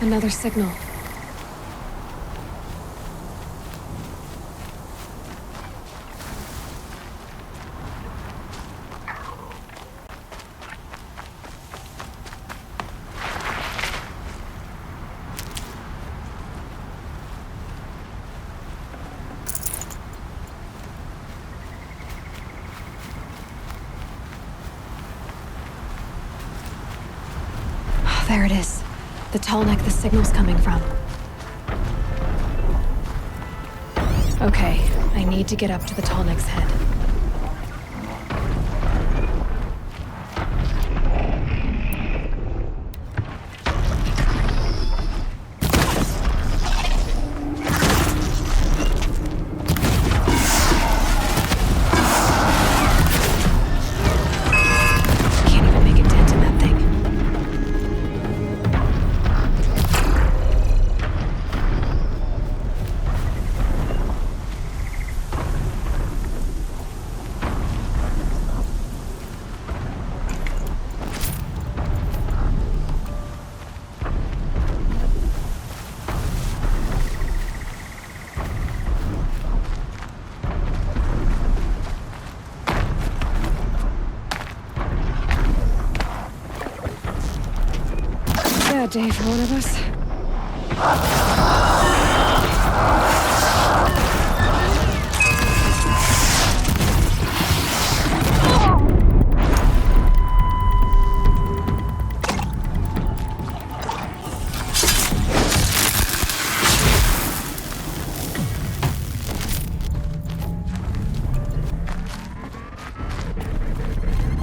Another signal. There it is. The tall neck the signal's coming from. Okay, I need to get up to the tall neck's head. Can't even make a dent in that thing. Bad day for one of us.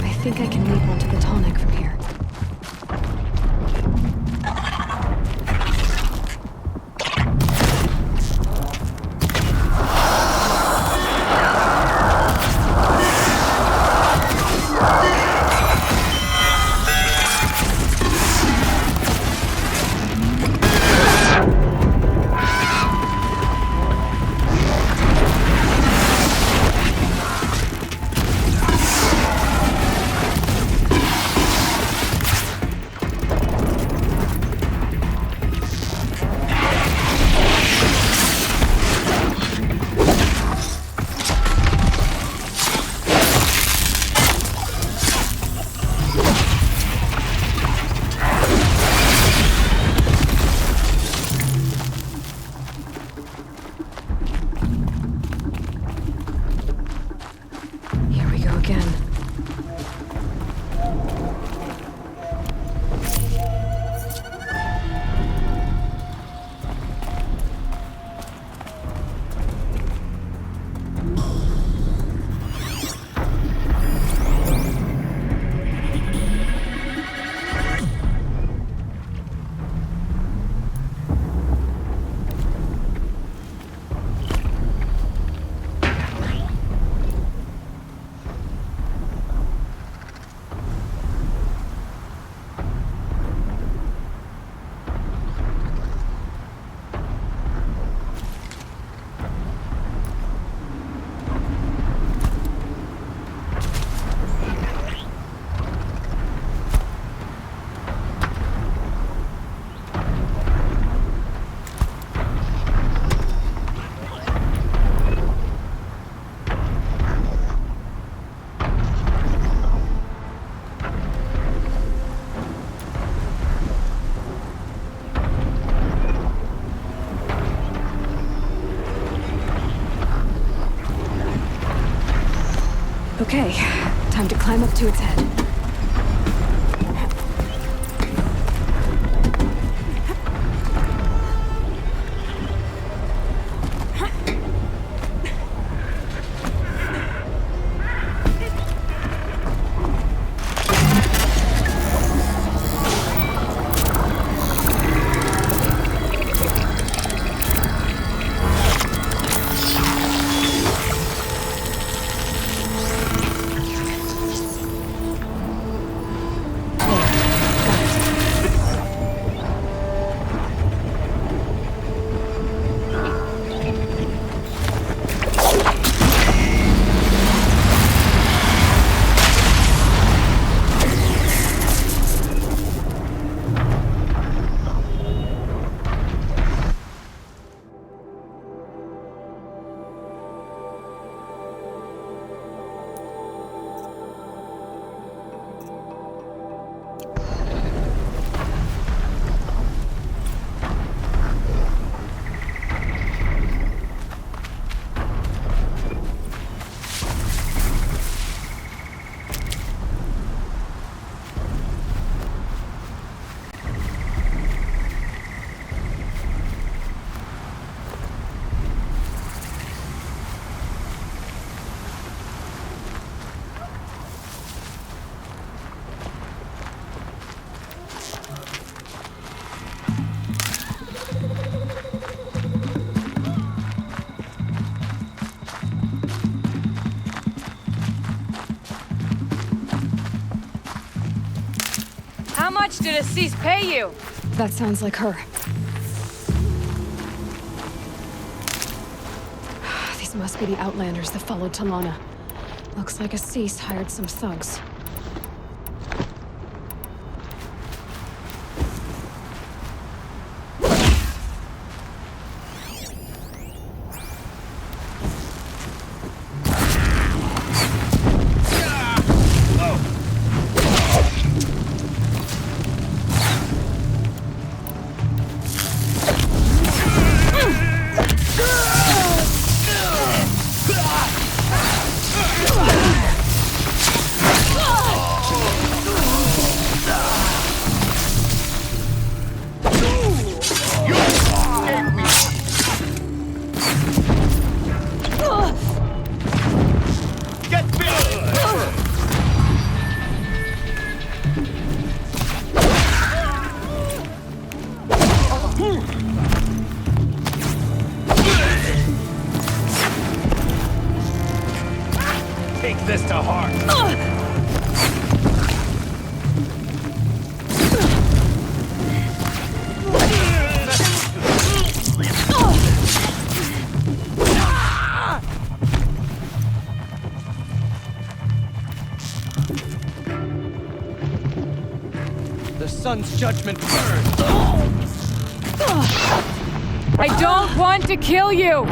I think I can leap onto the tall neck from here. Here we go again. Okay, time to climb up to its head. much did Assis pay you? That sounds like her. These must be the Outlanders that followed Talana. Looks like Assis hired some thugs. Take this to heart. The sun's judgment burns. I don't want to kill you!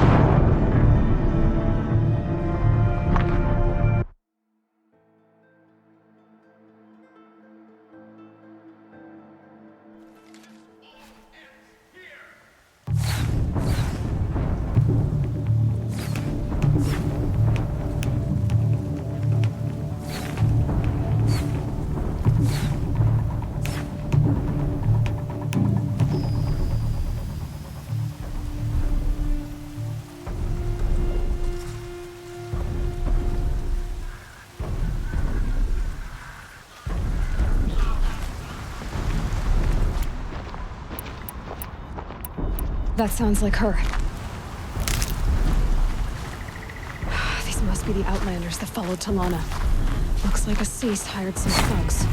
That sounds like her. These must be the Outlanders that followed Talana. Looks like Assis hired some thugs.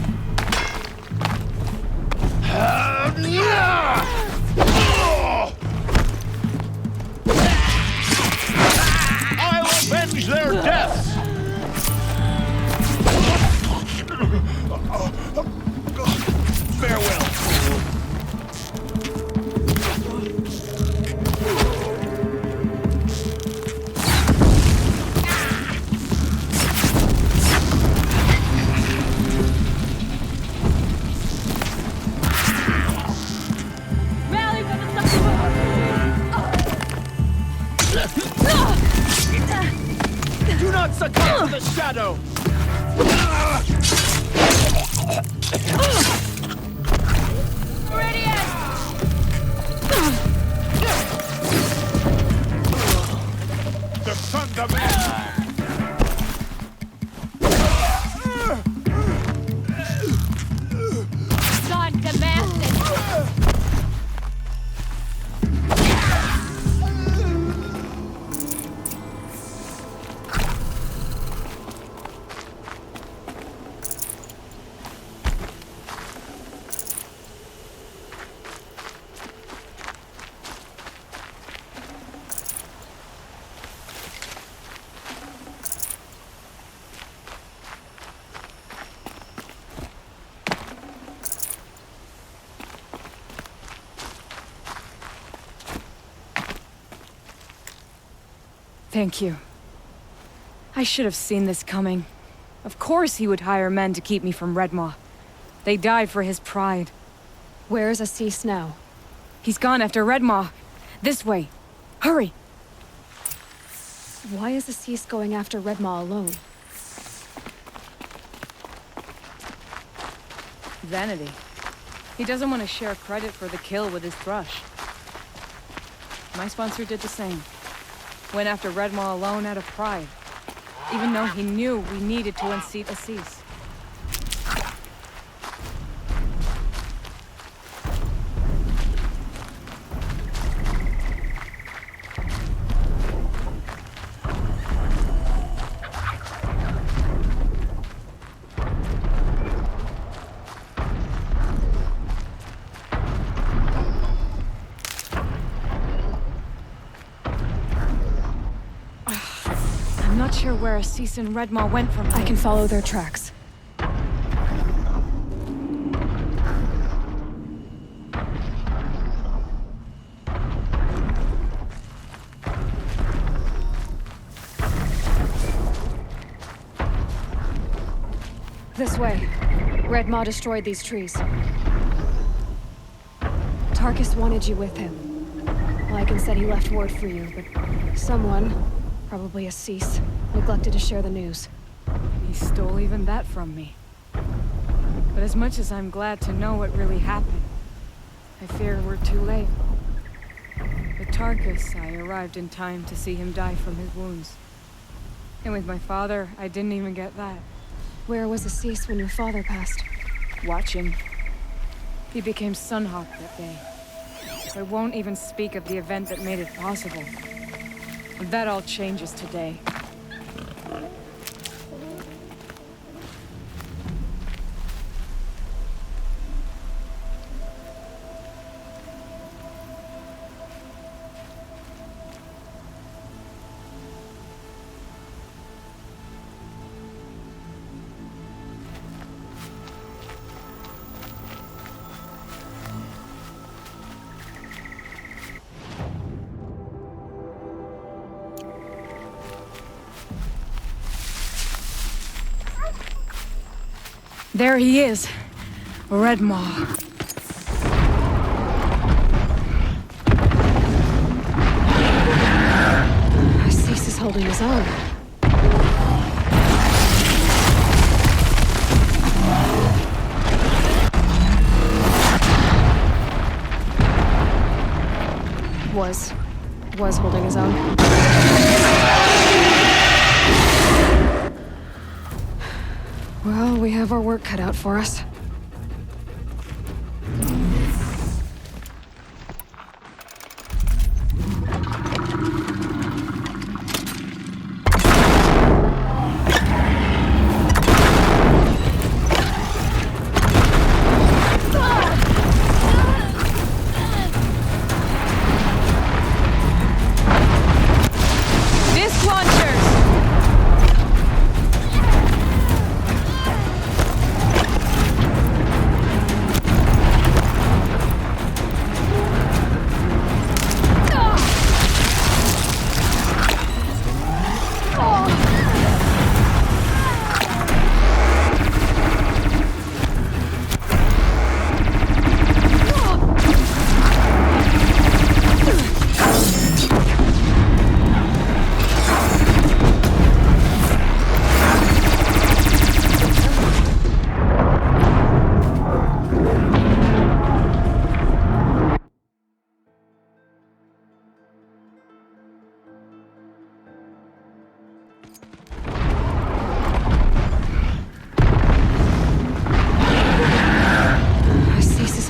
I'll avenge their deaths! Farewell. Do not succumb to the shadow! The sun demands! Sun demands it! Thank you. I should have seen this coming. Of course he would hire men to keep me from Redmaw. They died for his pride. Where's Assis now? He's gone after Redmaw. This way. Hurry! Why is Assis going after Redmaw alone? Vanity. He doesn't want to share credit for the kill with his thrush. My sponsor did the same. Went after Redmaw alone out of pride, even though he knew we needed to unseat Assis. not sure where Assis and Redmaw went from here. I can follow their tracks. This way. Redmaw destroyed these trees. Tarkus wanted you with him. Lycan said he left word for you, but someone, probably Assis, neglected to share the news. He stole even that from me. But as much as I'm glad to know what really happened, I fear we're too late. With Tarkus, I arrived in time to see him die from his wounds. And with my father, I didn't even get that. Where was Assis when your father passed? Watching. He became Sunhawk that day. I won't even speak of the event that made it possible. That all changes today. There he is, Redmaw. Assis is holding his own. Was holding his own. Well, we have our work cut out for us.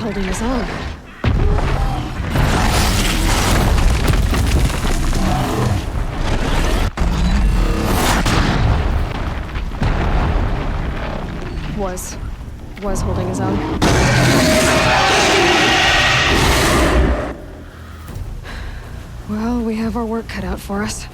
Holding his own. Was holding his own. Well, we have our work cut out for us.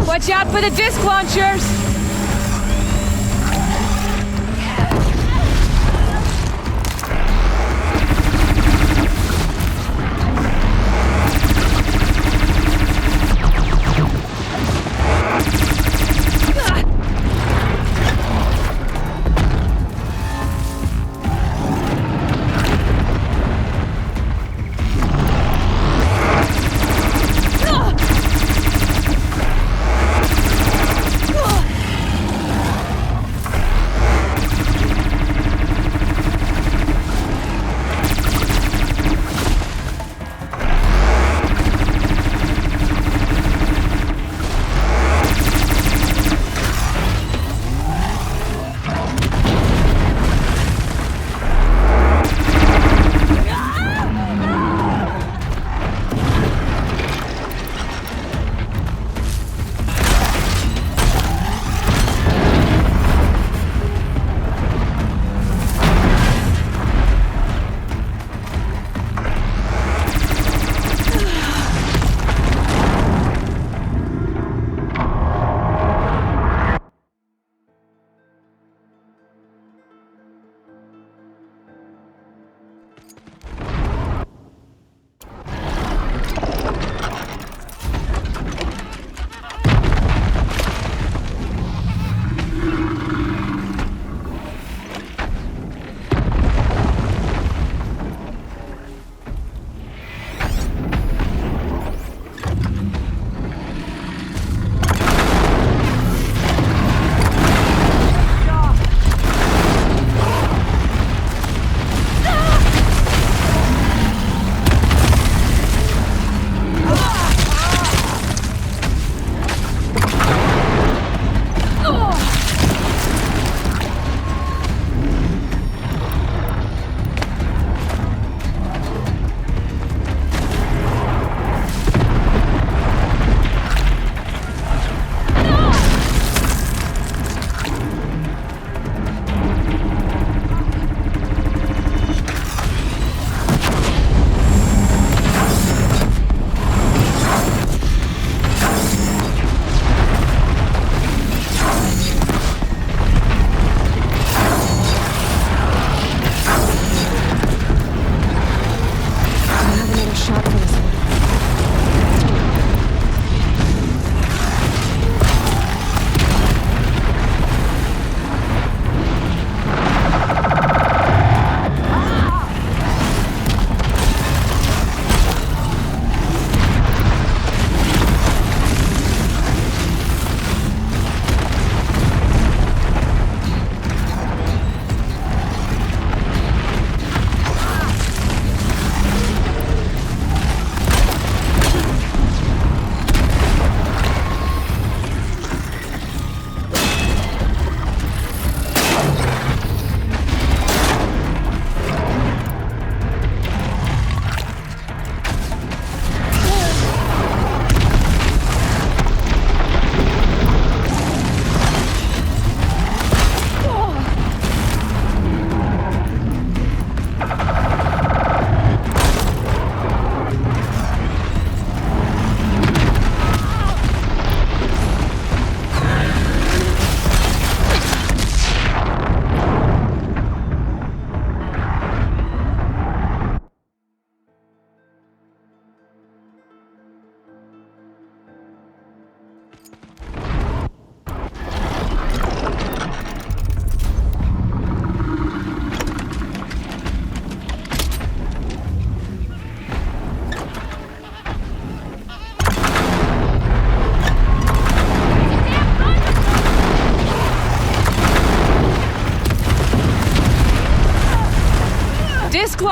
Watch out for the disc launchers!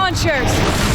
launchers!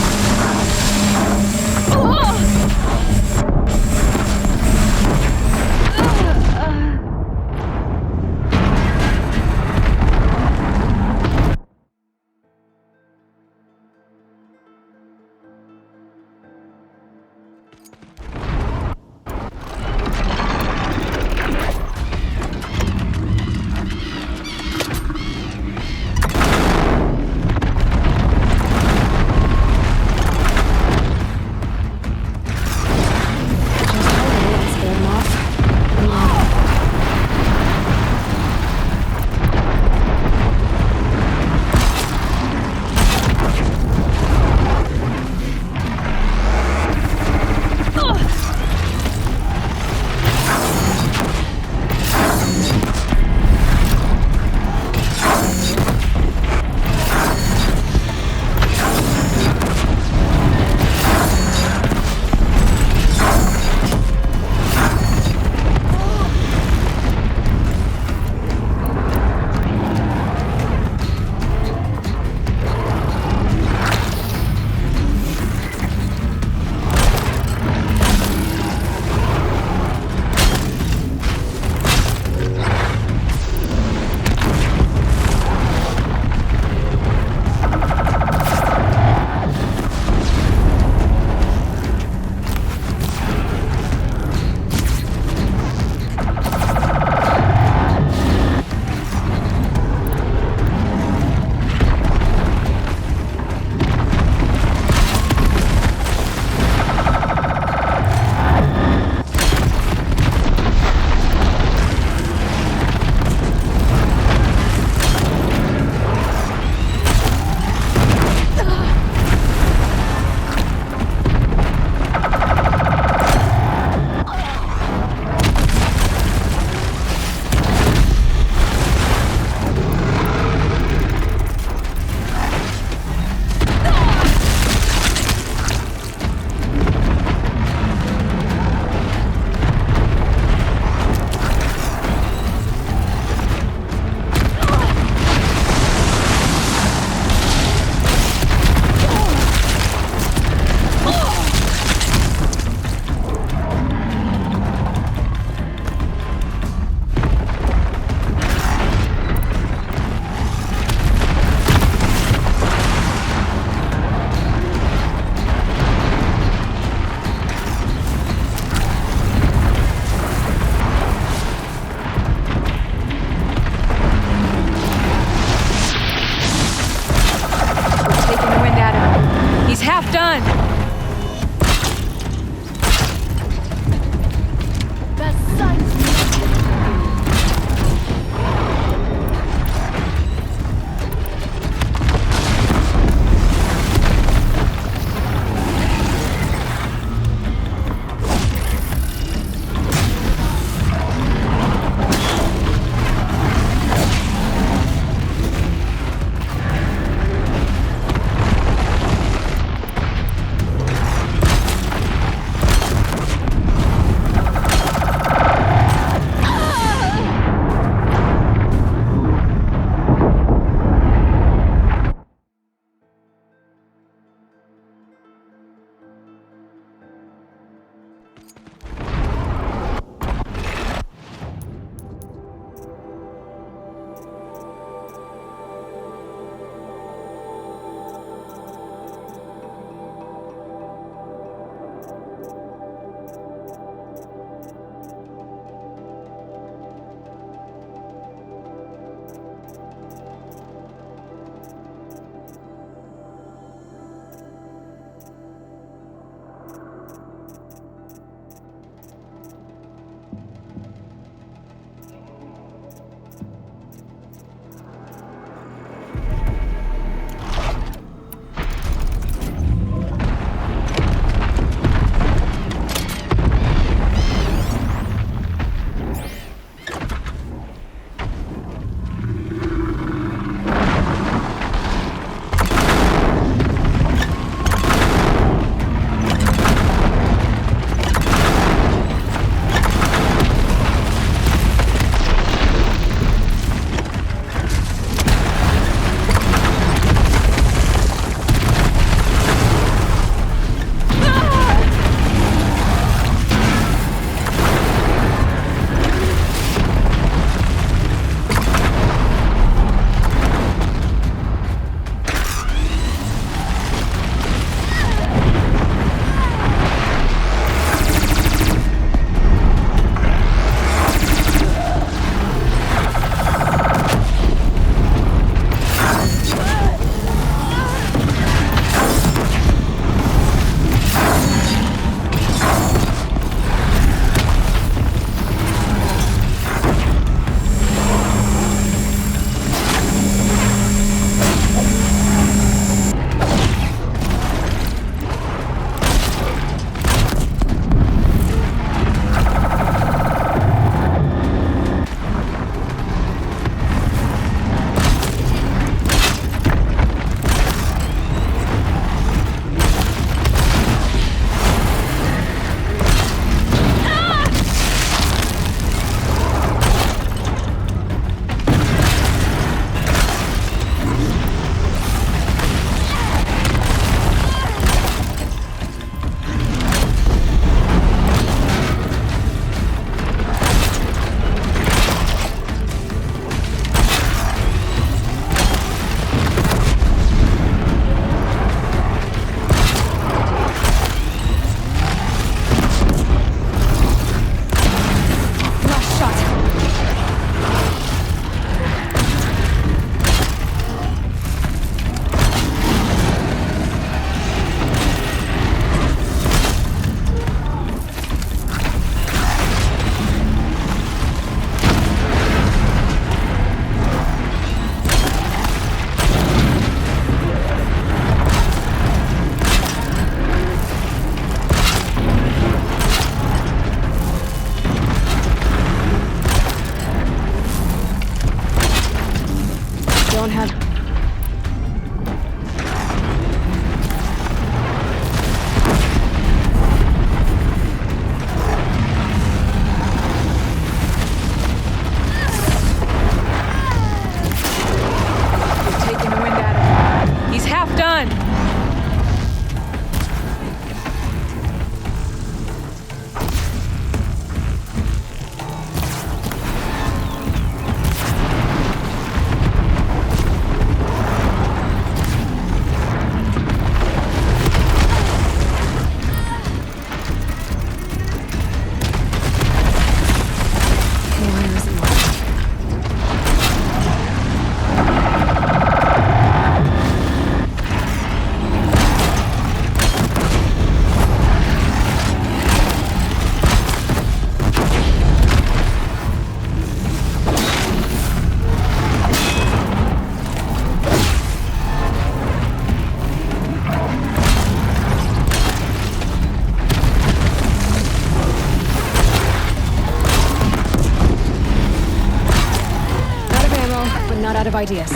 of ideas.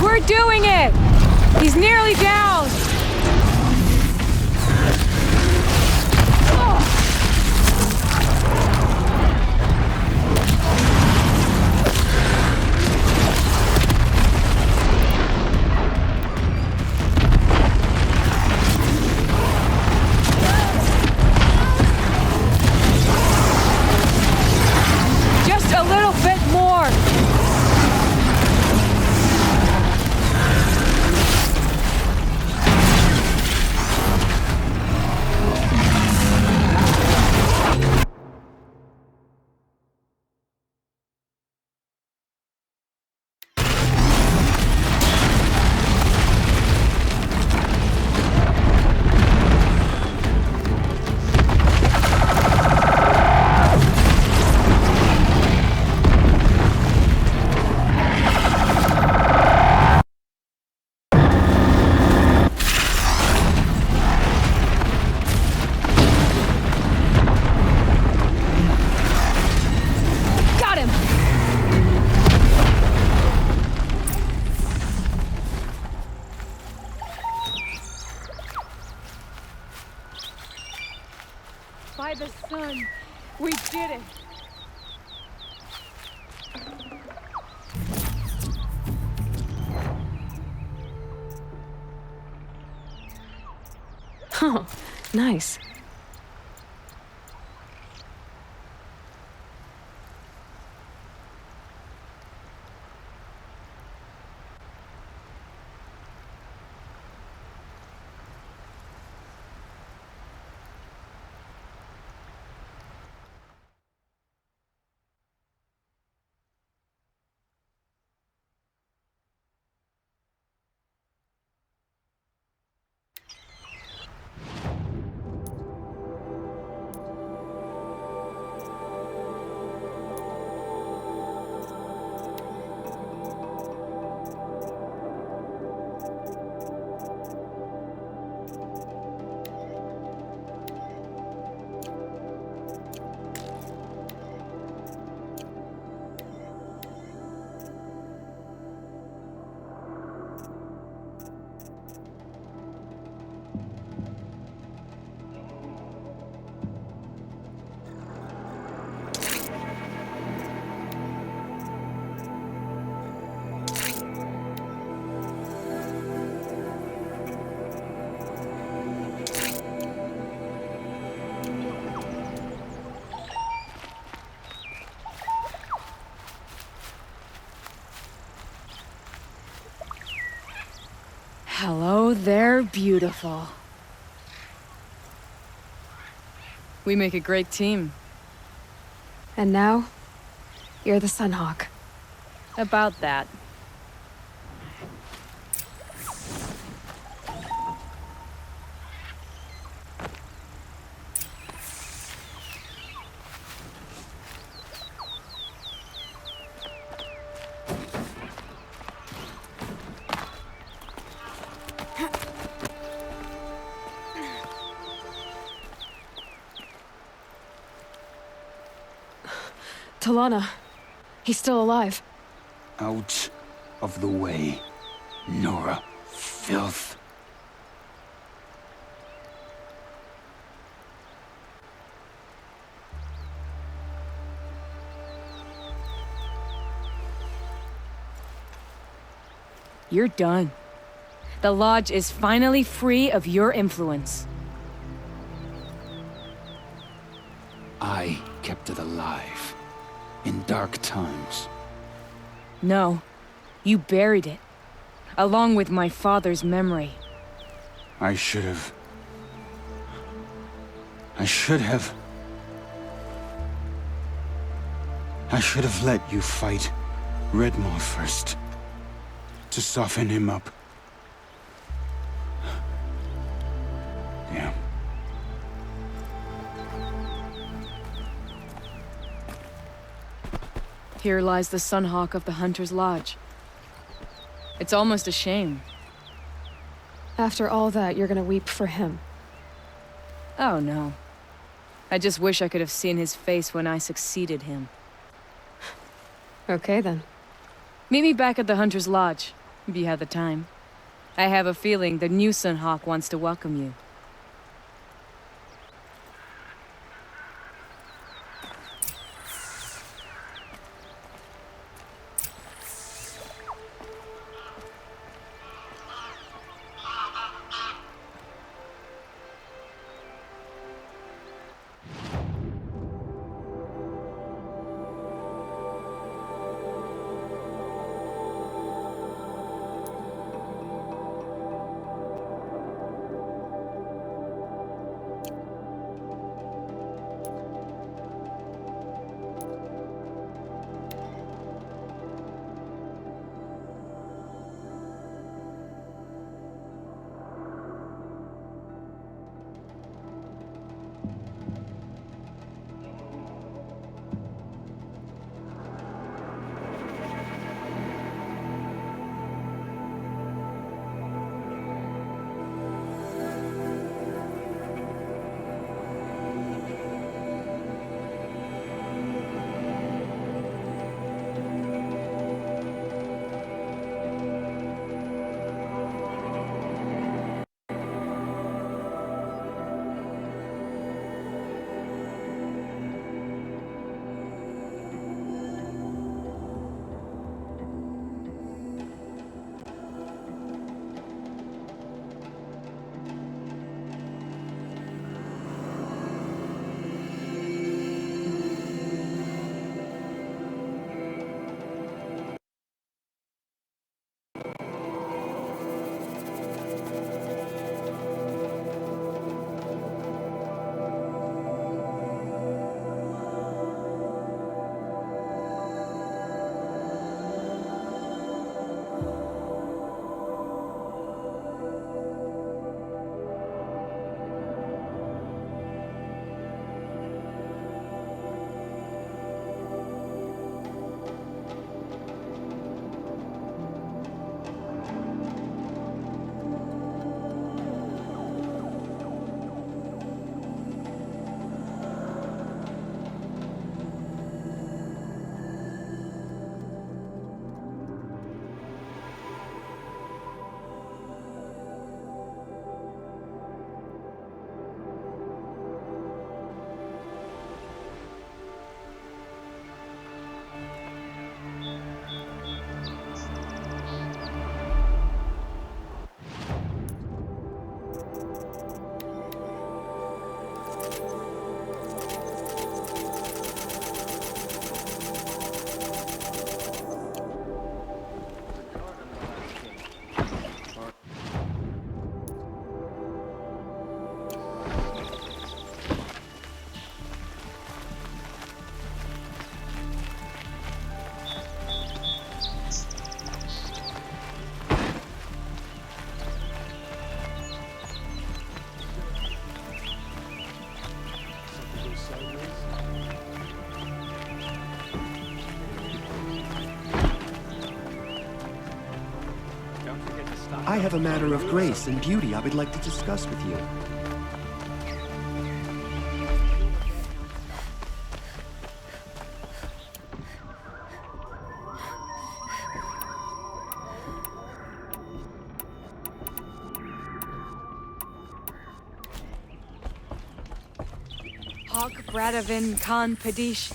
We're doing it! He's nearly down! Just a little bit more! By the sun, we did it! Oh, nice. Hello there, beautiful. We make a great team. And now, you're the Sunhawk. About that. Talana, he's still alive. Out of the way, Nora. Filth. You're done. The Lodge is finally free of your influence. I kept it alive. In dark times. No, you buried it, along with my father's memory. I should have... I should have let you fight Redmaw first. To soften him up. Damn. Here lies the Sunhawk of the Hunter's Lodge. It's almost a shame, After all that, you're gonna weep for him. Oh no. I just wish I could have seen his face when I succeeded him. Okay then. Meet me back at the Hunter's Lodge, if you have the time. I have a feeling the new Sunhawk wants to welcome you. I have a matter of grace and beauty I would like to discuss with you. Hog Bradavin Khan Padish,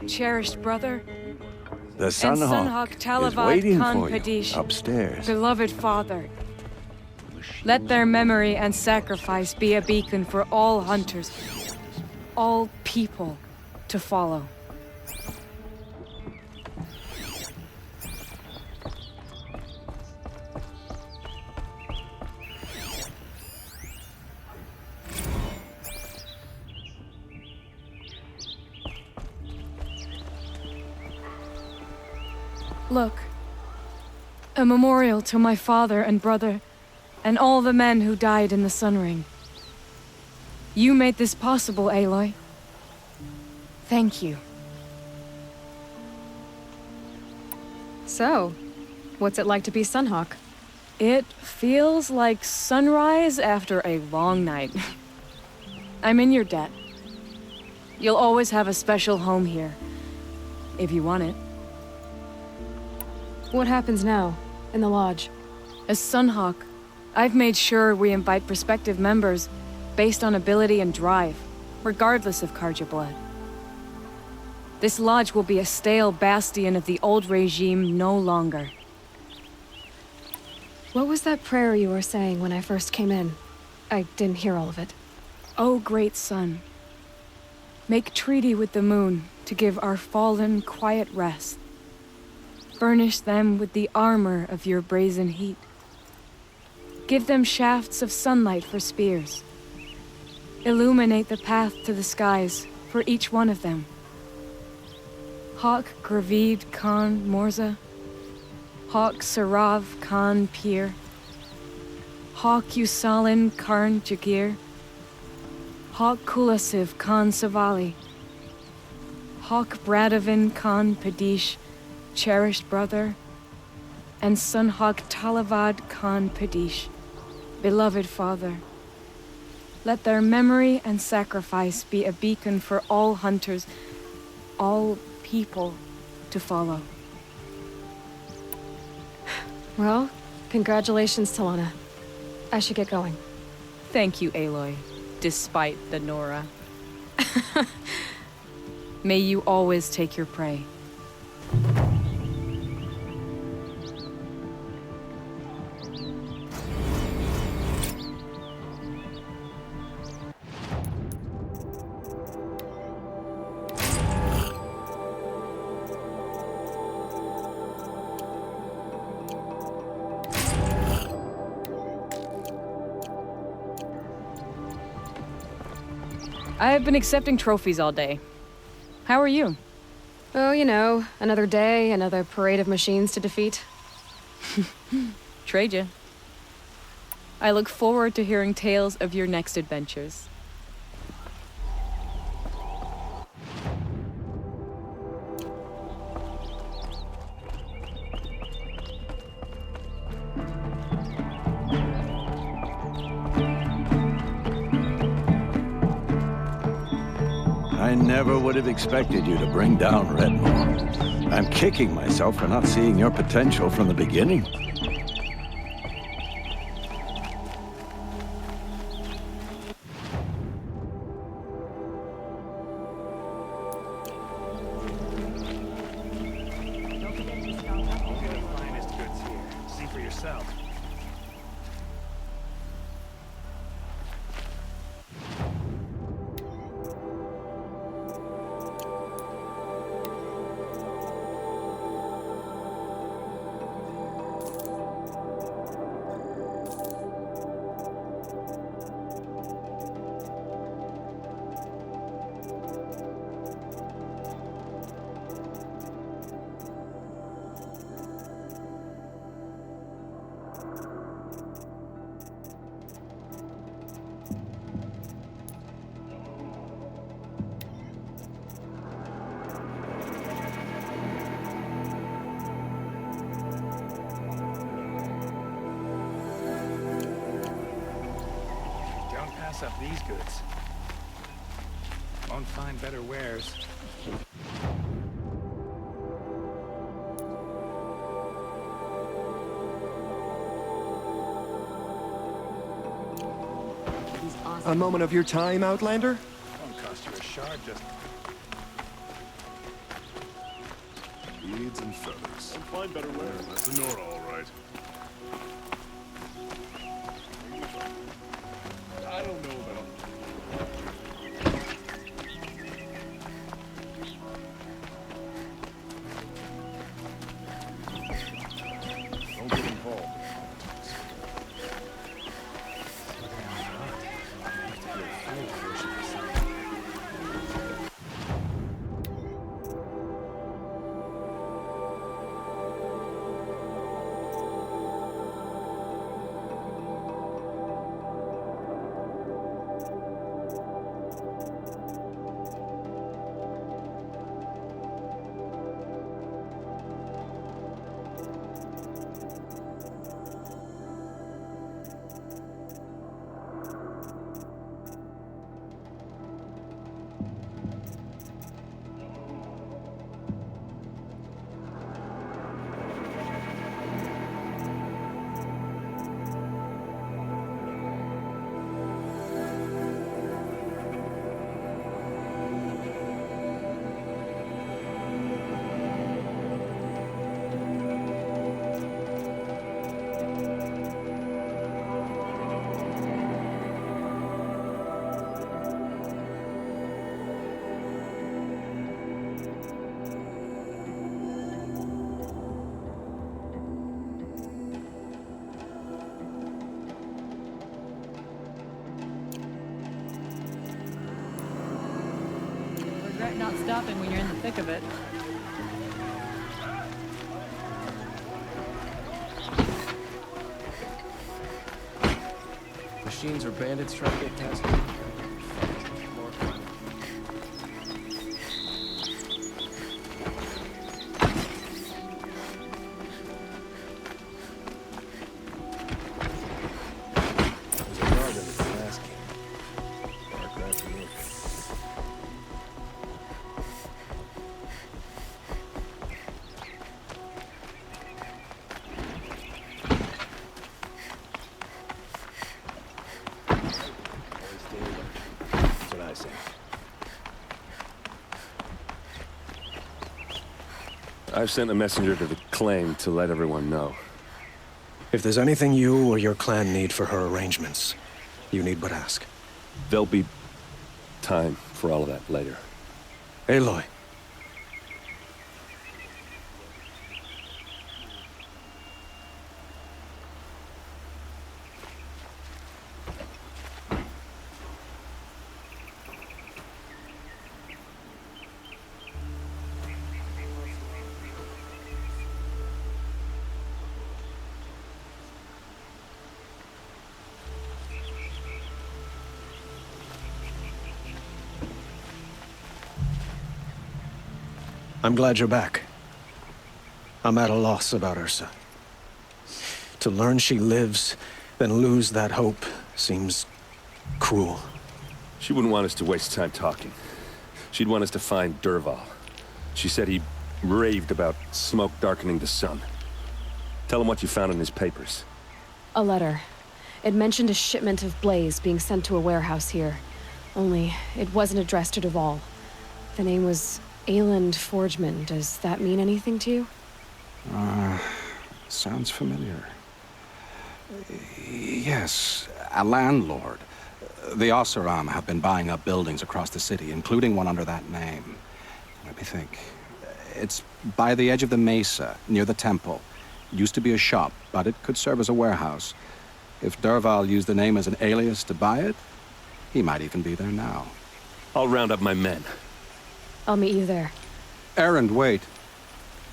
cherished brother, The and Sunhawk Sunhawk is Talavad waiting Khan for you Padish, upstairs. beloved father. Let their memory and sacrifice be a beacon for all hunters, all people to follow. Look, a memorial to my father and brother, and all the men who died in the Sun Ring. You made this possible, Aloy. Thank you. So, what's it like to be Sunhawk? It feels like sunrise after a long night. I'm in your debt. You'll always have a special home here, if you want it. What happens now, in the lodge? As Sunhawk, I've made sure we invite prospective members based on ability and drive, regardless of Karja blood. This lodge will be a stale bastion of the old regime no longer. What was that prayer you were saying when I first came in? I didn't hear all of it. O great sun, make treaty with the moon to give our fallen quiet rest. Furnish them with the armor of your brazen heat. Give them shafts of sunlight for spears. Illuminate the path to the skies for each one of them. Hawk Gravid Khan Morza, Hawk Sarav Khan Pir, Hawk Usalin Karn Jagir, Hawk Kulasiv Khan Savali, Hawk Bradovin Khan Padish, cherished brother, and Sunhawk Talavad Khan Padish, beloved father. Let their memory and sacrifice be a beacon for all hunters, all people to follow. Well, congratulations, Talana. I should get going. Thank you, Aloy, despite the Nora. May you always take your prey. I've been accepting trophies all day. How are you? Oh, you know, another day, another parade of machines to defeat. Trade ya. I look forward to hearing tales of your next adventures. I never would have expected you to bring down Redmore. I'm kicking myself for not seeing your potential from the beginning. Finest goods here. See for yourself. Pass up these goods. Won't find better wares. A moment of your time, Outlander? Won't cost you a shard just... Beads and feathers. I'll find better wear. That's a Nora, all right. I don't know about... Don't get involved. Try not stopping when you're in the thick of it. Machines or bandits trying to get past me? More fun. There's a guard in the last game. Better grab the look. That's what I say. I've sent a messenger to the claim to let everyone know. If there's anything you or your clan need for her arrangements, you need but ask. There'll be time for all of that later. Aloy. I'm glad you're back. I'm at a loss about Ursa. To learn she lives, then lose that hope, seems cruel. She wouldn't want us to waste time talking. She'd want us to find Dervahl. She said he raved about smoke darkening the sun. Tell him what you found in his papers. A letter. It mentioned a shipment of blaze being sent to a warehouse here. Only, it wasn't addressed to Dervahl. The name was Ayland Forgeman. Does that mean anything to you? Sounds familiar. Yes, a landlord. The Oseram have been buying up buildings across the city, including one under that name. Let me think. It's by the edge of the mesa, near the temple. Used to be a shop, but it could serve as a warehouse. If Dervahl used the name as an alias to buy it, he might even be there now. I'll round up my men. I'll meet you there. Erend, wait.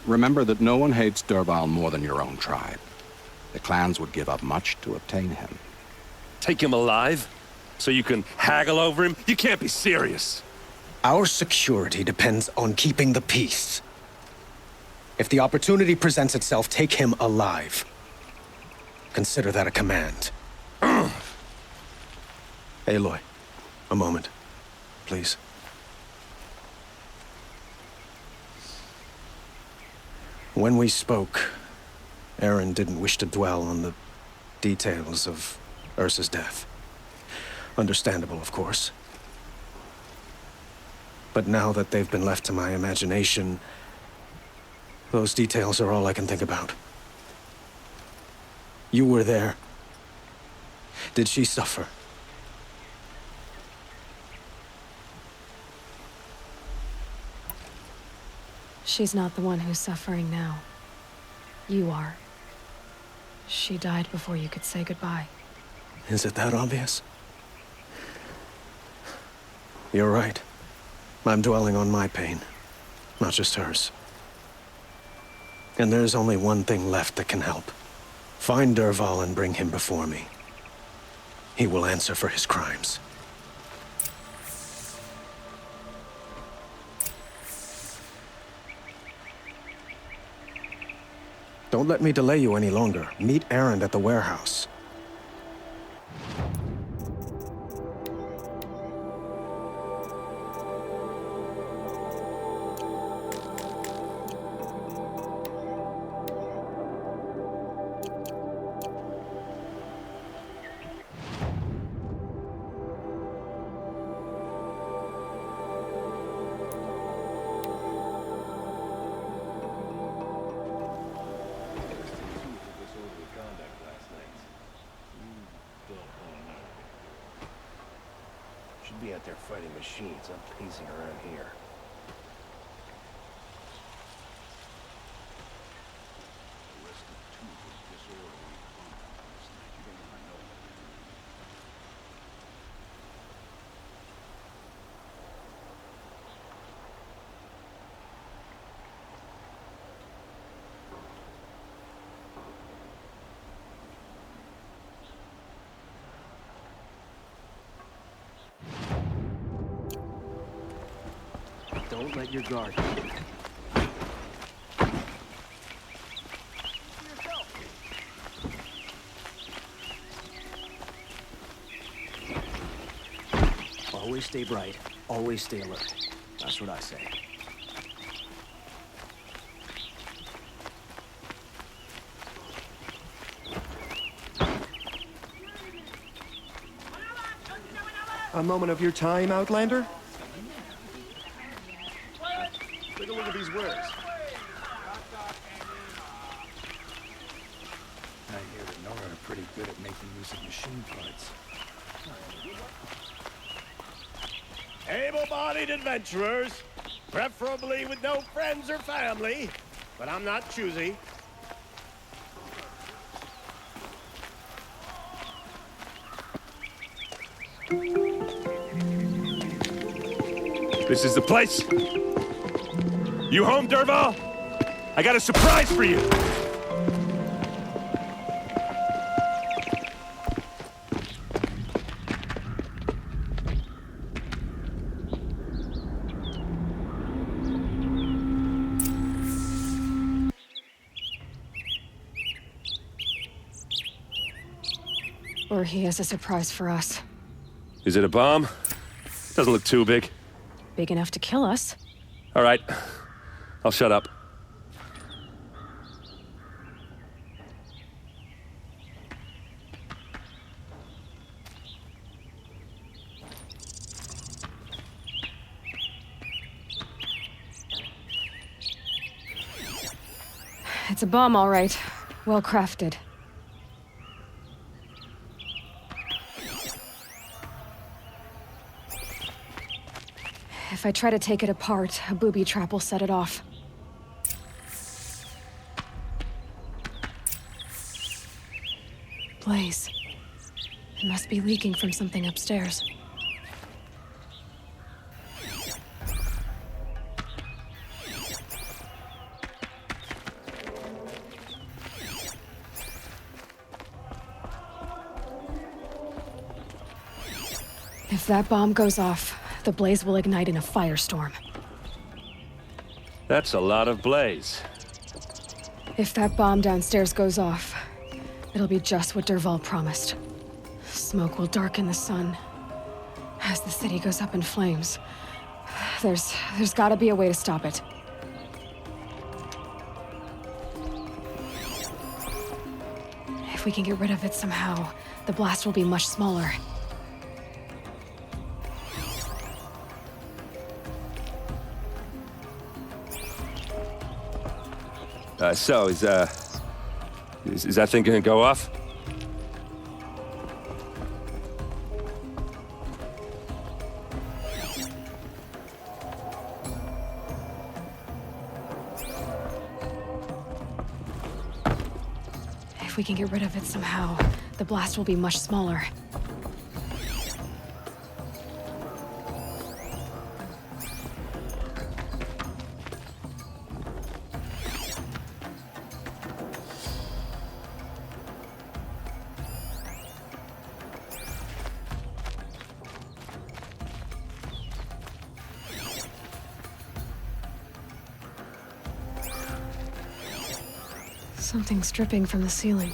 Remember that no one hates Dervahl more than your own tribe. The clans would give up much to obtain him. Take him alive? So you can haggle over him? You can't be serious. Our security depends on keeping the peace. If the opportunity presents itself, take him alive. Consider that a command. Aloy, a moment, please. When we spoke, Erend didn't wish to dwell on the details of Ursa's death. Understandable, of course. But now that they've been left to my imagination, those details are all I can think about. You were there. Did she suffer? She's not the one who's suffering now. You are. She died before you could say goodbye. Is it that obvious? You're right. I'm dwelling on my pain, not just hers. And there's only one thing left that can help. Find Dervahl and bring him before me. He will answer for his crimes. Don't let me delay you any longer. Meet Erend at the warehouse. Should be out there fighting machines. I'm pacing around here. Don't let your guard. Always stay bright. Always stay alert. That's what I say. A moment of your time, Outlander? Take a look at these wares. I hear the Nora are pretty good at making use of machine parts. Able-bodied adventurers, preferably with no friends or family, but I'm not choosy. This is the place. You home, Dervahl? I got a surprise for you. Or he has a surprise for us. Is it a bomb? Doesn't look too big. Big enough to kill us. All right. I'll shut up. It's a bomb, all right. Well crafted. If I try to take it apart, a booby trap will set it off. Blaze. It must be leaking from something upstairs. If that bomb goes off, the blaze will ignite in a firestorm. That's a lot of blaze. If that bomb downstairs goes off, it'll be just what Dervahl promised. Smoke will darken the sun. As the city goes up in flames, there's gotta be a way to stop it. If we can get rid of it somehow, the blast will be much smaller. So, is that thing gonna go off? If we can get rid of it somehow, the blast will be much smaller. Something's dripping from the ceiling.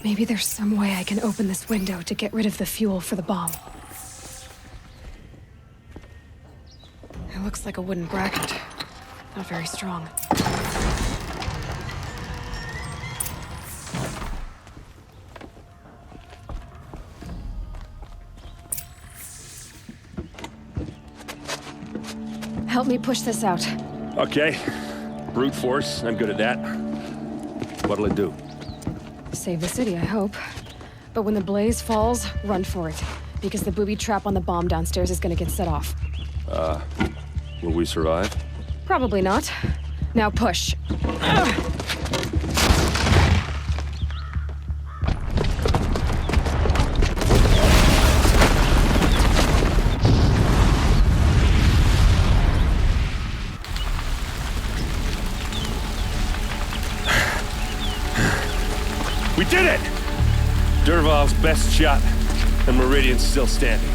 Maybe there's some way I can open this window to get rid of the fuel for the bomb. It looks like a wooden bracket. Not very strong. Help me push this out. Okay. Brute force, I'm good at that. What'll it do? Save the city, I hope. But when the blaze falls, run for it. Because the booby trap on the bomb downstairs is gonna get set off. Will we survive? Probably not. Now push. We did it! Dervahl's best shot, and Meridian's still standing.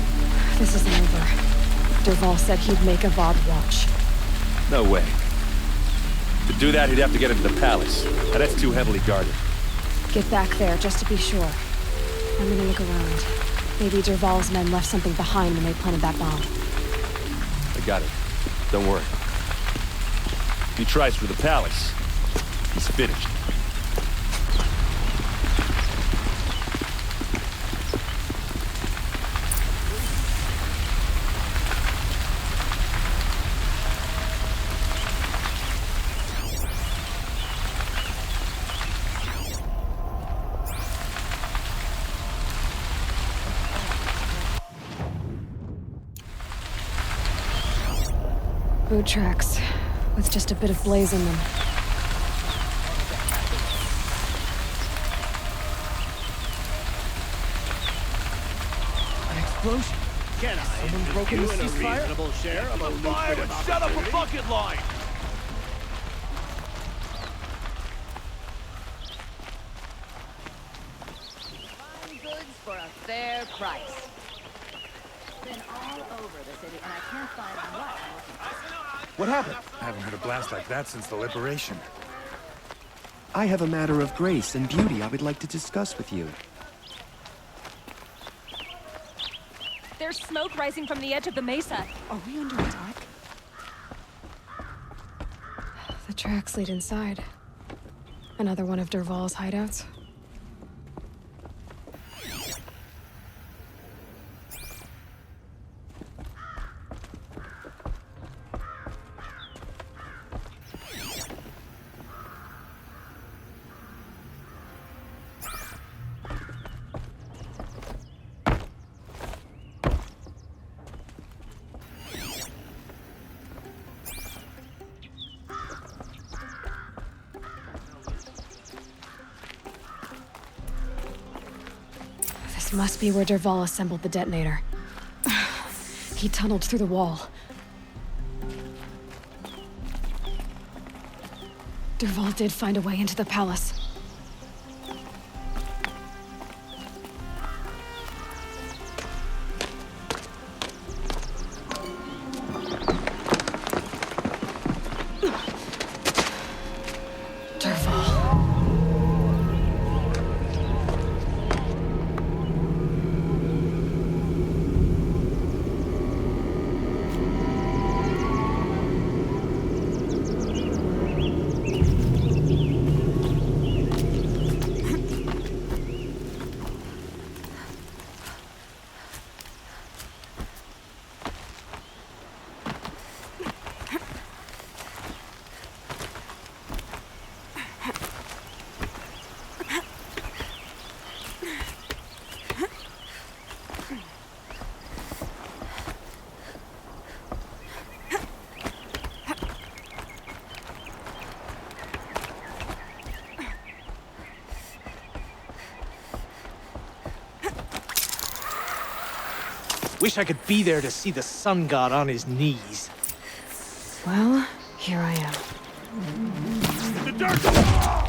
This isn't over. Dervahl said he'd make a VOD watch. No way. To do that, he'd have to get into the palace, and that's too heavily guarded. Get back there, just to be sure. I'm gonna look around. Maybe Dervahl's men left something behind when they planted that bomb. I got it. Don't worry. If he tries for the palace, he's finished. Boot tracks, with just a bit of blaze in them. An explosion? Can I Someone broke you into in a ceasefire? reasonable share of a lucrative Shut up a opportunity? bucket line! Fine goods for a fair price. Been all over the city, and I can't find what I'm looking for. What happened? I haven't heard a blast like that since the liberation. I have a matter of grace and beauty I would like to discuss with you. There's smoke rising from the edge of the mesa. Are we under attack? The tracks lead inside. Another one of Dervahl's hideouts. This must be where Dervahl assembled the detonator. He tunneled through the wall. Dervahl did find a way into the palace. Wish I could be there to see the sun god on his knees. Well, here I am. The dirt!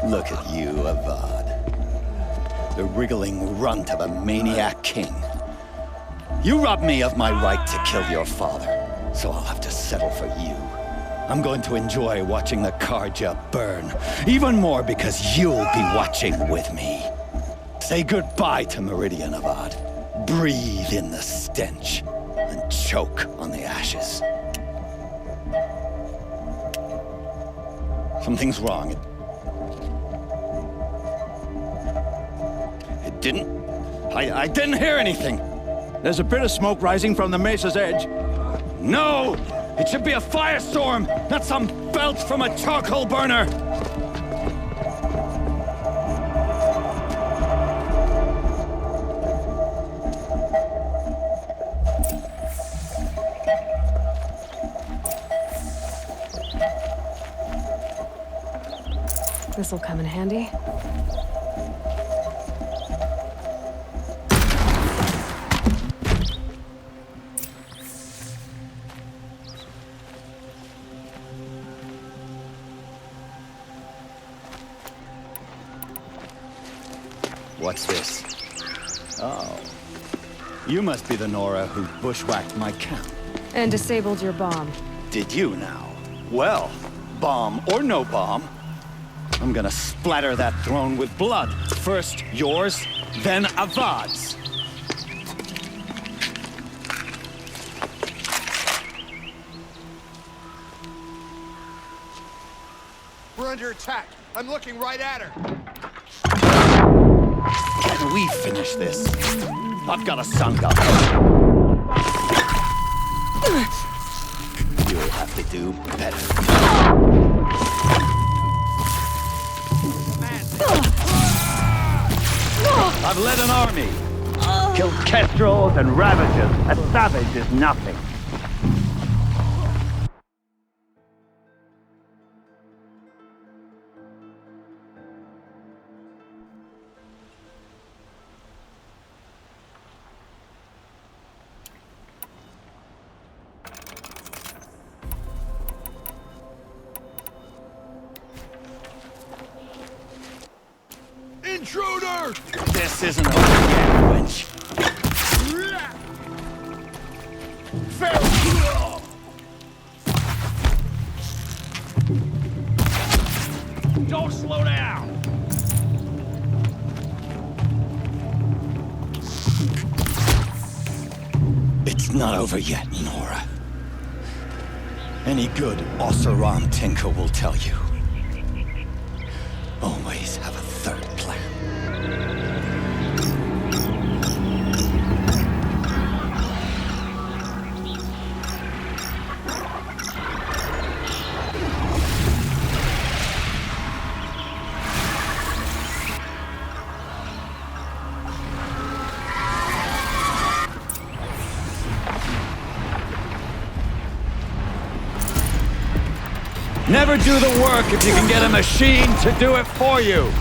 Look at you, Avad. The wriggling runt of a maniac king. You robbed me of my right to kill your father, so I'll have to settle for you. I'm going to enjoy watching the Karja burn, even more because you'll be watching with me. Say goodbye to Meridian, Avad. Breathe in the stench, and choke on the ashes. Something's wrong. It didn't... I didn't hear anything. There's a bit of smoke rising from the mesa's edge. No! It should be a firestorm, not some belch from a charcoal burner! This'll come in handy. What's this? Oh. You must be the Nora who bushwhacked my camp. And disabled your bomb. Did you now? Well, bomb or no bomb, I'm gonna splatter that throne with blood. First yours, then Avad's. We're under attack. I'm looking right at her. Can we finish this? I've got a sun gun. You'll have to do better. I've led an army. Killed kestrels and ravagers. A savage is nothing. Intruder! This isn't over yet, wench. Don't slow down! It's not over yet, Nora. Any good Oseram tinker will tell you. Always have a third plan. Never do the work if you can get a machine to do it for you.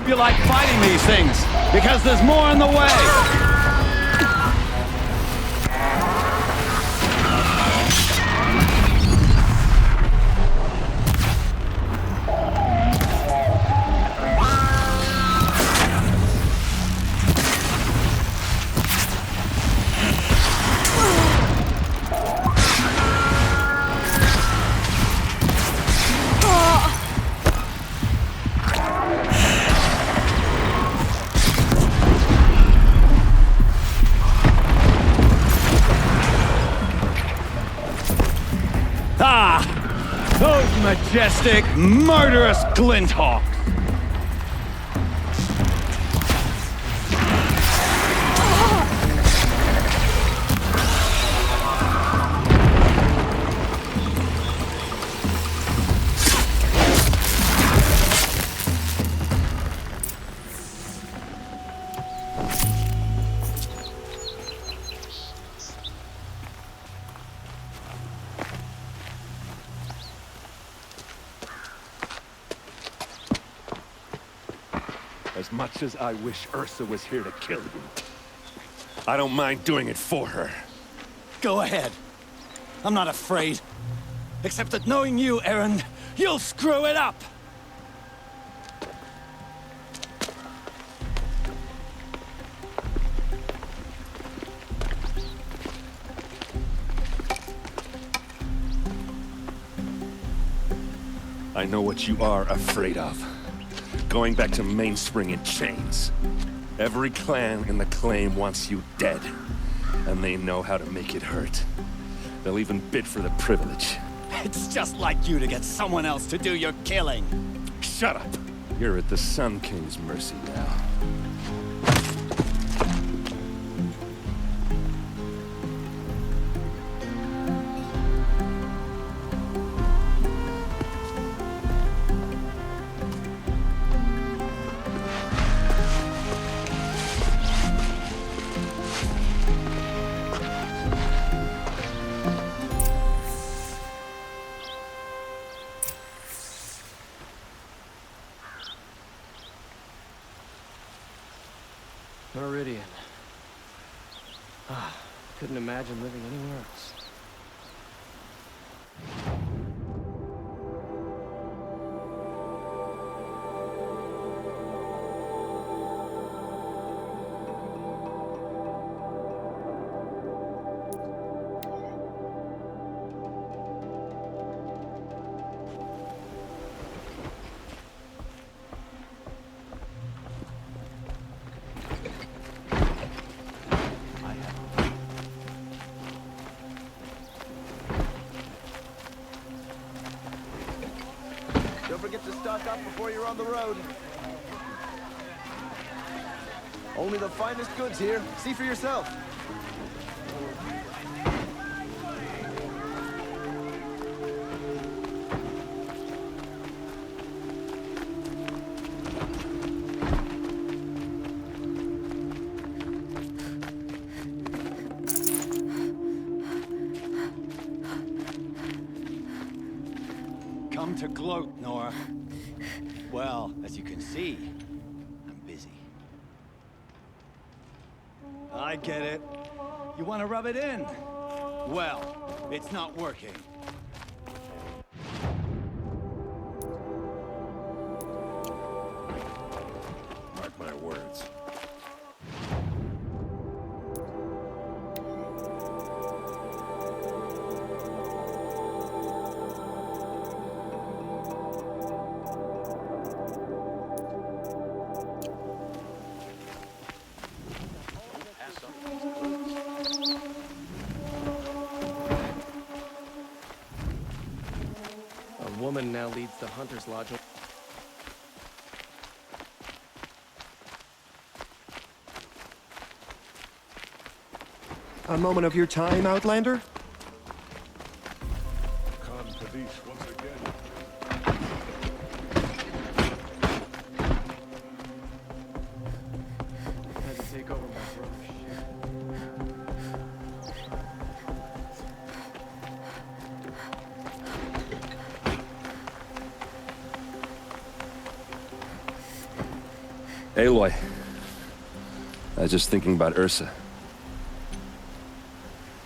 hope you like fighting these things, because there's more in the way. Those majestic, murderous glinthawks! As much as I wish Ursa was here to kill you, I don't mind doing it for her. Go ahead. I'm not afraid. Except that knowing you, Aaron, you'll screw it up! I know what you are afraid of. Going back to Mainspring in chains. Every clan in the claim wants you dead. And they know how to make it hurt. They'll even bid for the privilege. It's just like you to get someone else to do your killing. Shut up! You're at the Sun King's mercy now. Meridian. Couldn't imagine living anywhere else. Don't forget to stock up before you're on the road. Only the finest goods here. See for yourself. Come to gloat, Nora. Well, as you can see, I'm busy. I get it. You want to rub it in? Well, it's not working. Mark my words. A woman now leads the Hunter's Lodge. A moment of your time, Outlander? Come to this once again. Had to take over my brother's shit. Aloy. I was just thinking about Ursa.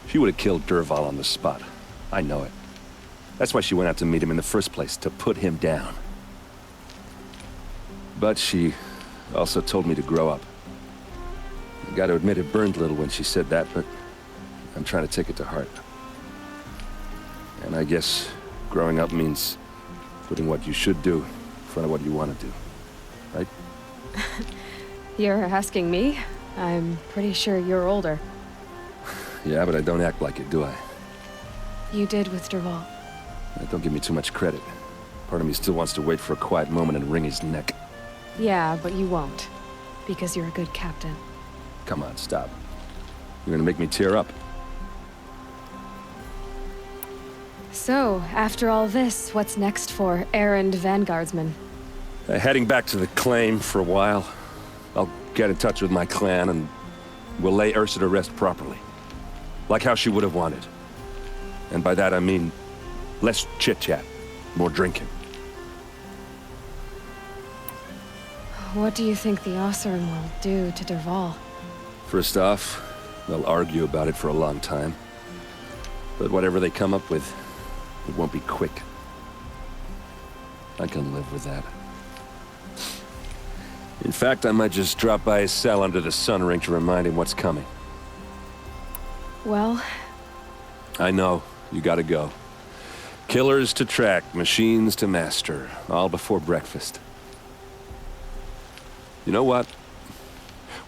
She would have killed Dervahl on the spot. I know it. That's why she went out to meet him in the first place, to put him down. But she also told me to grow up. I gotta admit it burned a little when she said that, but I'm trying to take it to heart. And I guess growing up means putting what you should do in front of what you want to do. Right? You're asking me? I'm pretty sure you're older. Yeah, but I don't act like it, do I? You did with Dervahl. Don't give me too much credit. Part of me still wants to wait for a quiet moment and wring his neck. Yeah, but you won't. Because you're a good captain. Come on, stop. You're gonna make me tear up. So, after all this, what's next for errand vanguardsman? Heading back to the claim for a while. I'll get in touch with my clan and we'll lay Ursa to rest properly. Like how she would have wanted. And by that I mean less chit-chat, more drinking. What do you think the Oseram will do to Dervahl? First off, they'll argue about it for a long time. But whatever they come up with, it won't be quick. I can live with that. In fact, I might just drop by his cell under the sun ring to remind him what's coming. Well... I know. You gotta go. Killers to track, machines to master. All before breakfast. You know what?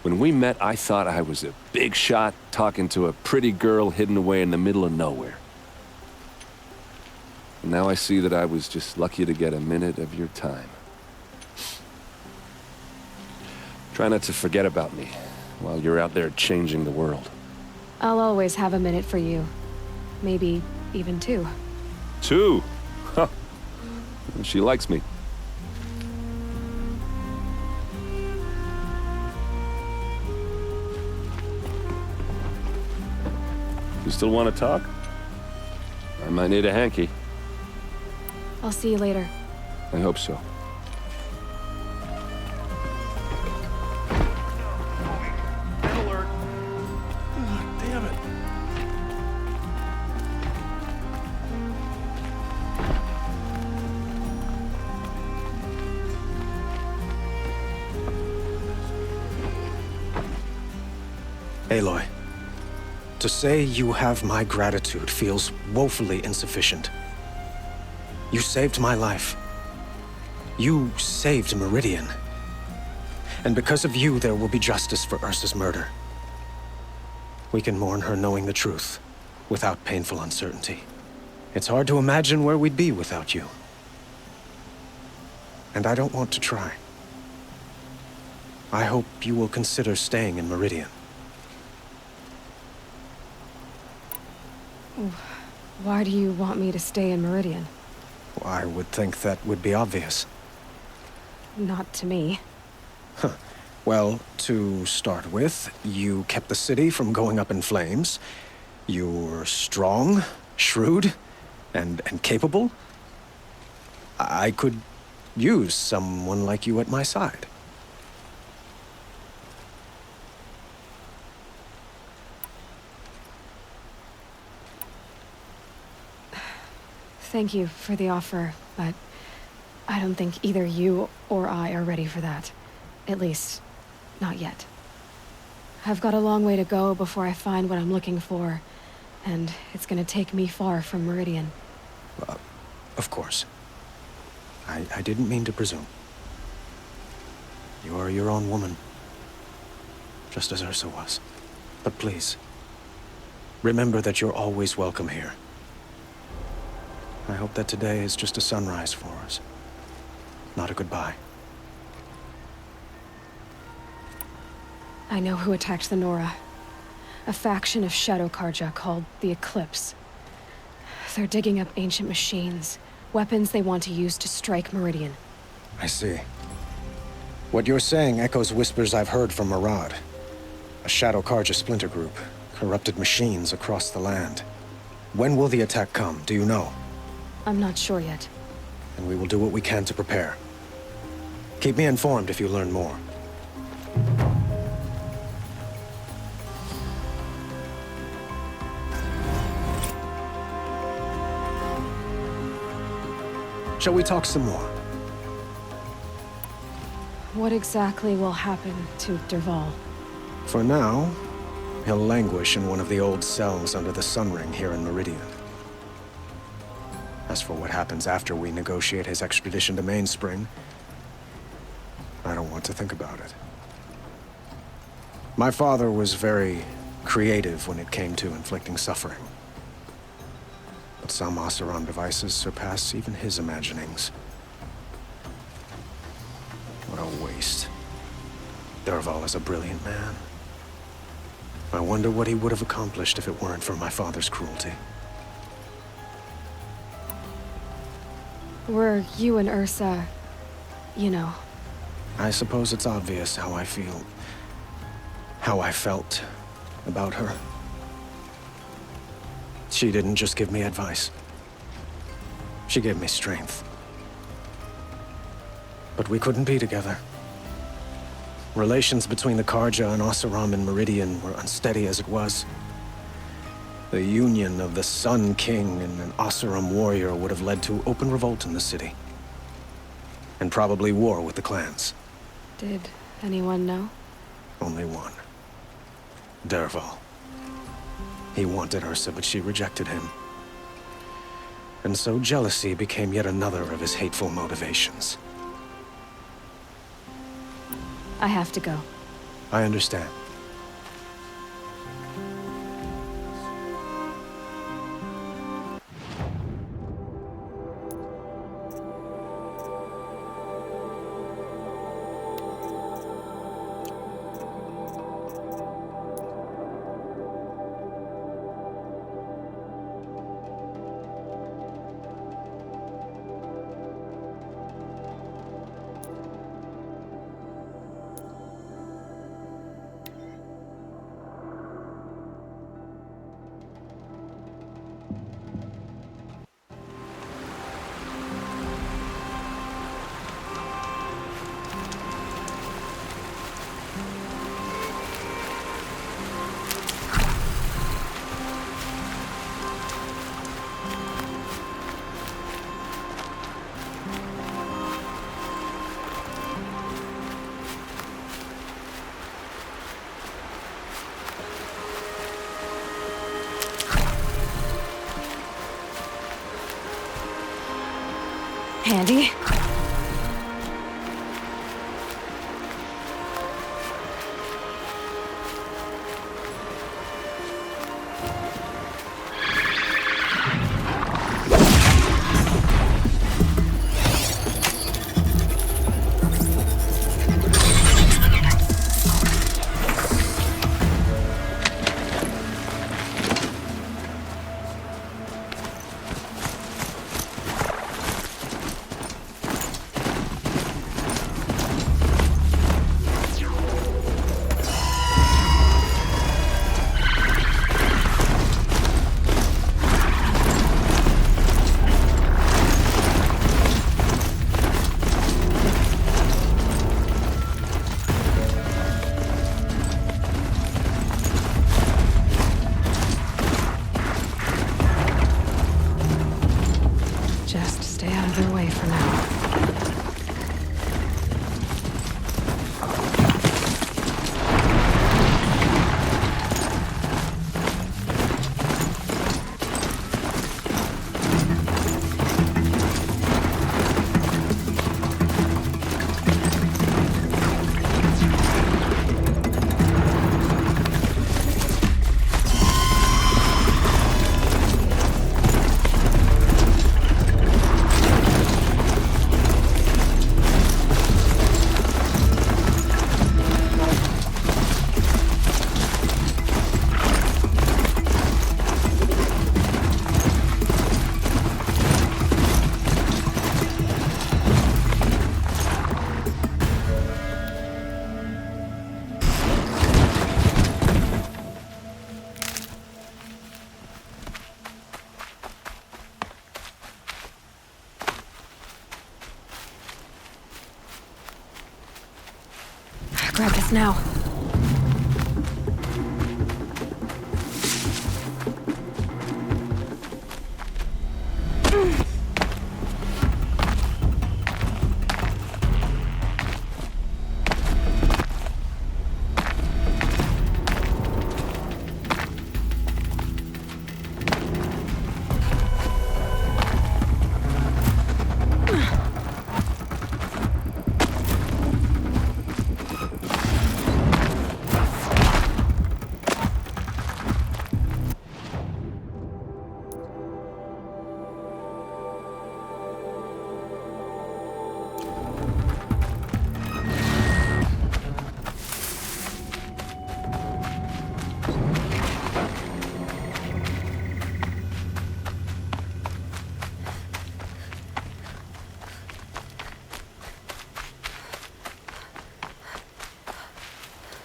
When we met, I thought I was a big shot talking to a pretty girl hidden away in the middle of nowhere. And now I see that I was just lucky to get a minute of your time. Try not to forget about me while you're out there changing the world. I'll always have a minute for you. Maybe even two. Two? Huh. She likes me. You still want to talk? I might need a hanky. I'll see you later. I hope so. Alert! Damn it! Aloy, to say you have my gratitude feels woefully insufficient. You saved my life. You saved Meridian. And because of you, there will be justice for Ursa's murder. We can mourn her knowing the truth, without painful uncertainty. It's hard to imagine where we'd be without you. And I don't want to try. I hope you will consider staying in Meridian. Why do you want me to stay in Meridian? I would think that would be obvious. Not to me. Huh. Well, to start with, you kept the city from going up in flames. You're strong, shrewd, and capable. I could use someone like you at my side. Thank you for the offer, but I don't think either you or I are ready for that. At least, not yet. I've got a long way to go before I find what I'm looking for, and it's gonna take me far from Meridian. Of course. I didn't mean to presume. You are your own woman, just as Ursa was. But please, remember that you're always welcome here. I hope that today is just a sunrise for us, not a goodbye. I know who attacked the Nora. A faction of Shadow Karja called the Eclipse. They're digging up ancient machines, weapons they want to use to strike Meridian. I see. What you're saying echoes whispers I've heard from Murad. A Shadow Karja splinter group, corrupted machines across the land. When will the attack come, do you know? I'm not sure yet. And we will do what we can to prepare. Keep me informed if you learn more. Shall we talk some more? What exactly will happen to Dervahl? For now, he'll languish in one of the old cells under the Sun Ring here in Meridian. As for what happens after we negotiate his extradition to Mainspring, I don't want to think about it. My father was very creative when it came to inflicting suffering. But some Oseram devices surpass even his imaginings. What a waste. Dervahl is a brilliant man. I wonder what he would have accomplished if it weren't for my father's cruelty. Were you and Ursa, you know? I suppose it's obvious how I feel. How I felt about her. She didn't just give me advice. She gave me strength. But we couldn't be together. Relations between the Karja and Oseram in Meridian were unsteady as it was. The union of the Sun King and an Oseram warrior would have led to open revolt in the city. And probably war with the clans. Did anyone know? Only one. Dervahl. He wanted Ursa, but she rejected him. And so jealousy became yet another of his hateful motivations. I have to go. I understand. Handy. us now?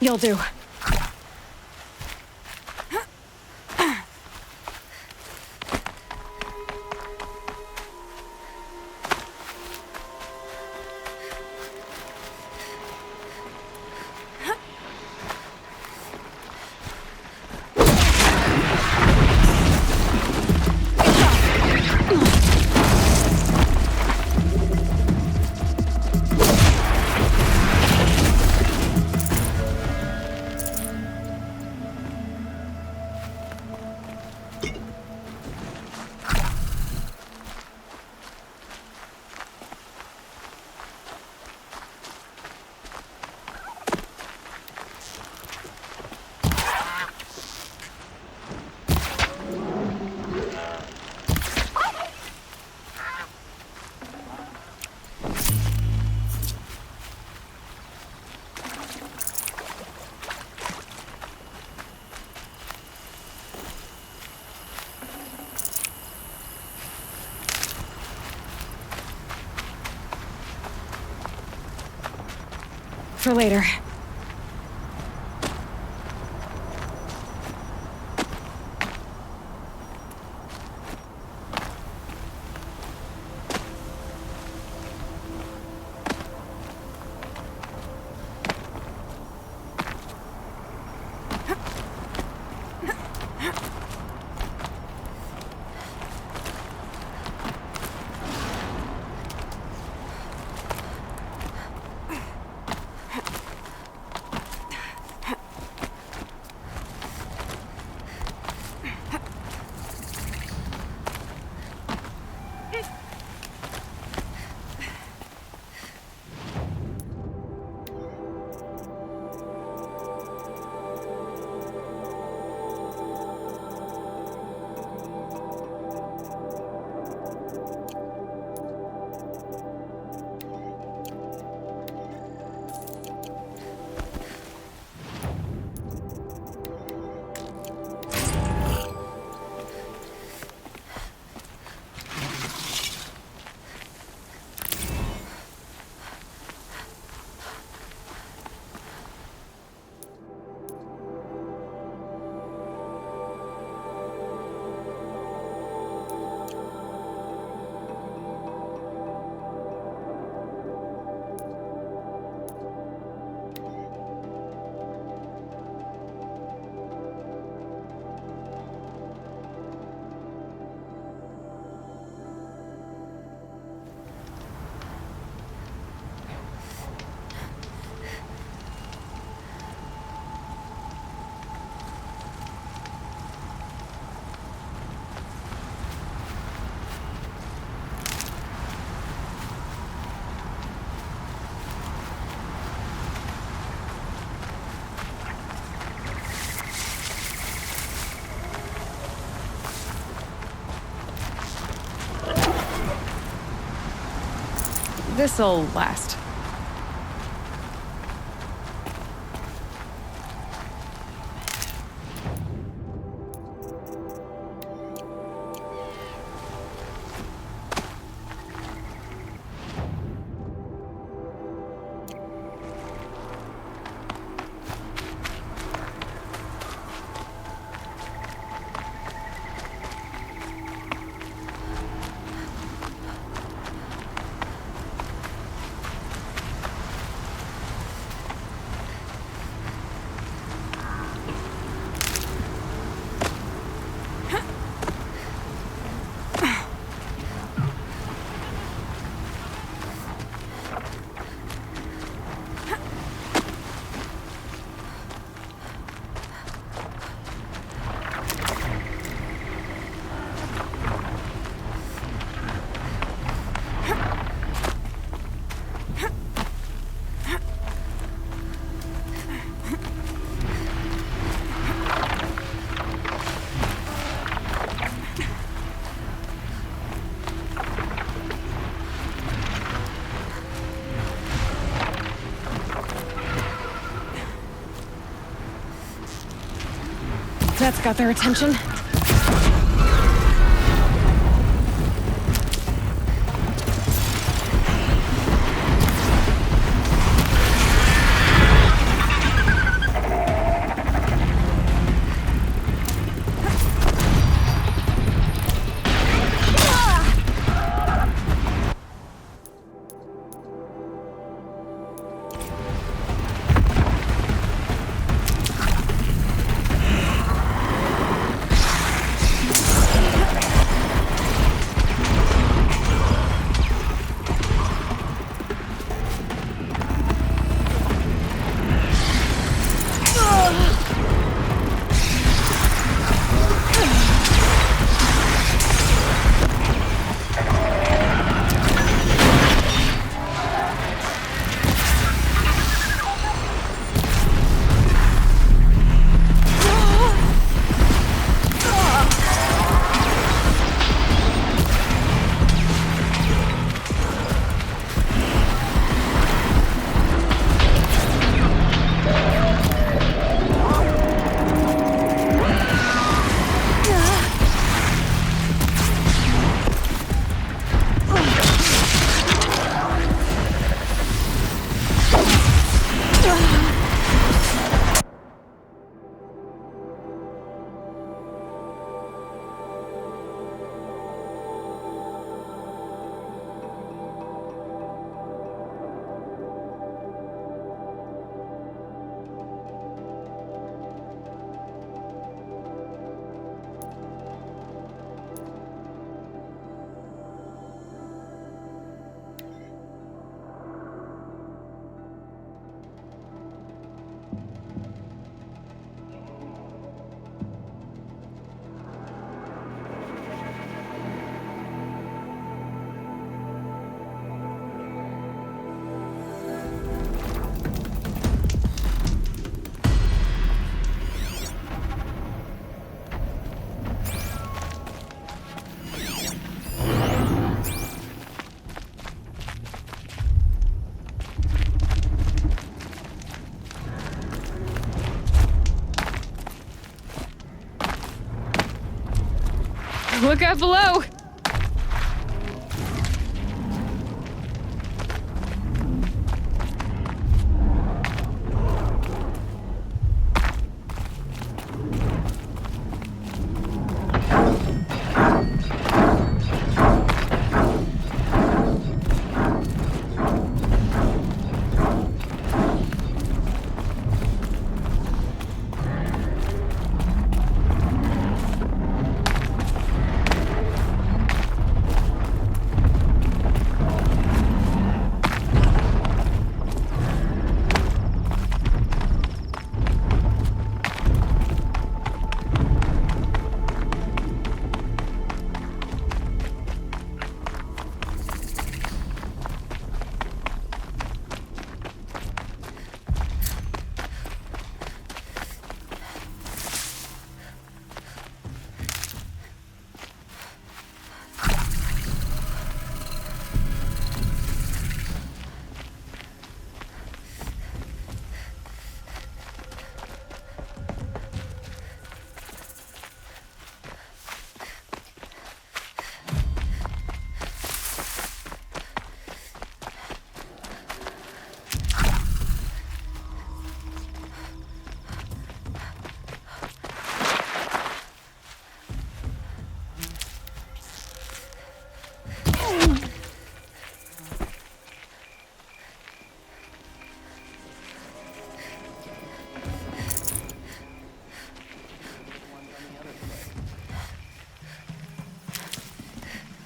You'll do. For later. This'll last. That's got their attention. Look out below!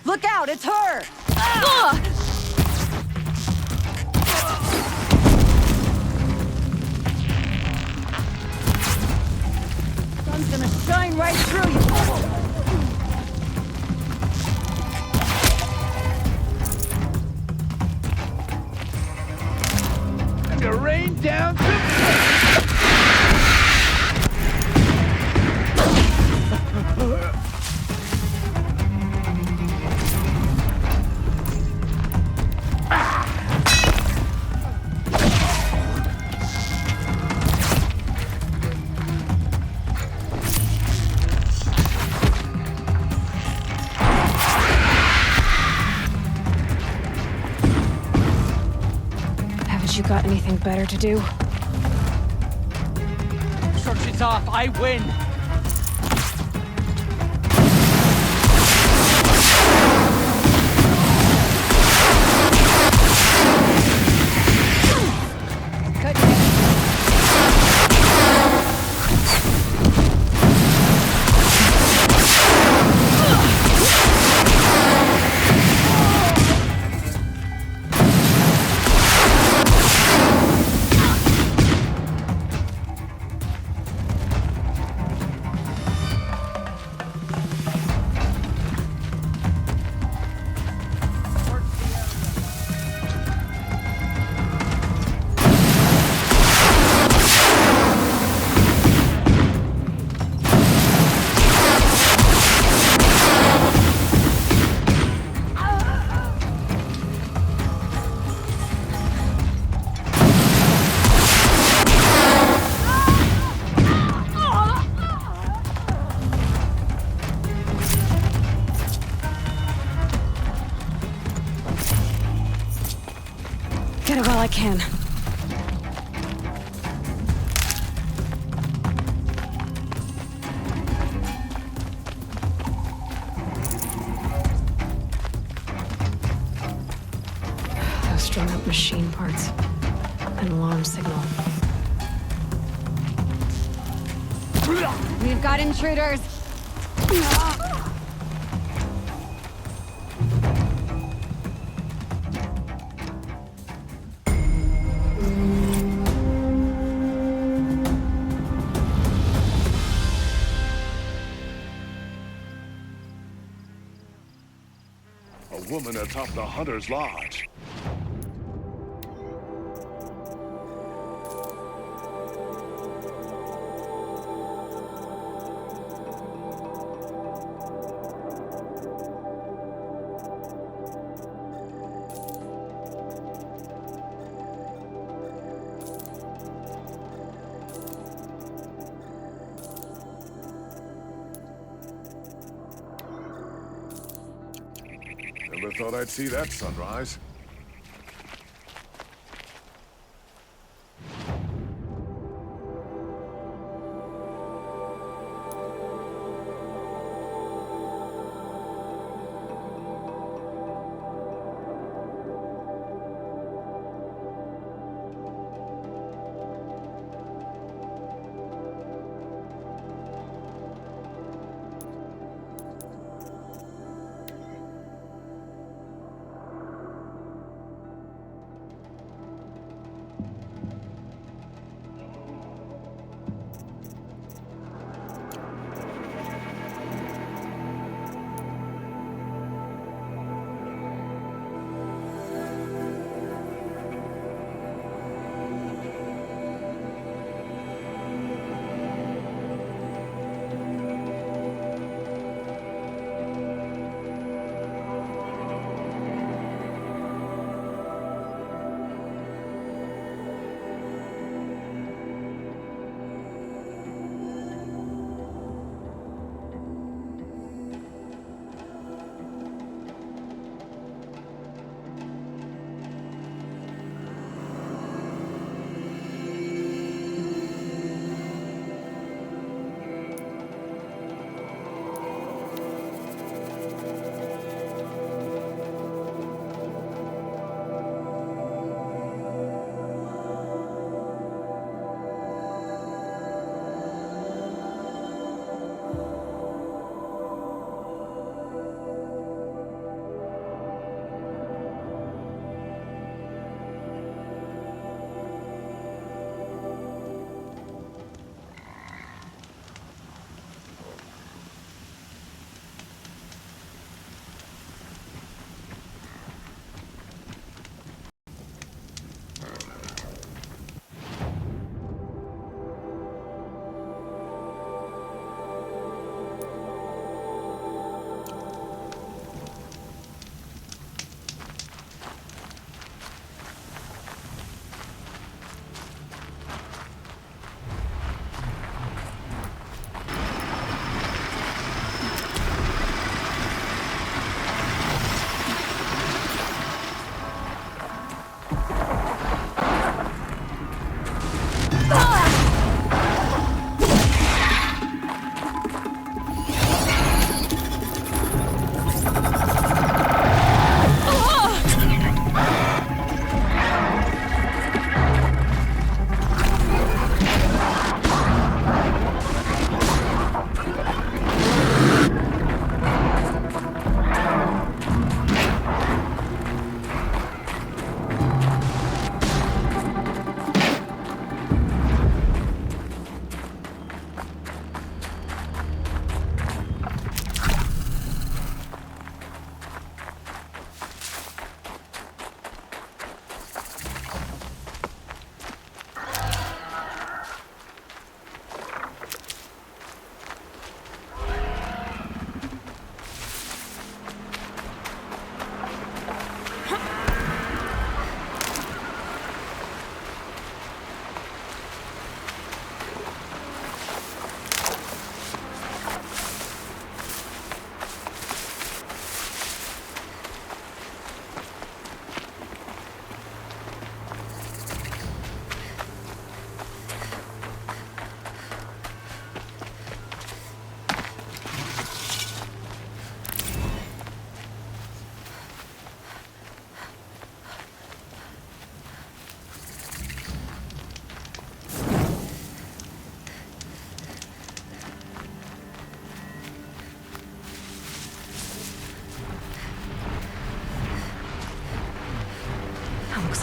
Look out, it's her! Sun's gonna shine right through you. And to rain down some... got anything better to do? Construction's off. I win. Get it while I can. Those strung up machine parts. An alarm signal. We've got intruders. A woman atop the Hunter's Lodge. Never thought I'd see that sunrise.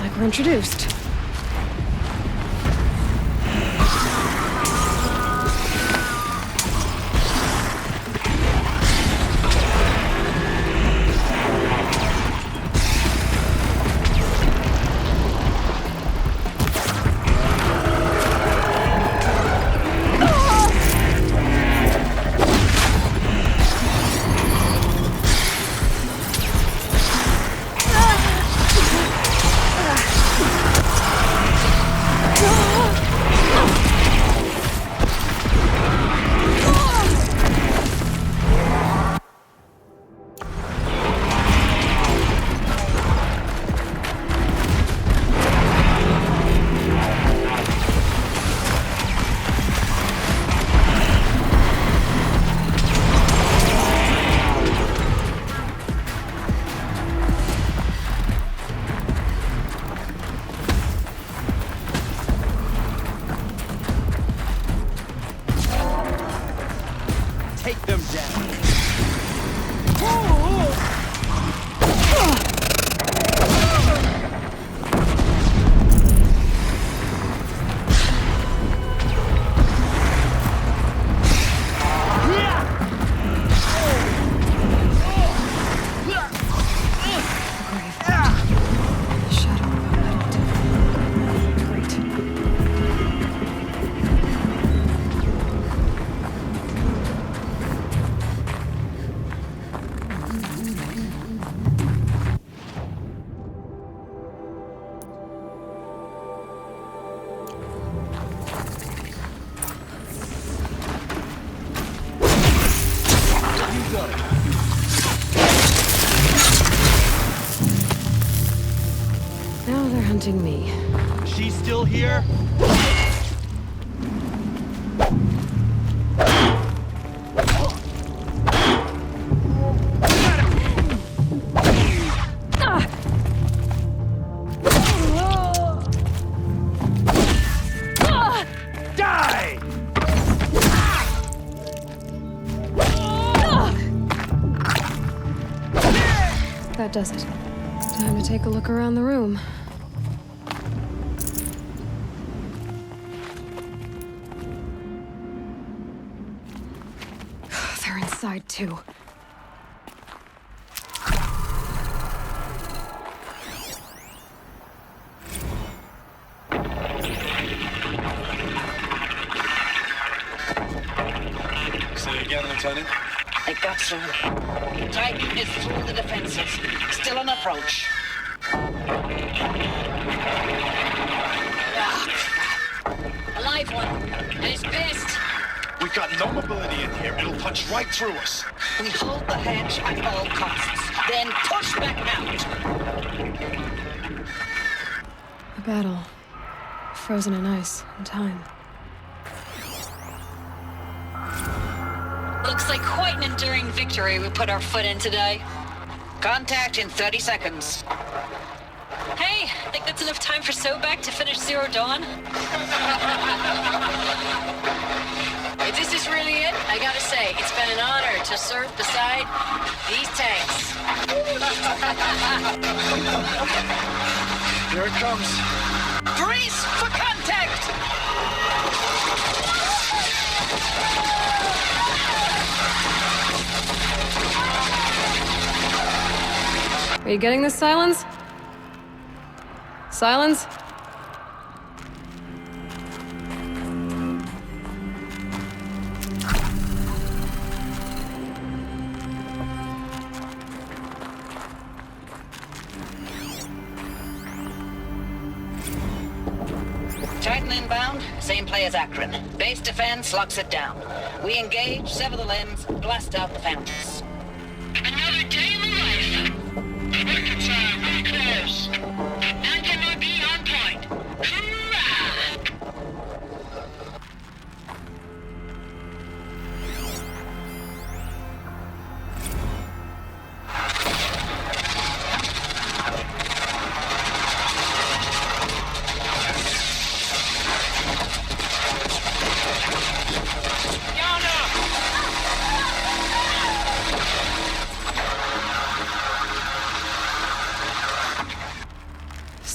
like we're introduced. Take them down. Now they're hunting me. She's still here? Die! That does it. Time to take a look around the room. They're inside too. Say again, Lieutenant. It got through. Titan is through the defenses. Still on approach. A live one. And he's pissed. We've got no mobility in here. It'll punch right through us. We hold the hedge at all costs. Then push back out. A battle. Frozen in ice and time. Looks like quite an enduring victory we put our foot in today. Contact in 30 seconds. Hey, think that's enough time for Sobek to finish Zero Dawn? If this is really it, I gotta say, it's been an honor to serve beside these tanks. Here it comes. Brace for contact! Are you getting this, Silence? Silence? Titan inbound, same play as Akron. Base defense locks it down. We engage, sever the limbs, blast out the fountains. Another day in the life. Reconcile, really close. Anthem be on point. Hoorah!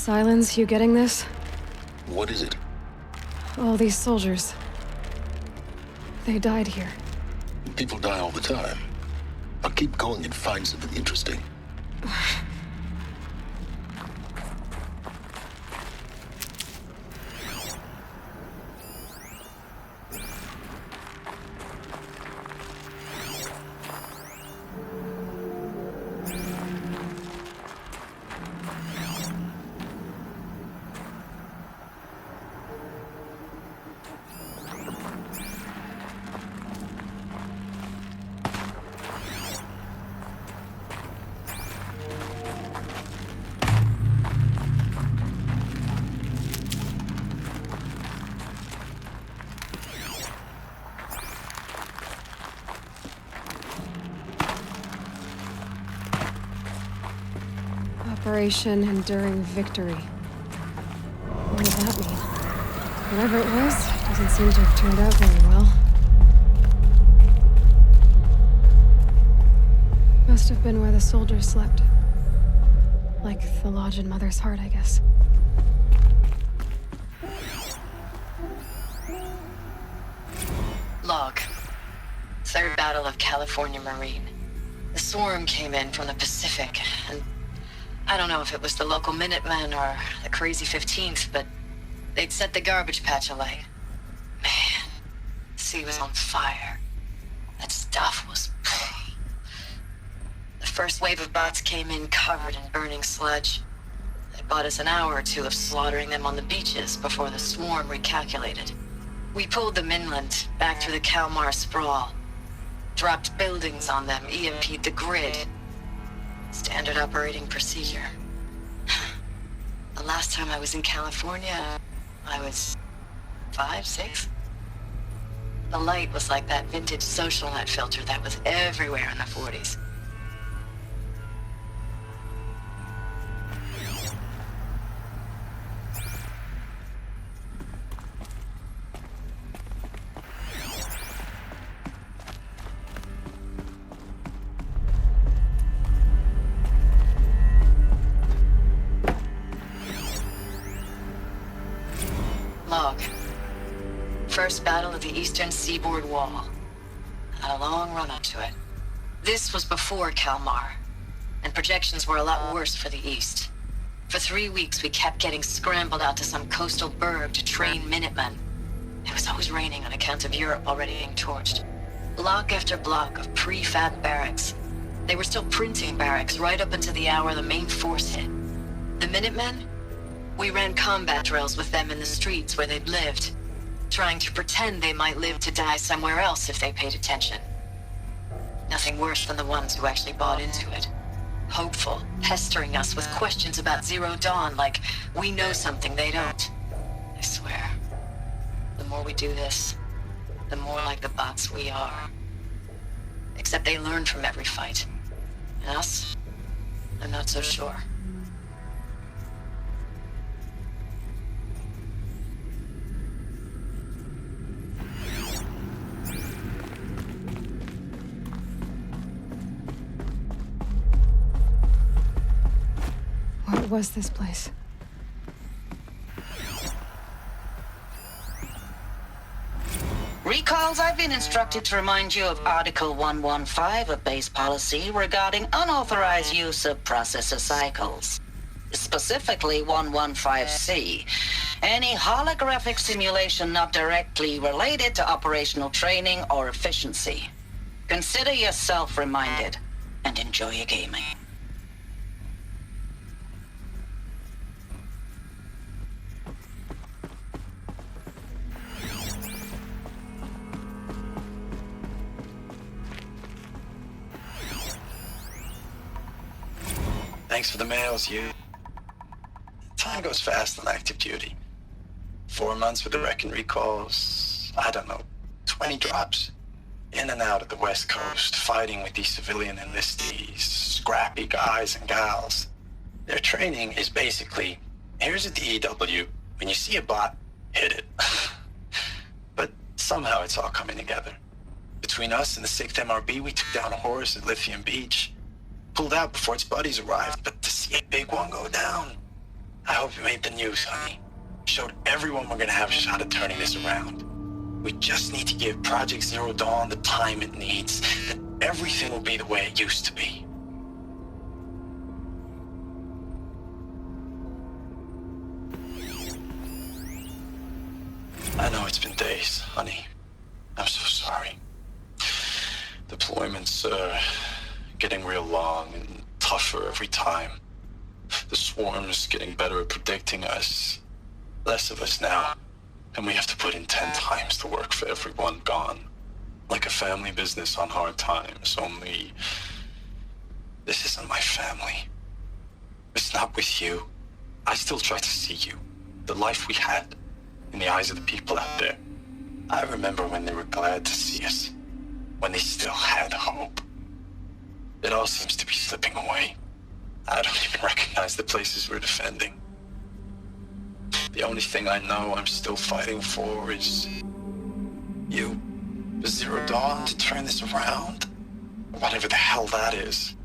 Silence, you getting this? What is it? All these soldiers. They died here. People die all the time. I'll keep going and find something interesting. Operation Enduring Victory. What does that mean? Whatever it was, doesn't seem to have turned out very well. Must have been where the soldiers slept. Like the lodge in Mother's Heart, I guess. Log. Third Battle of California Marine. The swarm came in from the Pacific, and I don't know if it was the local Minutemen or the crazy 15th, but they'd set the garbage patch alight. Man, the sea was on fire. That stuff was... The first wave of bots came in covered in burning sludge. They bought us an hour or two of slaughtering them on the beaches before the swarm recalculated. We pulled them inland, back through the Kalmar sprawl. Dropped buildings on them, EMP'd the grid. Standard operating procedure. The last time I was in California, I was 5, 6. The light was like that vintage social net filter that was everywhere in the 40s. Log. First battle of the eastern seaboard wall. Had a long run up to it. This was before Kalmar, and projections were a lot worse for the east. For 3 weeks, we kept getting scrambled out to some coastal burg to train Minutemen. It was always raining on account of Europe already being torched. Block after block of prefab barracks. They were still printing barracks right up until the hour the main force hit. The Minutemen? We ran combat drills with them in the streets where they'd lived, trying to pretend they might live to die somewhere else if they paid attention. Nothing worse than the ones who actually bought into it. Hopeful, pestering us with questions about Zero Dawn like we know something they don't. I swear, the more we do this, the more like the bots we are. Except they learn from every fight. And us? I'm not so sure. What was this place? Recalls, I've been instructed to remind you of Article 115 of base policy regarding unauthorized use of processor cycles. Specifically 115C. Any holographic simulation not directly related to operational training or efficiency. Consider yourself reminded and enjoy your gaming. Thanks for the mails, you. Time goes fast on active duty. 4 months with the wrecking recalls, I don't know, 20 drops. In and out of the West Coast, fighting with these civilian enlistees, scrappy guys and gals. Their training is basically, here's a DEW, when you see a bot, hit it. But somehow it's all coming together. Between us and the 6th MRB, we took down a horse at Lithium Beach. Pulled out before its buddies arrived, but to see a big one go down, I hope you made the news, honey. Showed everyone we're gonna have a shot at turning this around. We just need to give Project Zero Dawn the time it needs, then everything will be the way it used to be. I know it's been days, honey. I'm so sorry. Deployments are getting real long and tougher every time. The swarm's getting better at predicting us. Less of us now. And we have to put in 10 times the work for everyone gone. Like a family business on hard times, only... this isn't my family. It's not with you. I still try to see you. The life we had. In the eyes of the people out there. I remember when they were glad to see us. When they still had hope. It all seems to be slipping away. I don't even recognize the places we're defending. The only thing I know I'm still fighting for is... you. The Zero Dawn to turn this around. Whatever the hell that is.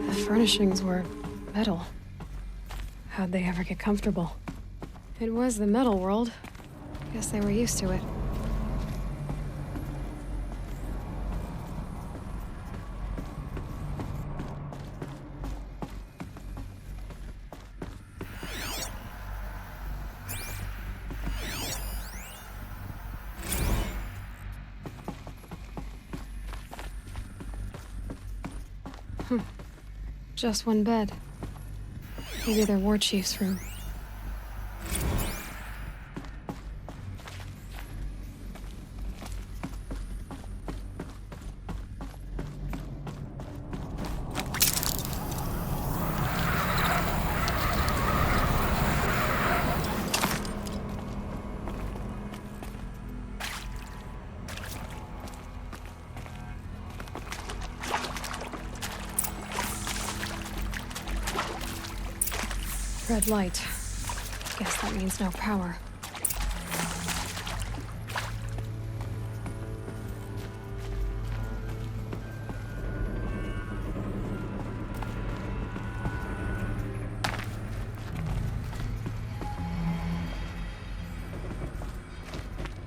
The furnishings were metal. How'd they ever get comfortable? It was the metal world. Guess they were used to it. Just one bed. Maybe their war chief's room. Red light. Guess that means no power.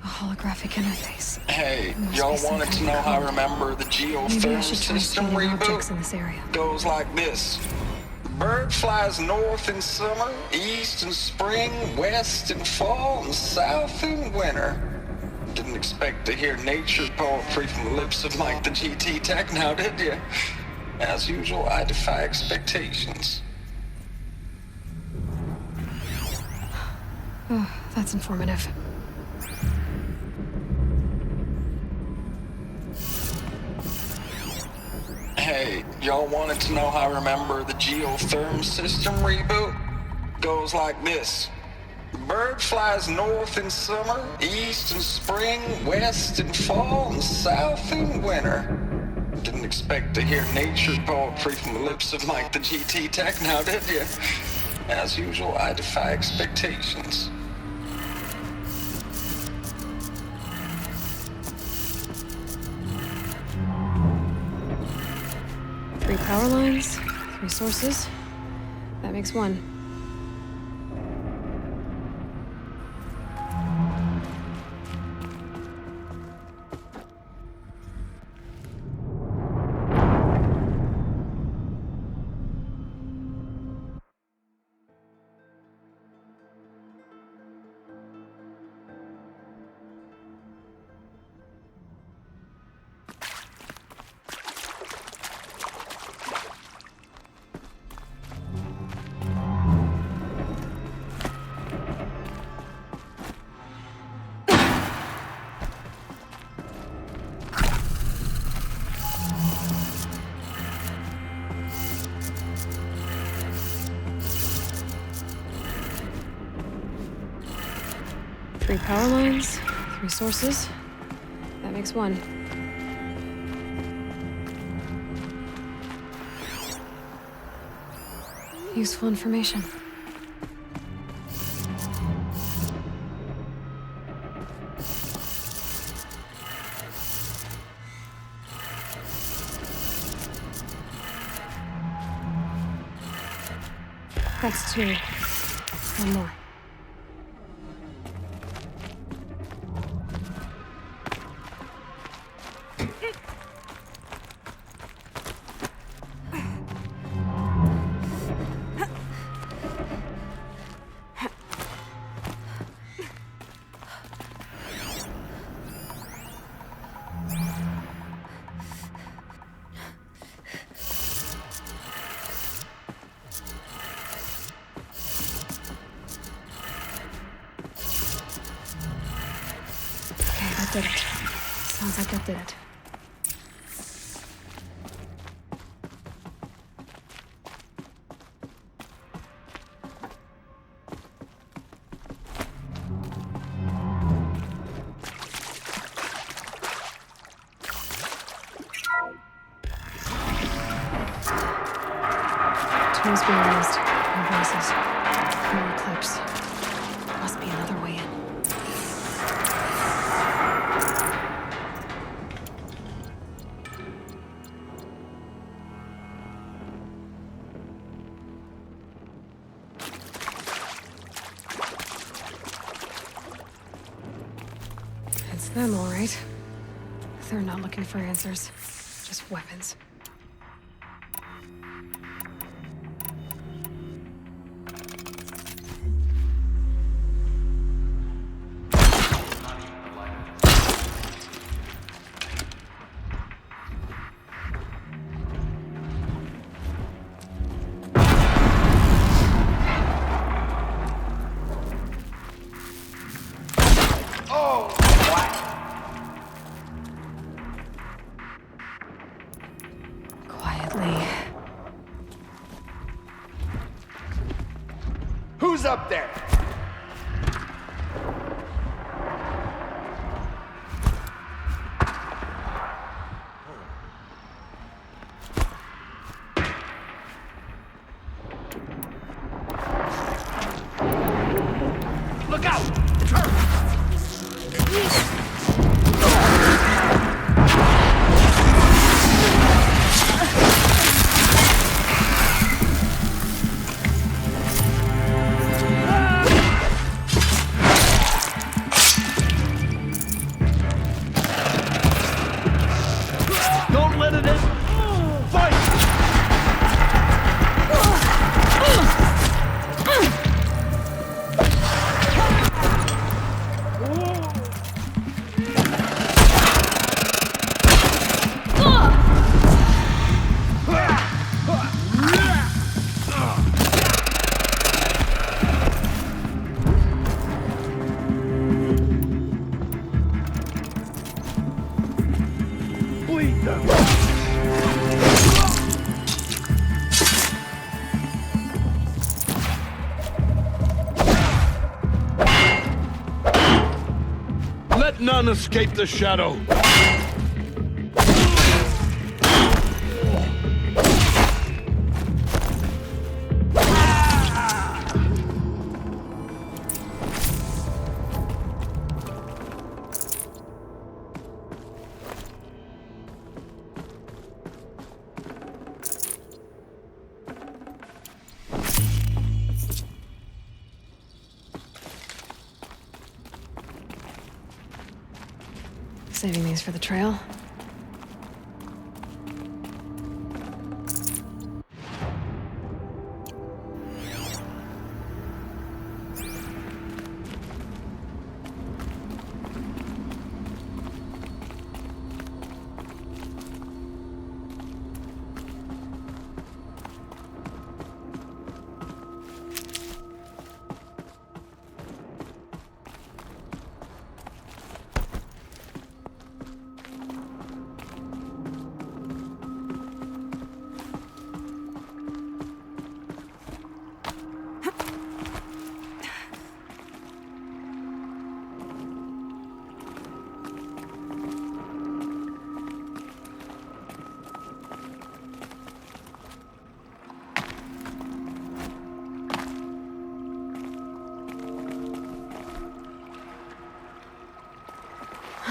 A holographic interface. Hey, y'all wanted to know how I remember the geothermal system reboot? In this area. Goes like this. Bird flies north in summer, east in spring, west in fall, and south in winter. Didn't expect to hear nature poetry from the lips of Mike the GT Tech now, did you? As usual, I defy expectations. Oh, that's informative. Hey, y'all wanted to know how I remember the geothermal system reboot? Goes like this. Bird flies north in summer, east in spring, west in fall, and south in winter. Didn't expect to hear nature poetry from the lips of Mike the GT Tech now, did you? As usual, I defy expectations. Three power lines, 3 sources. That makes 1. Three power lines, 3 sources. That makes 1. Useful information. That's 2. One more. Did it. Sounds like that did it. Tools being used. No voices. More clips. Must be another way in. Them, all right. They're not looking for answers, just weapons. Who's up there? Look out! It's her! None escape the shadow. Saving these for the trail.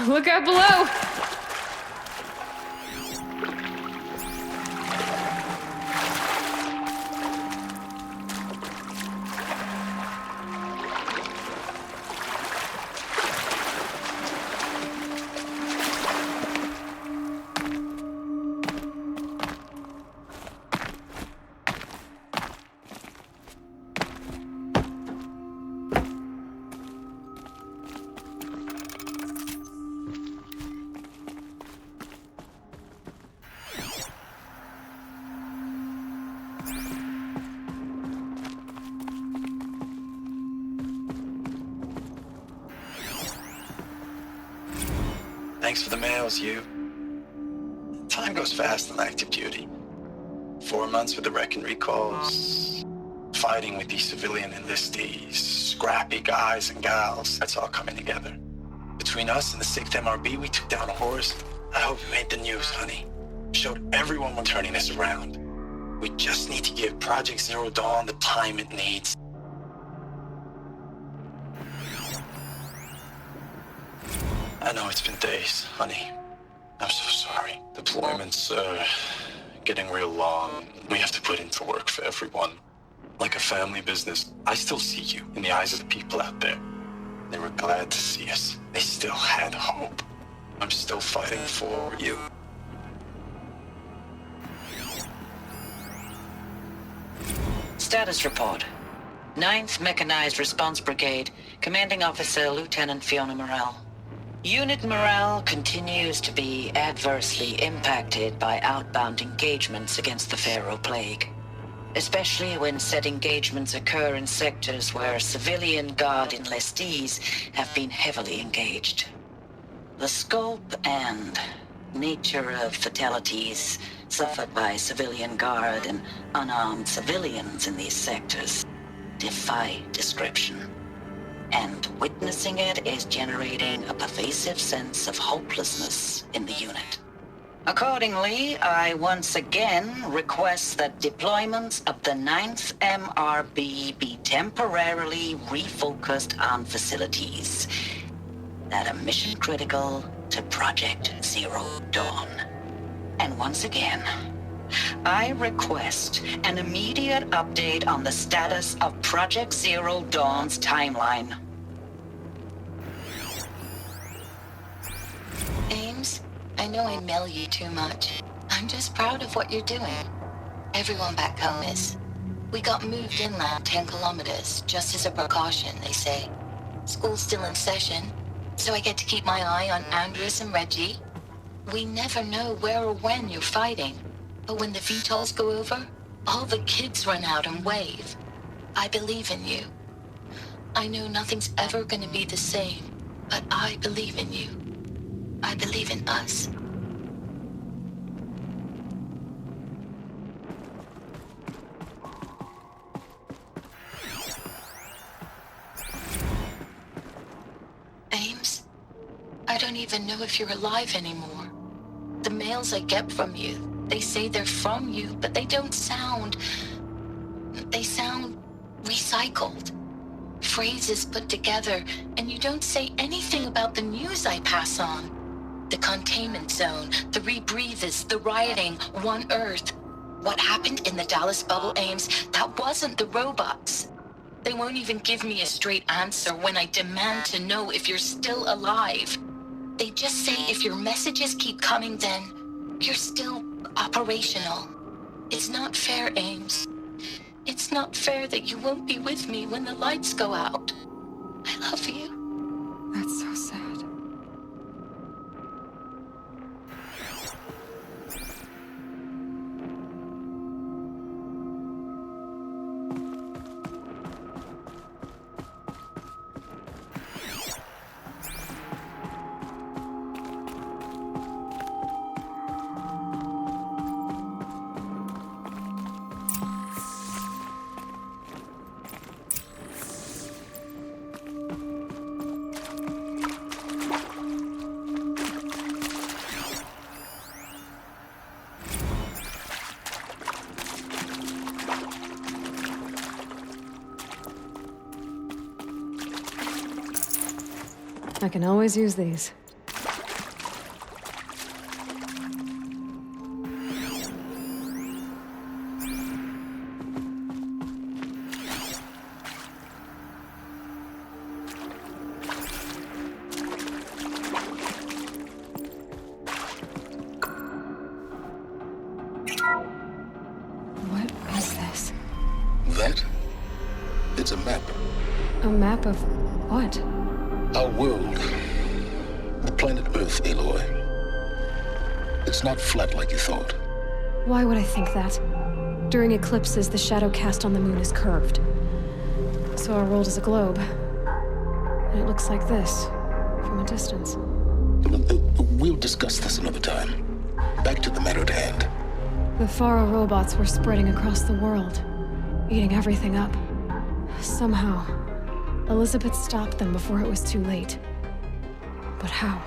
Look out below! Thanks for the mails, you. Time goes fast on active duty. 4 months with the wreck and recalls, fighting with these civilian enlistees, scrappy guys and gals. That's all coming together. Between us and the 6th MRB, we took down a horse. I hope it made the news, honey. Showed everyone we're turning this around. We just need to give Project Zero Dawn the time it needs. I know it's been days, honey. I'm so sorry. Deployments are getting real long. We have to put in for work for everyone. Like a family business. I still see you in the eyes of the people out there. They were glad to see us. They still had hope. I'm still fighting for you. Status report. 9th Mechanized Response Brigade, Commanding Officer Lieutenant Fiona Morrell. Unit morale continues to be adversely impacted by outbound engagements against the Pharaoh Plague, especially when said engagements occur in sectors where civilian guard enlistees have been heavily engaged. The scope and nature of fatalities suffered by civilian guard and unarmed civilians in these sectors defy description. And witnessing it is generating a pervasive sense of hopelessness in the unit. Accordingly, I once again request that deployments of the 9th MRB be temporarily refocused on facilities that are mission critical to Project Zero Dawn. And once again, I request an immediate update on the status of Project Zero Dawn's timeline. Ames, I know I mail you too much. I'm just proud of what you're doing. Everyone back home is. We got moved inland 10 kilometers, just as a precaution, they say. School's still in session, so I get to keep my eye on Andres and Reggie. We never know where or when you're fighting. But when the VTOLs go over, all the kids run out and wave. I believe in you. I know nothing's ever gonna be the same, but I believe in you. I believe in us. Ames, I don't even know if you're alive anymore. The mails I get from you, they say they're from you, but they don't sound... They sound recycled. Phrases put together, and you don't say anything about the news I pass on. The containment zone, the rebreathers, the rioting, One Earth. What happened in the Dallas bubble, Ames, that wasn't the robots. They won't even give me a straight answer when I demand to know if you're still alive. They just say if your messages keep coming, then you're still operational. It's not fair, Ames. It's not fair that you won't be with me when the lights go out. I love you. That's so sad. I can always use these. It's a map. A map of what? Our world. The planet Earth, Aloy. It's not flat like you thought. Why would I think that? During eclipses, the shadow cast on the moon is curved. So our world is a globe. And it looks like this, from a distance. We'll discuss this another time. Back to the matter at hand. The Faro robots were spreading across the world, eating everything up. Somehow, Elizabeth stopped them before it was too late. But how?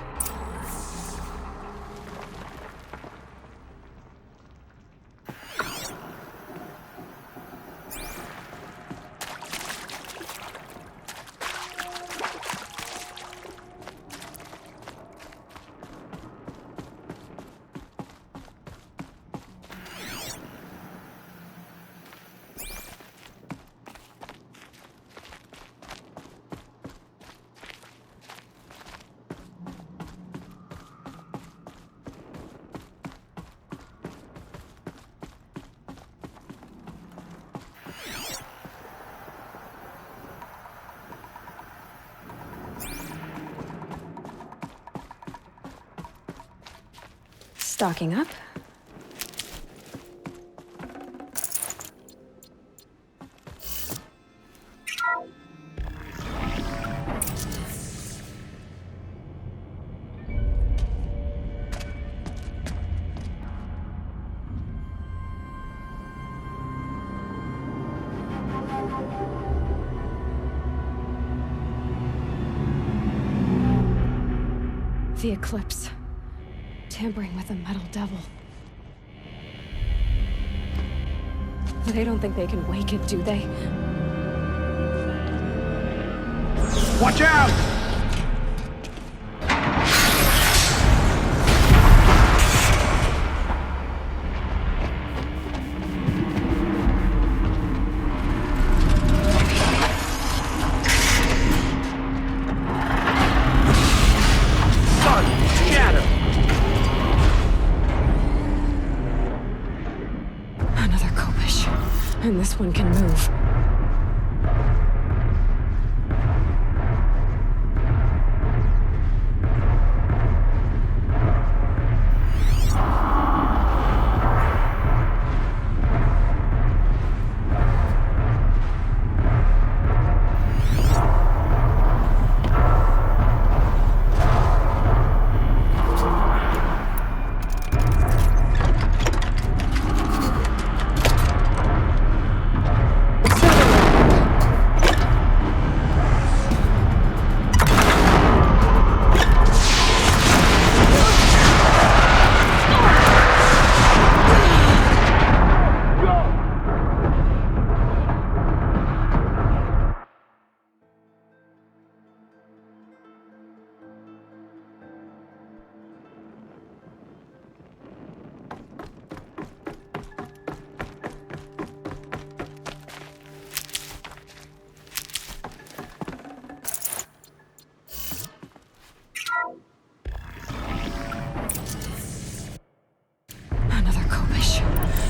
Stocking up. The eclipse. Tampering with a metal devil. They don't think they can wake it, do they? Watch out! And this one can move.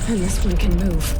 And this one can move.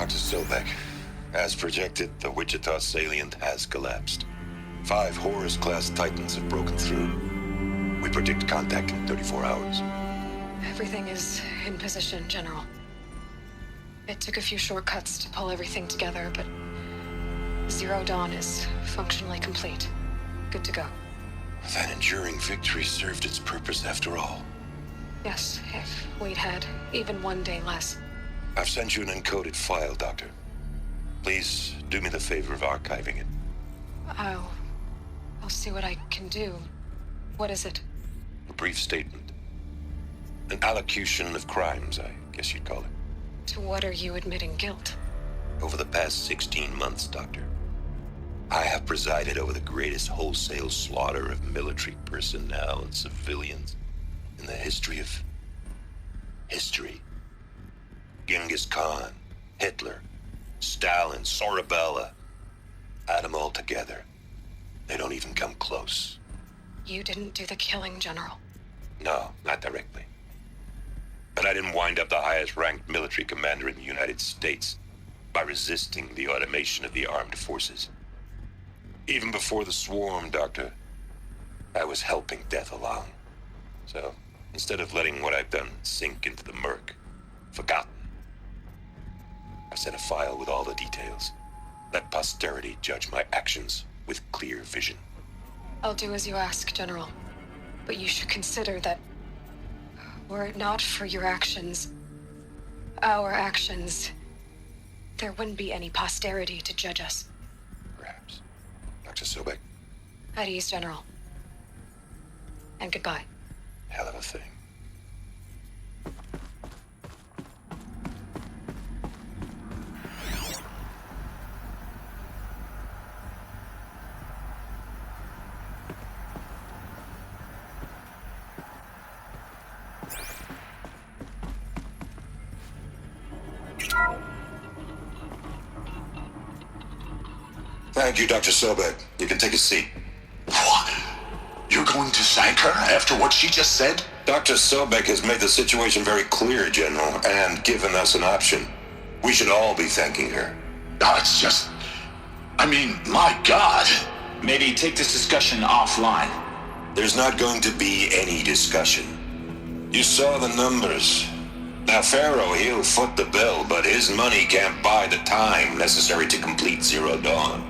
Dr. Sobek, as projected, the Wichita salient has collapsed. 5 Horus-class Titans have broken through. We predict contact in 34 hours. Everything is in position, General. It took a few shortcuts to pull everything together, but Zero Dawn is functionally complete. Good to go. That enduring victory served its purpose after all. Yes, if we'd had even one day less. I've sent you an encoded file, Doctor. Please do me the favor of archiving it. I'll see what I can do. What is it? A brief statement. An allocution of crimes, I guess you'd call it. To what are you admitting guilt? Over the past 16 months, Doctor, I have presided over the greatest wholesale slaughter of military personnel and civilians in the history of history. Genghis Khan, Hitler, Stalin, Sorabella. Add them all together. They don't even come close. You didn't do the killing, General. No, not directly. But I didn't wind up the highest-ranked military commander in the United States by resisting the automation of the armed forces. Even before the swarm, Doctor, I was helping death along. So, instead of letting what I've done sink into the murk, forgotten, I sent a file with all the details. Let posterity judge my actions with clear vision. I'll do as you ask, General. But you should consider that were it not for your actions, our actions, there wouldn't be any posterity to judge us. Perhaps. Dr. Sobek? At ease, General. And goodbye. Hell of a thing. Thank you, Dr. Sobek. You can take a seat. What? You're going to thank her after what she just said? Dr. Sobek has made the situation very clear, General, and given us an option. We should all be thanking her. No, it's just... I mean, my God. Maybe take this discussion offline. There's not going to be any discussion. You saw the numbers. Now, Pharaoh, he'll foot the bill, but his money can't buy the time necessary to complete Zero Dawn.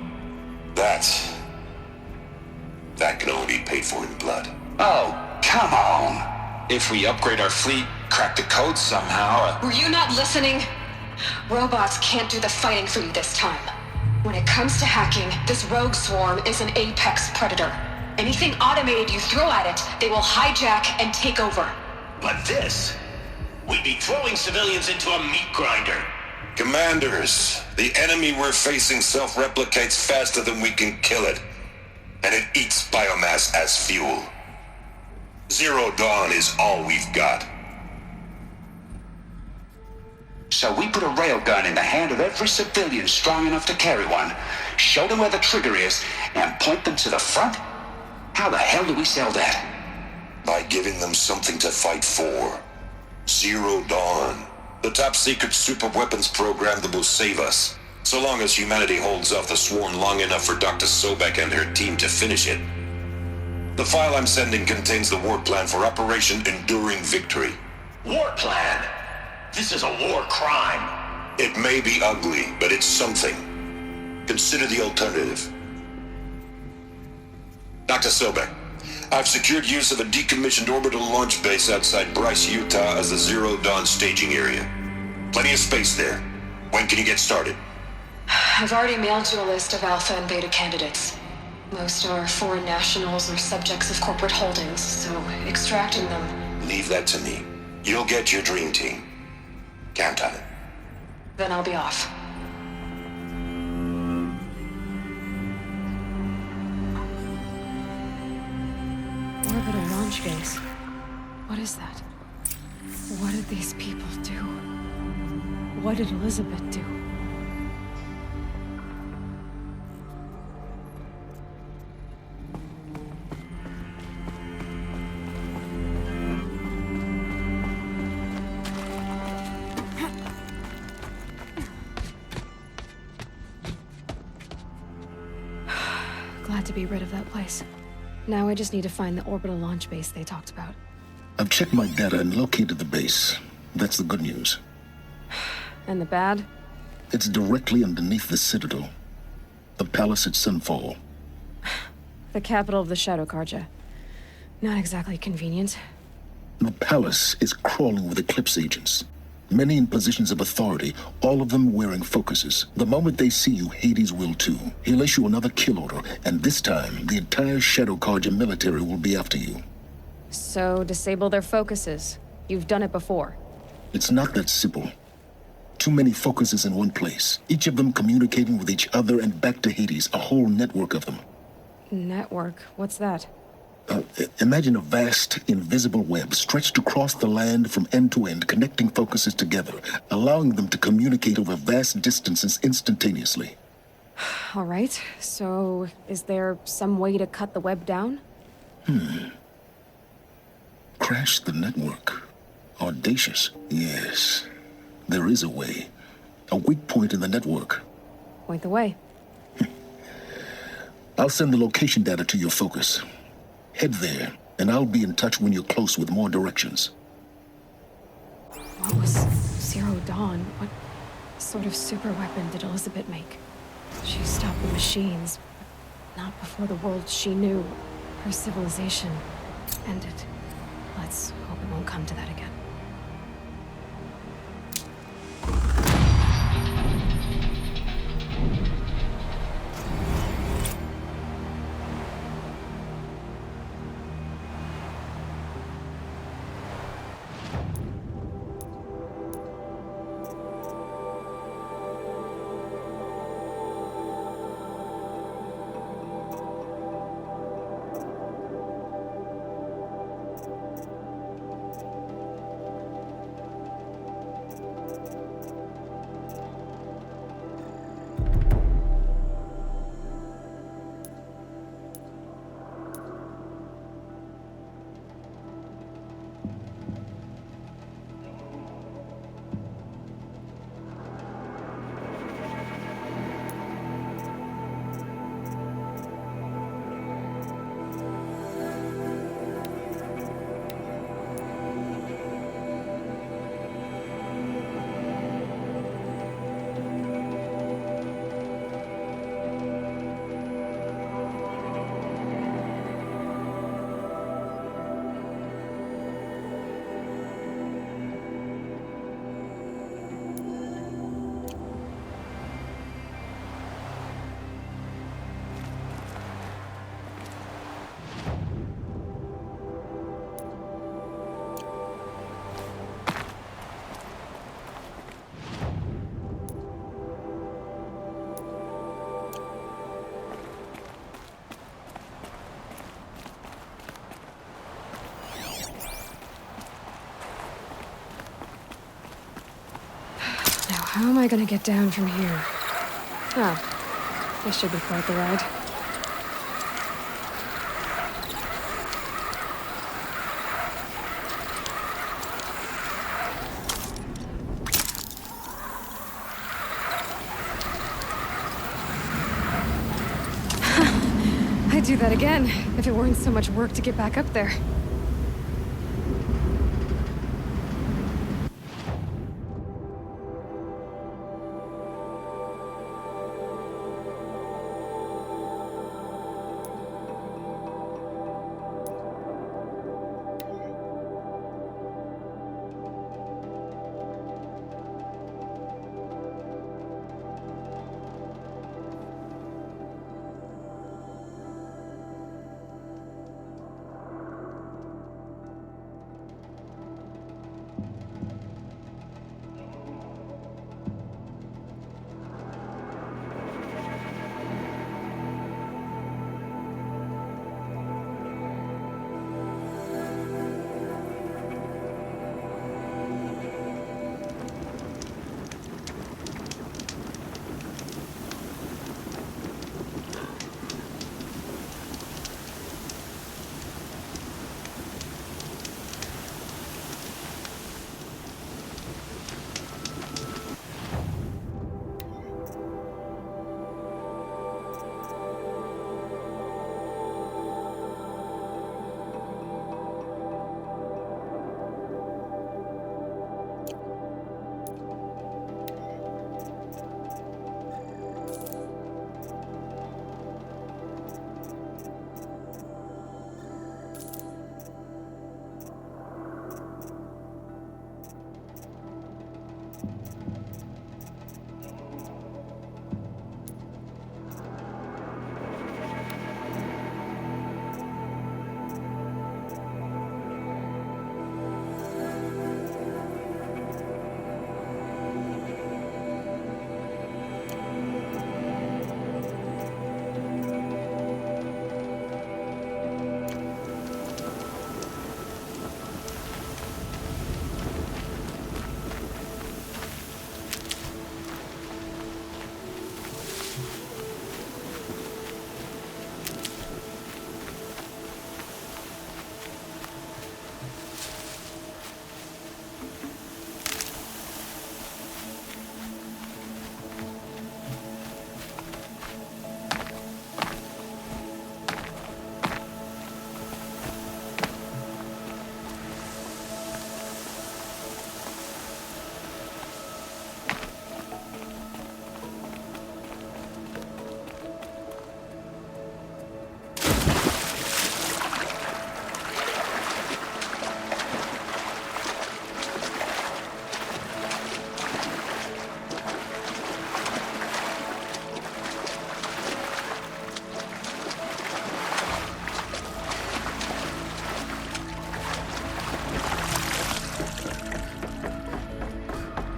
That can only be paid for in blood. Oh, come on. If we upgrade our fleet, crack the code somehow... Were you not listening? Robots can't do the fighting for you this time. When it comes to hacking, this rogue swarm is an apex predator. Anything automated you throw at it, they will hijack and take over. But this... we'd be throwing civilians into a meat grinder. Commanders, the enemy we're facing self-replicates faster than we can kill it. And it eats biomass as fuel. Zero Dawn is all we've got. So we put a railgun in the hand of every civilian strong enough to carry one, show them where the trigger is, and point them to the front? How the hell do we sell that? By giving them something to fight for. Zero Dawn. The top-secret super-weapons program that will save us. So long as humanity holds off the swarm long enough for Dr. Sobek and her team to finish it. The file I'm sending contains the war plan for Operation Enduring Victory. War plan? This is a war crime. It may be ugly, but it's something. Consider the alternative. Dr. Sobek, I've secured use of a decommissioned orbital launch base outside Bryce, Utah as the Zero Dawn staging area. Plenty of space there. When can you get started? I've already mailed you a list of alpha and beta candidates. Most are foreign nationals or subjects of corporate holdings, so extracting them... Leave that to me. You'll get your dream team. Count on it. Then I'll be off. Orbital launch base. What is that? What did these people do? What did Elizabeth do? had to be rid of that place. Now I just need to find the orbital launch base they talked about. I've checked my data and located the base. That's the good news. And the bad? It's directly underneath the Citadel. The palace at Sunfall. The capital of the Shadow Carja. Not exactly convenient. The palace is crawling with Eclipse agents. Many in positions of authority, all of them wearing focuses. The moment they see you, Hades will too. He'll issue another kill order, and this time, the entire Shadow Carja military will be after you. So, disable their focuses. You've done it before. It's not that simple. Too many focuses in one place, each of them communicating with each other and back to Hades, a whole network of them. Network? What's that? Imagine a vast, invisible web stretched across the land from end to end, connecting focuses together, allowing them to communicate over vast distances instantaneously. All right, so is there some way to cut the web down? Crash the network. Audacious. Yes, there is a way. A weak point in the network. Point the way. I'll send the location data to your focus. Head there, and I'll be in touch when you're close with more directions. What was Zero Dawn? What sort of super weapon did Elizabeth make? She stopped the machines, but not before the world she knew, her civilization, ended. Let's hope it won't come to that again. How am I gonna get down from here? Oh, this should be quite the ride. I'd do that again, if it weren't so much work to get back up there.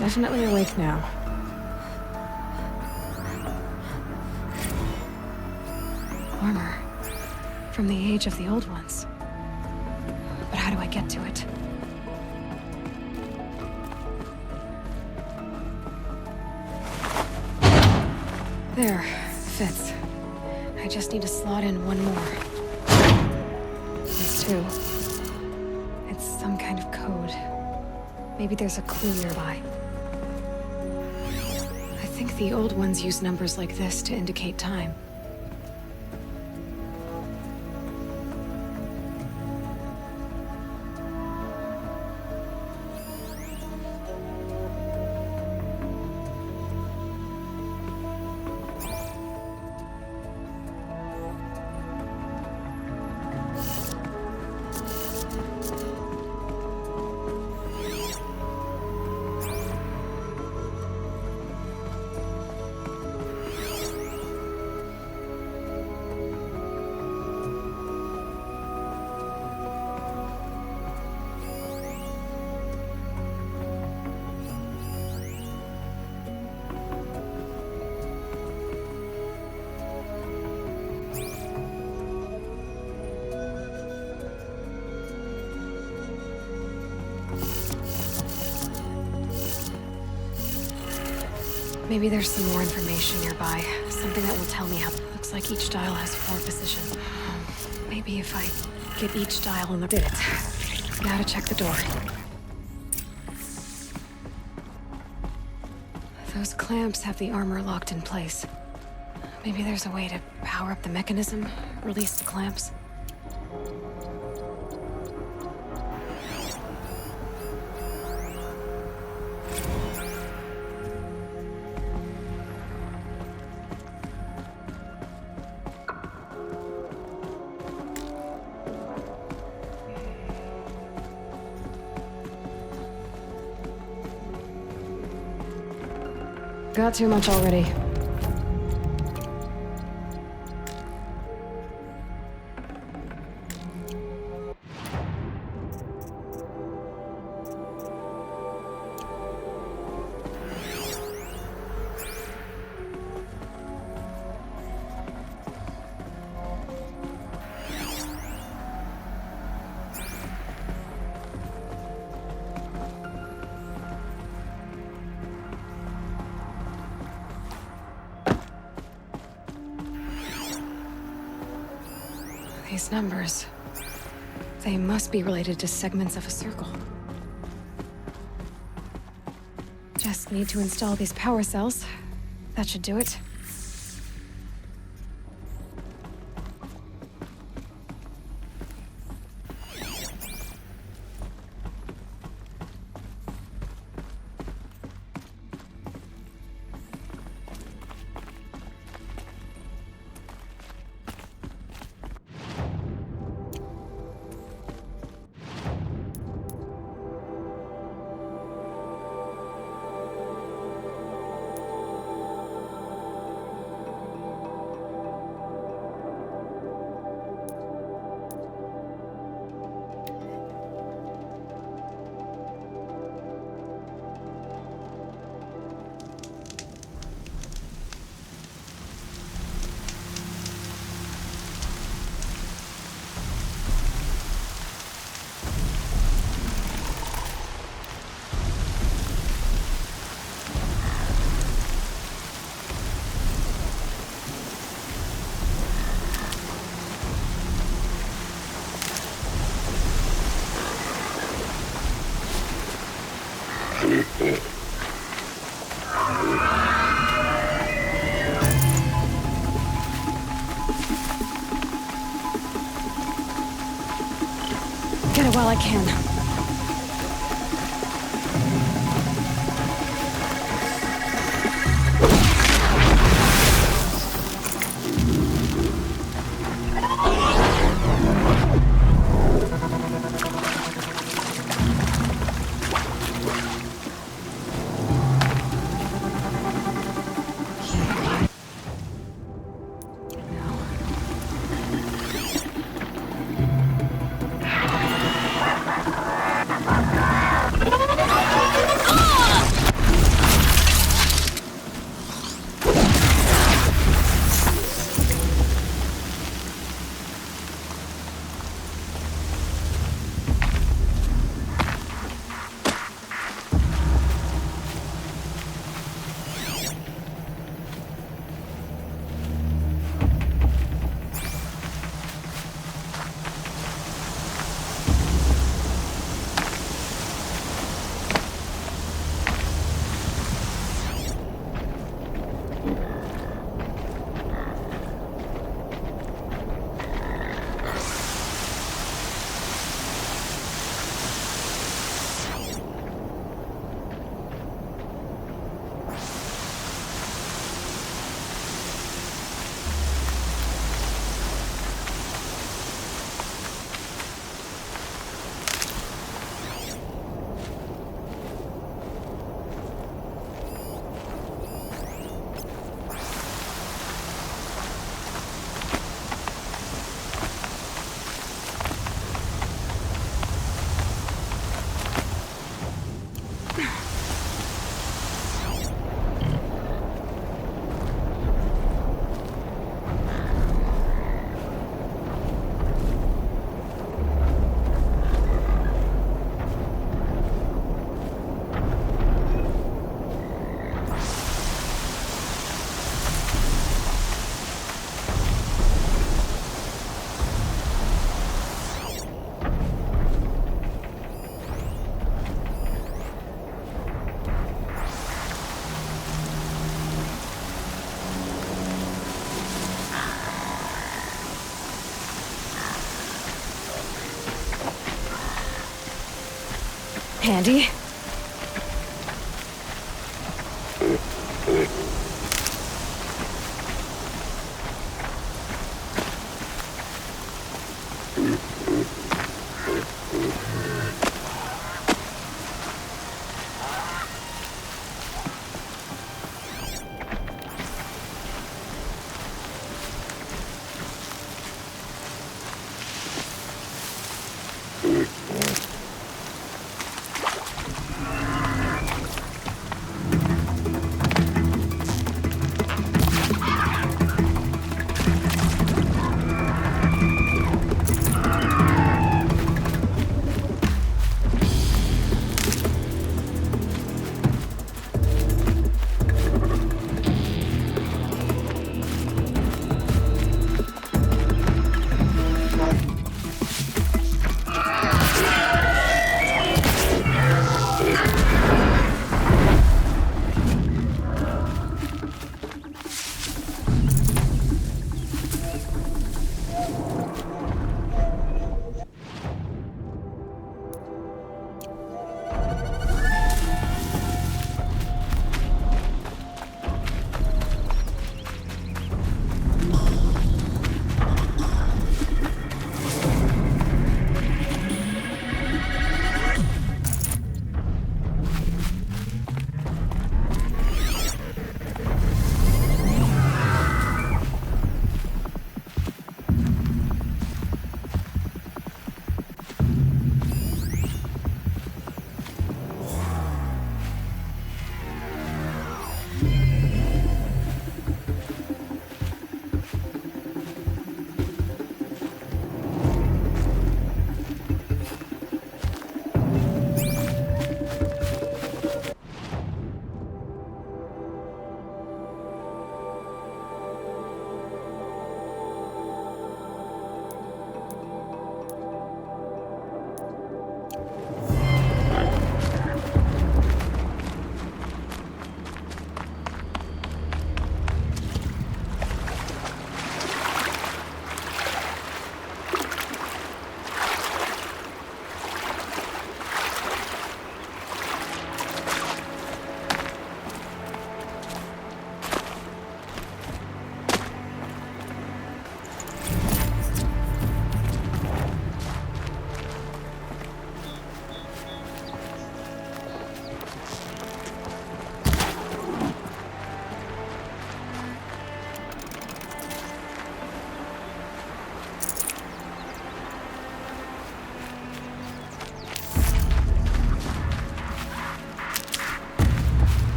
Definitely awake now. Armor. From the age of the old ones. But how do I get to it? There. Fits. I just need to slot in one more. That's two. It's some kind of code. Maybe there's a clue nearby. I think the old ones use numbers like this to indicate time. Maybe there's some more information nearby. Something that will tell me how... Looks like each dial has 4 positions. Maybe if I get each dial in the... Did it. Now to check the door. Those clamps have the armor locked in place. Maybe there's a way to power up the mechanism, release the clamps. Got too much already. These numbers, they must be related to segments of a circle. Just need to install these power cells. That should do it. Get it while I can. Handy.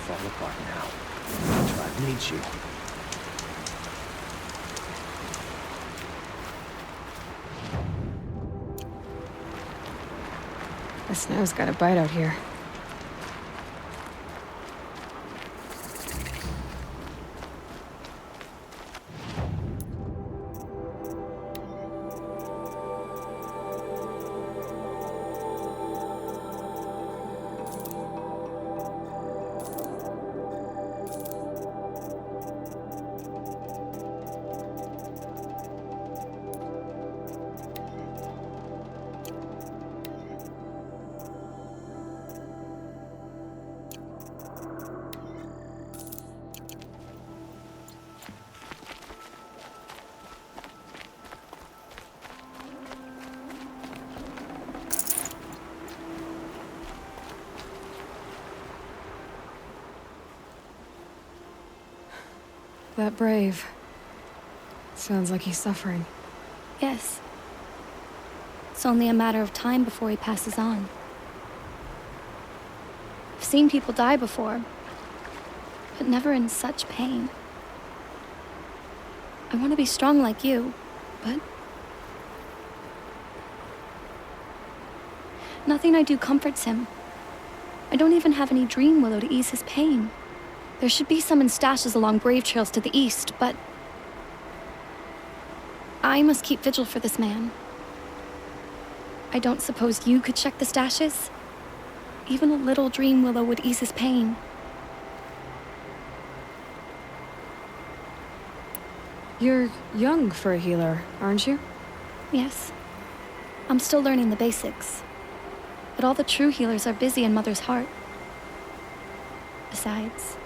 Fall apart now. Tribe needs you. The snow's got a bite out here. That brave. Sounds like he's suffering. Yes. It's only a matter of time before he passes on. I've seen people die before, but never in such pain. I want to be strong like you, but nothing I do comforts him. I don't even have any dream willow to ease his pain. There should be some in stashes along brave trails to the east, but I must keep vigil for this man. I don't suppose you could check the stashes? Even a little dream willow would ease his pain. You're young for a healer, aren't you? Yes. I'm still learning the basics. But all the true healers are busy in Mother's heart. Besides,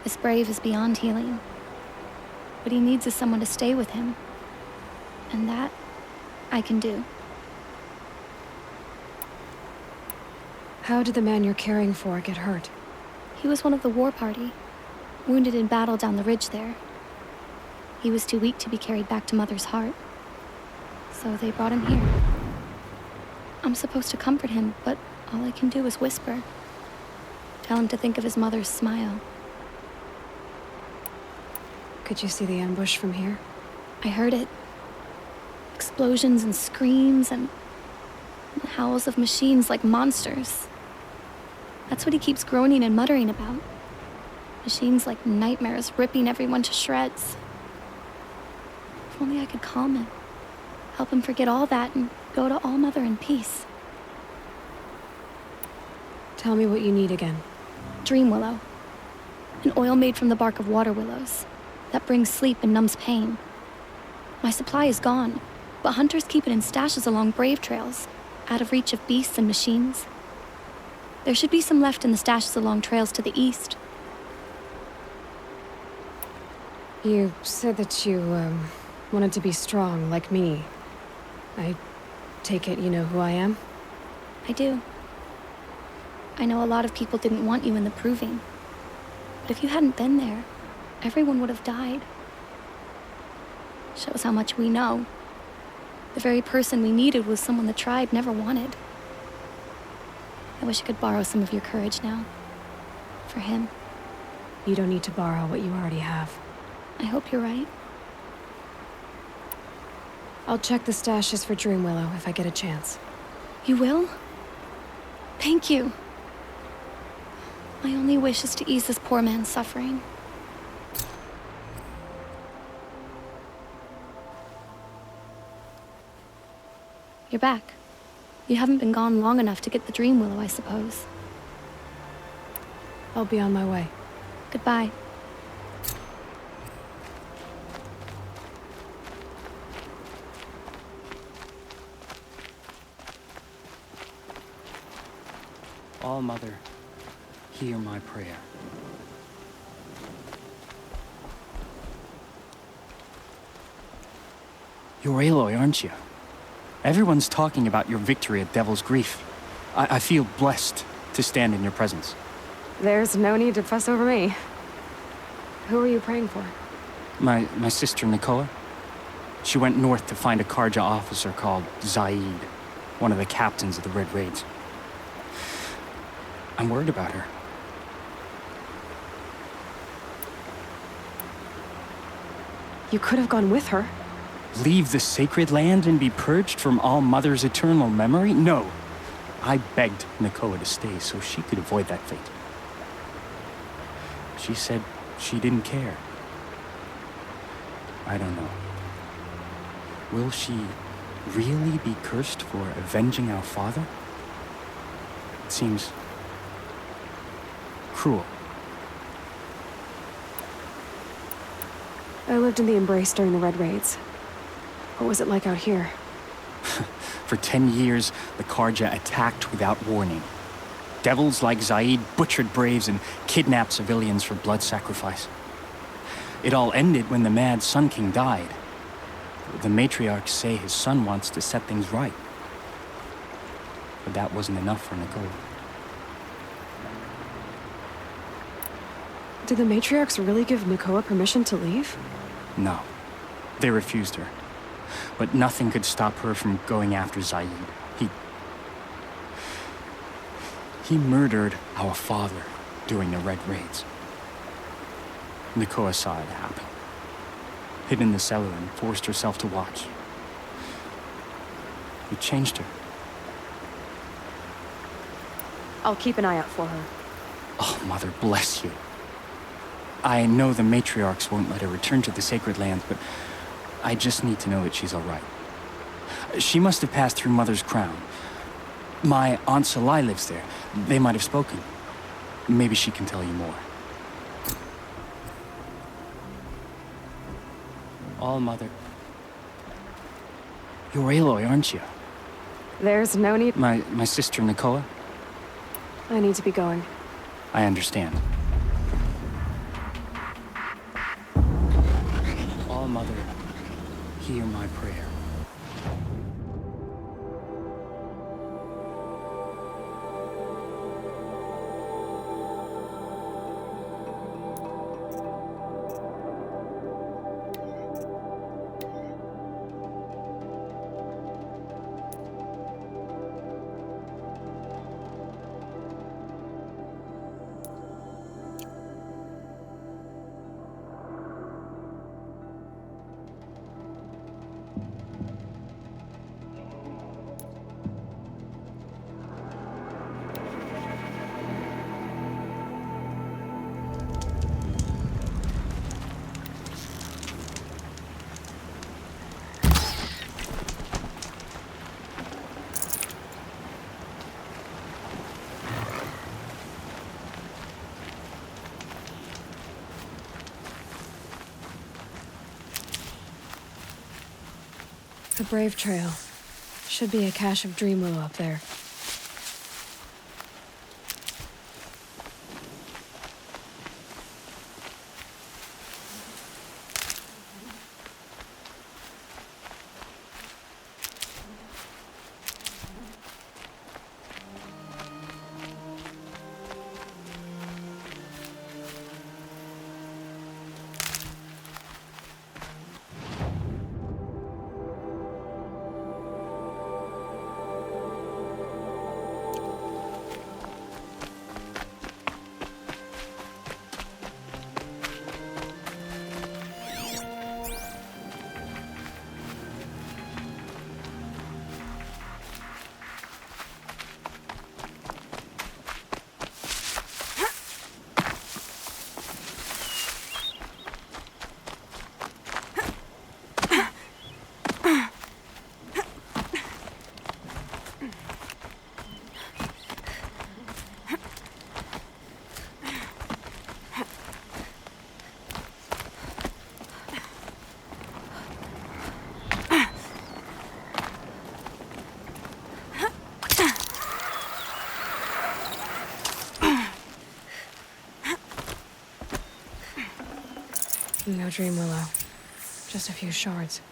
this brave is beyond healing. What he needs is someone to stay with him. And that, I can do. How did the man you're caring for get hurt? He was one of the war party, wounded in battle down the ridge there. He was too weak to be carried back to Mother's heart. So they brought him here. I'm supposed to comfort him, but all I can do is whisper. Tell him to think of his mother's smile. Could you see the ambush from here? I heard it. Explosions and screams and howls of machines like monsters. That's what he keeps groaning and muttering about. Machines like nightmares ripping everyone to shreds. If only I could calm him. Help him forget all that and go to All Mother in peace. Tell me what you need again. Dream willow. An oil made from the bark of water willows that brings sleep and numbs pain. My supply is gone, but hunters keep it in stashes along brave trails, out of reach of beasts and machines. There should be some left in the stashes along trails to the east. You said that you, wanted to be strong, like me. I take it you know who I am? I do. I know a lot of people didn't want you in the proving. But if you hadn't been there, everyone would have died. Shows how much we know. The very person we needed was someone the tribe never wanted. I wish I could borrow some of your courage now. For him. You don't need to borrow what you already have. I hope you're right. I'll check the stashes for Dream Willow if I get a chance. You will? Thank you. My only wish is to ease this poor man's suffering. You're back. You haven't been gone long enough to get the Dream Willow, I suppose. I'll be on my way. Goodbye. All Mother, hear my prayer. You're Aloy, aren't you? Everyone's talking about your victory at Devil's Grief. I feel blessed to stand in your presence. There's no need to fuss over me. Who are you praying for? My sister Nicola. She went north to find a Karja officer called Zaid, one of the captains of the Red Raids. I'm worried about her. You could have gone with her. Leave the sacred land and be purged from All Mother's eternal memory? No. I begged Nicola to stay so she could avoid that fate. She said she didn't care. I don't know. Will she really be cursed for avenging our father? It seems cruel. I lived in the Embrace during the Red Raids. What was it like out here? For 10 years, the Karja attacked without warning. Devils like Zaid butchered braves and kidnapped civilians for blood sacrifice. It all ended when the mad Sun King died. The matriarchs say his son wants to set things right. But that wasn't enough for Nicola. Did the matriarchs really give Nicola permission to leave? No. They refused her. but nothing could stop her from going after Zaid. He murdered our father during the Red Raids. Nakoa saw it happen. Hid in the cellar and forced herself to watch. It changed her. I'll keep an eye out for her. Oh, Mother bless you. I know the matriarchs won't let her return to the Sacred Lands, but I just need to know that she's all right. She must have passed through Mother's crown. My Aunt Salai lives there. They might have spoken. Maybe she can tell you more. All Mother. You're Aloy, aren't you? There's no need... My sister Nakoa? I need to be going. I understand. All Mother, hear my prayer. A brave trail. Should be a cache of dream willow up there. No dream willow. Just a few shards.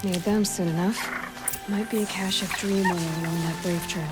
Near them soon enough. Might be a cache of dream willow along that brave trail.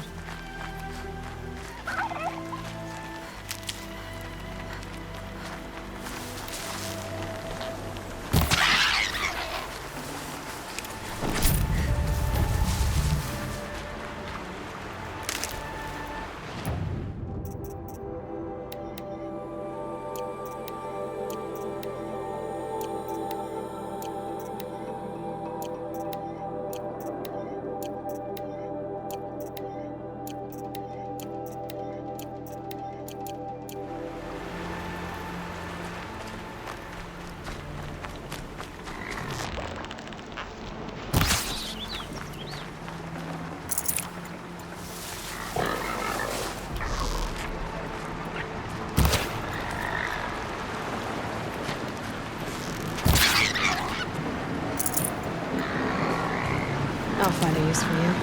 I'll find a use for you.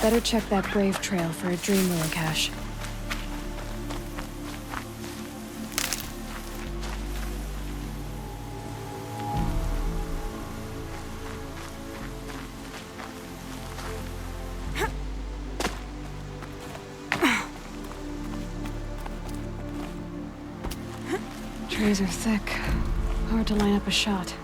Better check that Brave Trail for a Dream Willow cache. Trees are thick. Hard to line up a shot.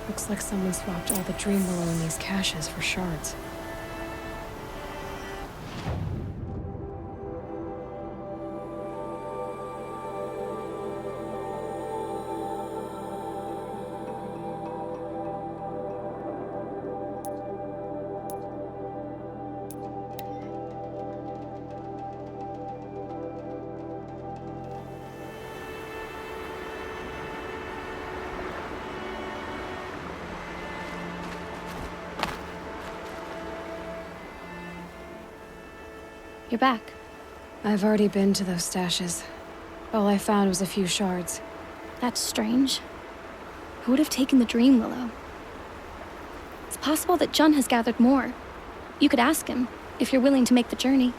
Looks like someone swapped all the Dream Willow in these caches for shards. You're back. I've already been to those stashes. All I found was a few shards. That's strange. Who would have taken the Dream Willow? It's possible that Jun has gathered more. You could ask him, if you're willing to make the journey.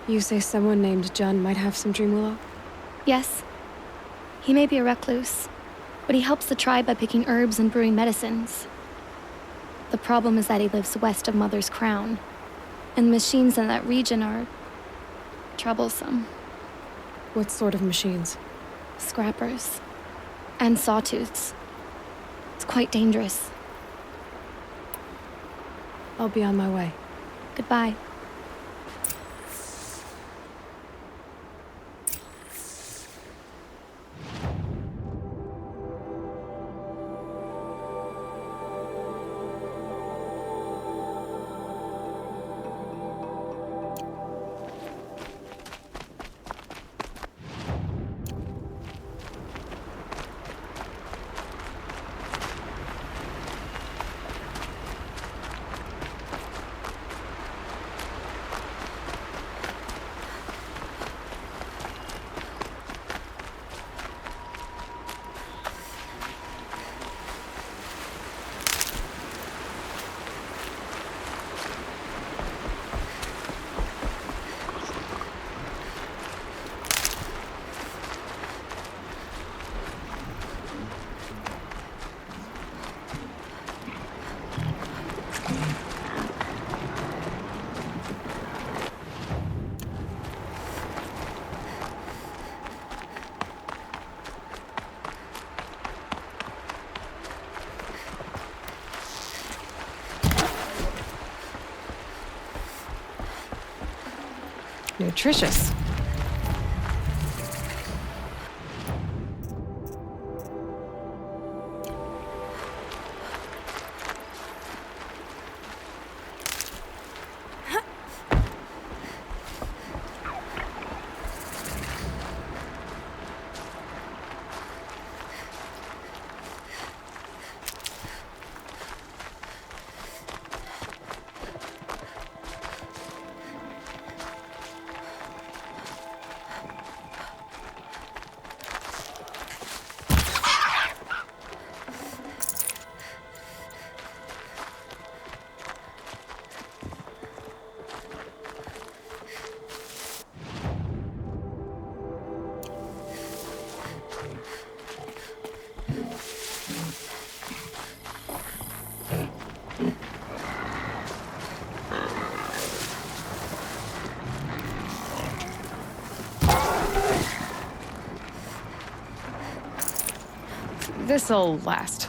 You say someone named Jun might have some Dream Willow? Yes. He may be a recluse, but he helps the tribe by picking herbs and brewing medicines. The problem is that he lives west of Mother's Crown, and the machines in that region are troublesome. What sort of machines? Scrappers. And sawtooths. It's quite dangerous. I'll be on my way. Goodbye. nutritious. This'll last.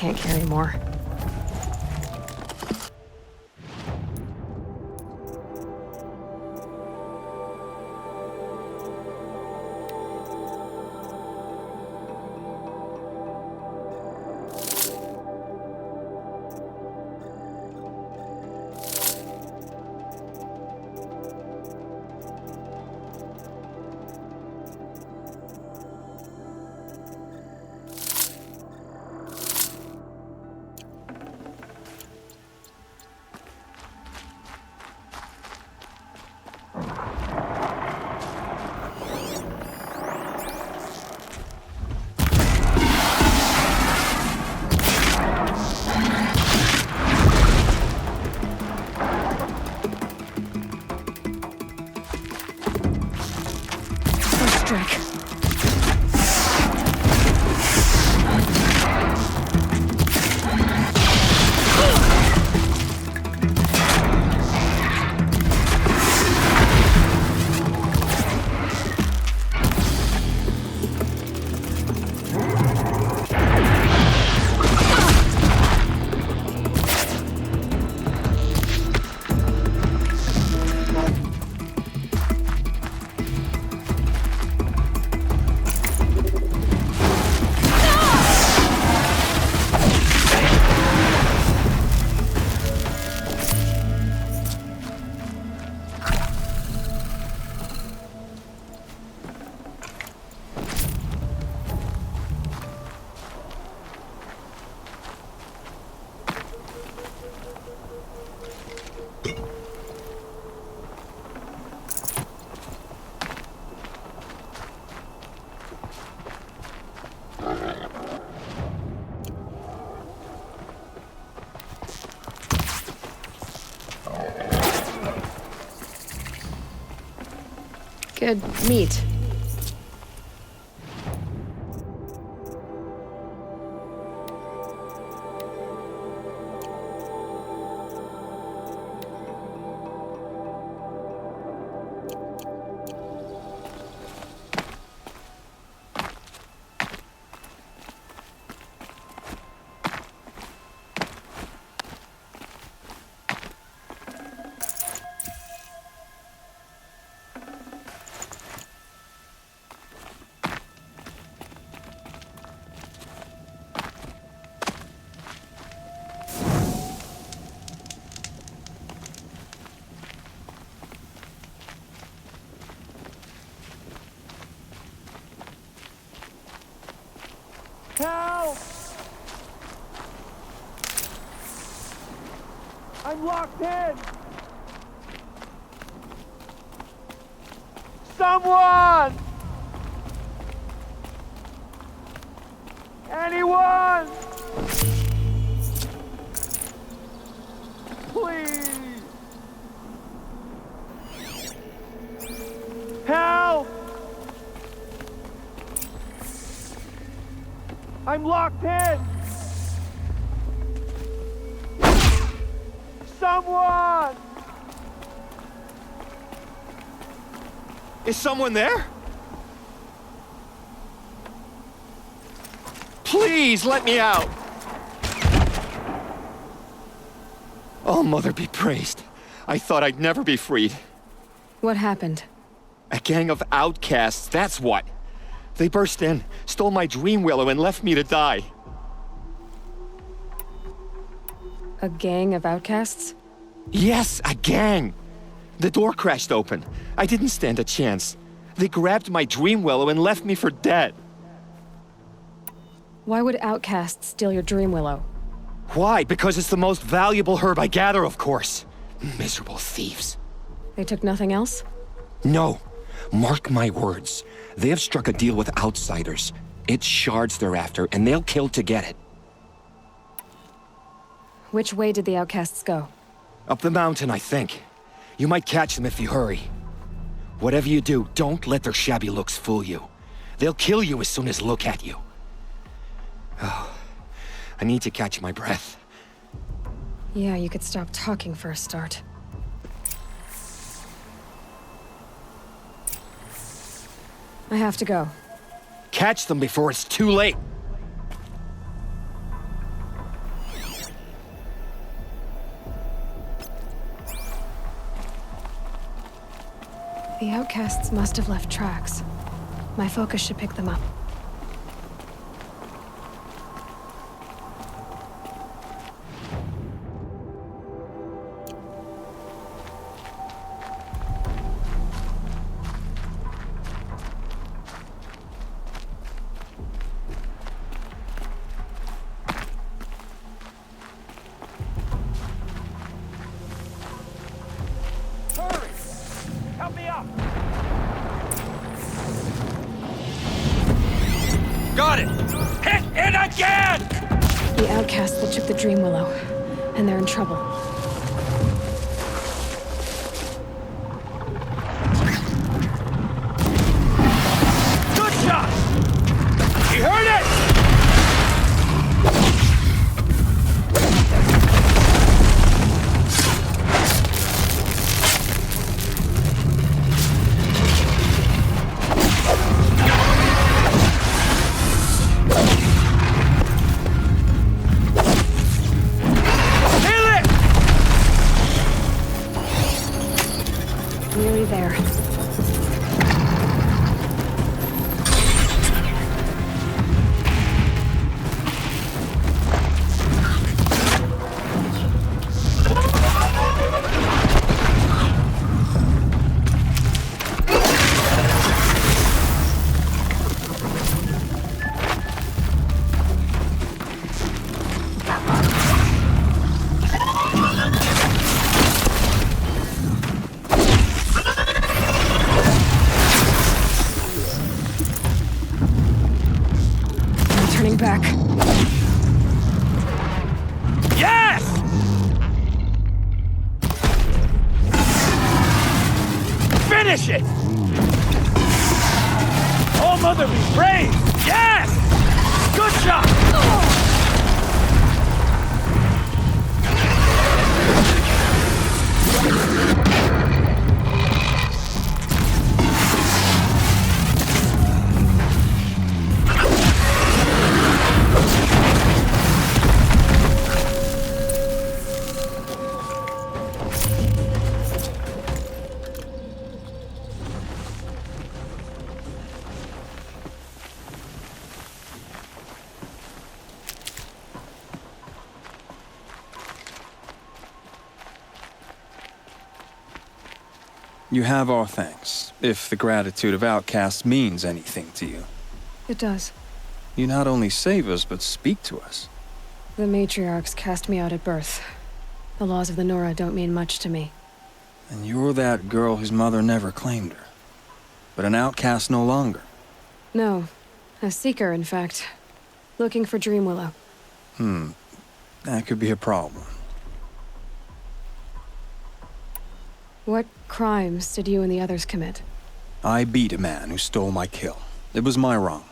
Can't carry more. Good meat. Help! I'm locked in! Someone! Anyone! Please! Help! I'm locked in! Someone! Is someone there? Please, let me out! Oh, Mother be praised. I thought I'd never be freed. What happened? A gang of outcasts, that's what. They burst in, stole my dream willow, and left me to die. A gang of outcasts? Yes, a gang! The door crashed open. I didn't stand a chance. They grabbed my dream willow and left me for dead. Why would outcasts steal your dream willow? Why? Because it's the most valuable herb I gather, of course. Miserable thieves. They took nothing else? No. Mark my words. They have struck a deal with outsiders. It's shards they're after, and they'll kill to get it. Which way did the outcasts go? Up the mountain, I think. You might catch them if you hurry. Whatever you do, don't let their shabby looks fool you. They'll kill you as soon as look at you. Oh, I need to catch my breath. Yeah, you could stop talking for a start. I have to go. Catch them before it's too late. The outcasts must have left tracks. My focus should pick them up. Got it! Hit it again! The outcasts that took the dream willow, and they're in trouble. Good shot! You heard it! Nearly there. Back. Yes! Finish it! Oh, Mother be praised! Yes! Good shot! You have our thanks, if the gratitude of outcasts means anything to you. It does. You not only save us, but speak to us. The matriarchs cast me out at birth. The laws of the Nora don't mean much to me. And you're that girl whose mother never claimed her. But an outcast no longer. No. A seeker, in fact. Looking for Dreamwillow. That could be a problem. What crimes did you and the others commit? I beat a man who stole my kill. It was my wrong.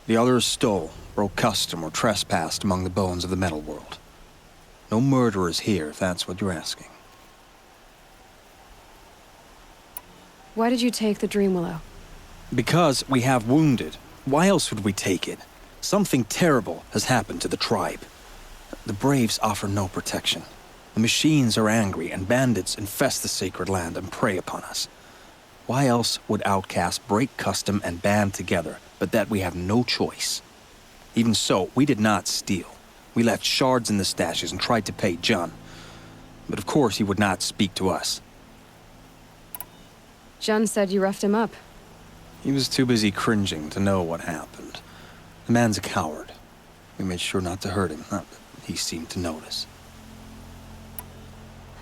The others stole, broke custom, or trespassed among the bones of the metal world. No murderers here, if that's what you're asking. Why did you take the Dreamwillow? Because we have wounded. Why else would we take it? Something terrible has happened to the tribe. The Braves offer no protection. The machines are angry, and bandits infest the sacred land and prey upon us. Why else would outcasts break custom and band together, but that we have no choice? Even so, we did not steal. We left shards in the stashes and tried to pay John. But of course he would not speak to us. John said you roughed him up. He was too busy cringing to know what happened. The man's a coward. We made sure not to hurt him, not that he seemed to notice.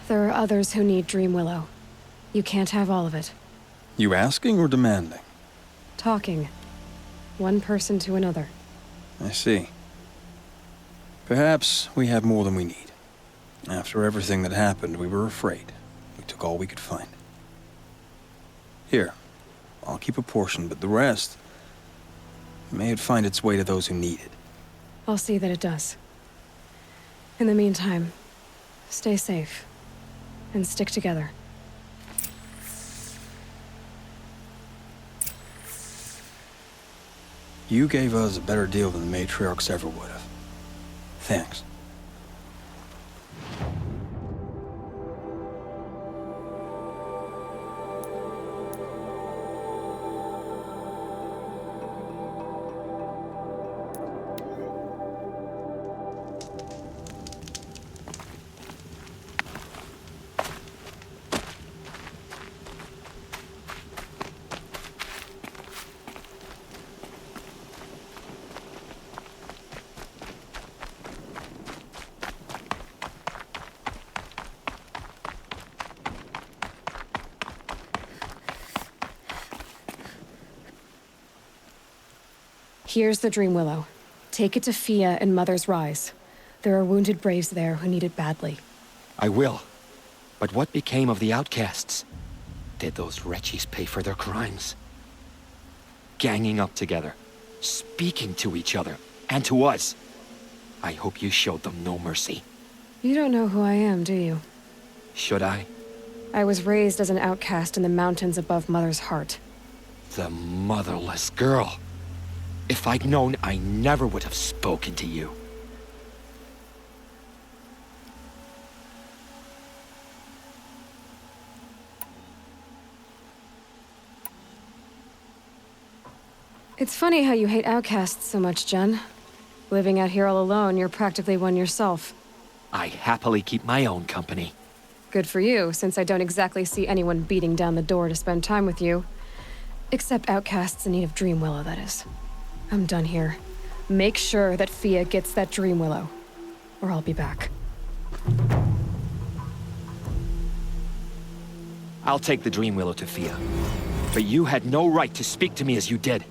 There are others who need Dreamwillow. You can't have all of it. You asking or demanding? Talking. One person to another. I see. Perhaps we have more than we need. After everything that happened, we were afraid. We took all we could find. Here, I'll keep a portion, but the rest... may it find its way to those who need it. I'll see that it does. In the meantime, stay safe. And stick together. You gave us a better deal than the matriarchs ever would have. Thanks. Here's the Dreamwillow. Take it to Fia and Mother's Rise. There are wounded Braves there who need it badly. I will. But what became of the outcasts? Did those wretches pay for their crimes? Ganging up together, speaking to each other, and to us. I hope you showed them no mercy. You don't know who I am, do you? Should I? I was raised as an outcast in the mountains above Mother's heart. The motherless girl. If I'd known, I never would have spoken to you. It's funny how you hate outcasts so much, Jen. Living out here all alone, you're practically one yourself. I happily keep my own company. Good for you, since I don't exactly see anyone beating down the door to spend time with you. Except outcasts in need of Dreamwillow, that is. I'm done here. Make sure that Fia gets that Dreamwillow, or I'll be back. I'll take the Dreamwillow to Fia. But you had no right to speak to me as you did.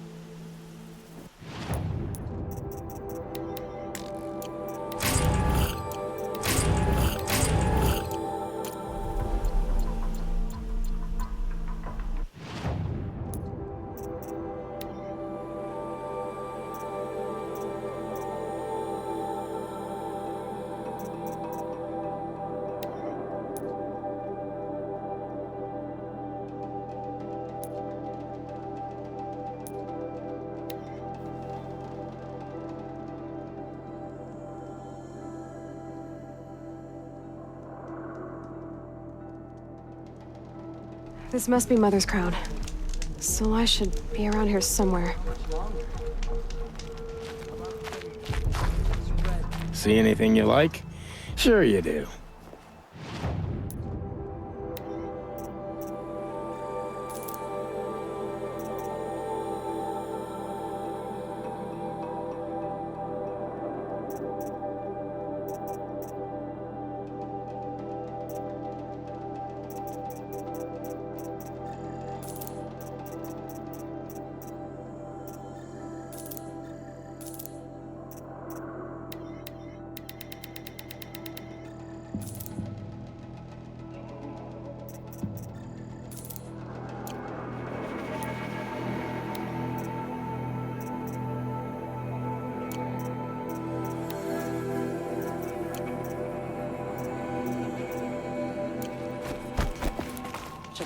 This must be Mother's crown. So I should be around here somewhere. See anything you like? Sure you do.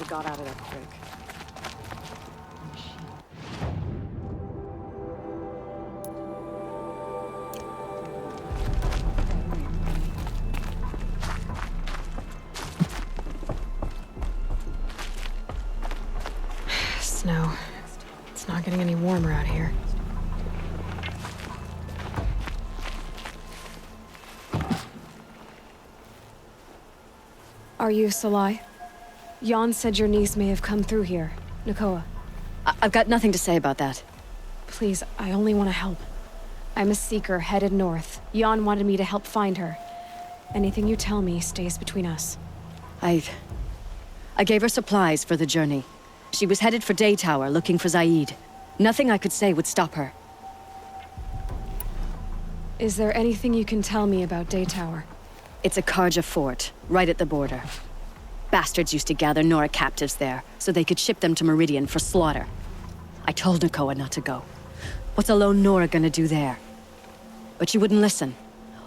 have got out of there quick. Snow. It's not getting any warmer out here. Are you Salai? Jan said your niece may have come through here. Nakoa. I've got nothing to say about that. Please, I only want to help. I'm a seeker headed north. Jan wanted me to help find her. Anything you tell me stays between us. I gave her supplies for the journey. She was headed for Day Tower looking for Zaid. Nothing I could say would stop her. Is there anything you can tell me about Day Tower? It's a Karja fort, right at the border. Bastards used to gather Nora captives there, so they could ship them to Meridian for slaughter. I told Nakoa not to go. What's a lone Nora gonna do there? But she wouldn't listen.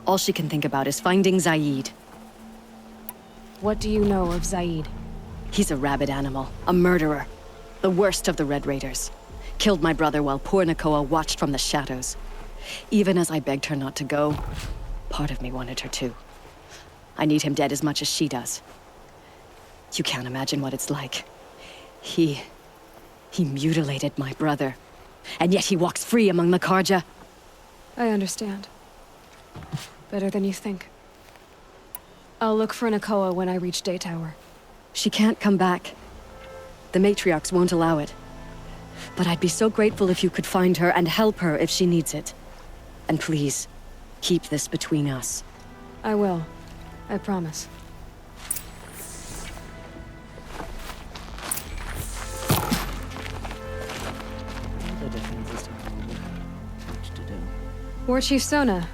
All she can think about is finding Zaid. What do you know of Zaid? He's a rabid animal, a murderer. The worst of the Red Raiders. Killed my brother while poor Nakoa watched from the shadows. Even as I begged her not to go, part of me wanted her to. I need him dead as much as she does. You can't imagine what it's like. He mutilated my brother. And yet he walks free among the Karja. I understand. Better than you think. I'll look for Nakoa when I reach Day Tower. She can't come back. The matriarchs won't allow it. But I'd be so grateful if you could find her and help her if she needs it. And please, keep this between us. I will. I promise. War Chief Sona,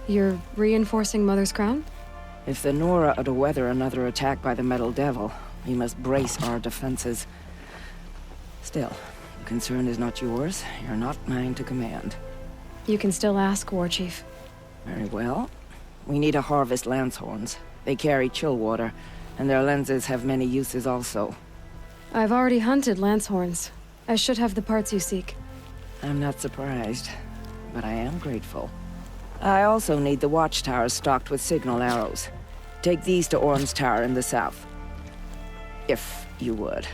you're reinforcing Mother's Crown? If the Nora are to weather another attack by the Metal Devil, we must brace our defenses. Still, the concern is not yours. You're not mine to command. You can still ask, War Chief. Very well. We need to harvest lance horns. They carry chill water, and their lenses have many uses also. I've already hunted lance horns. I should have the parts you seek. I'm not surprised, but I am grateful. I also need the watchtowers stocked with signal arrows. Take these to Orm's Tower in the south. If you would.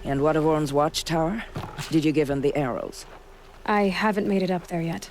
And what of Orm's watchtower? Did you give him the arrows? I haven't made it up there yet.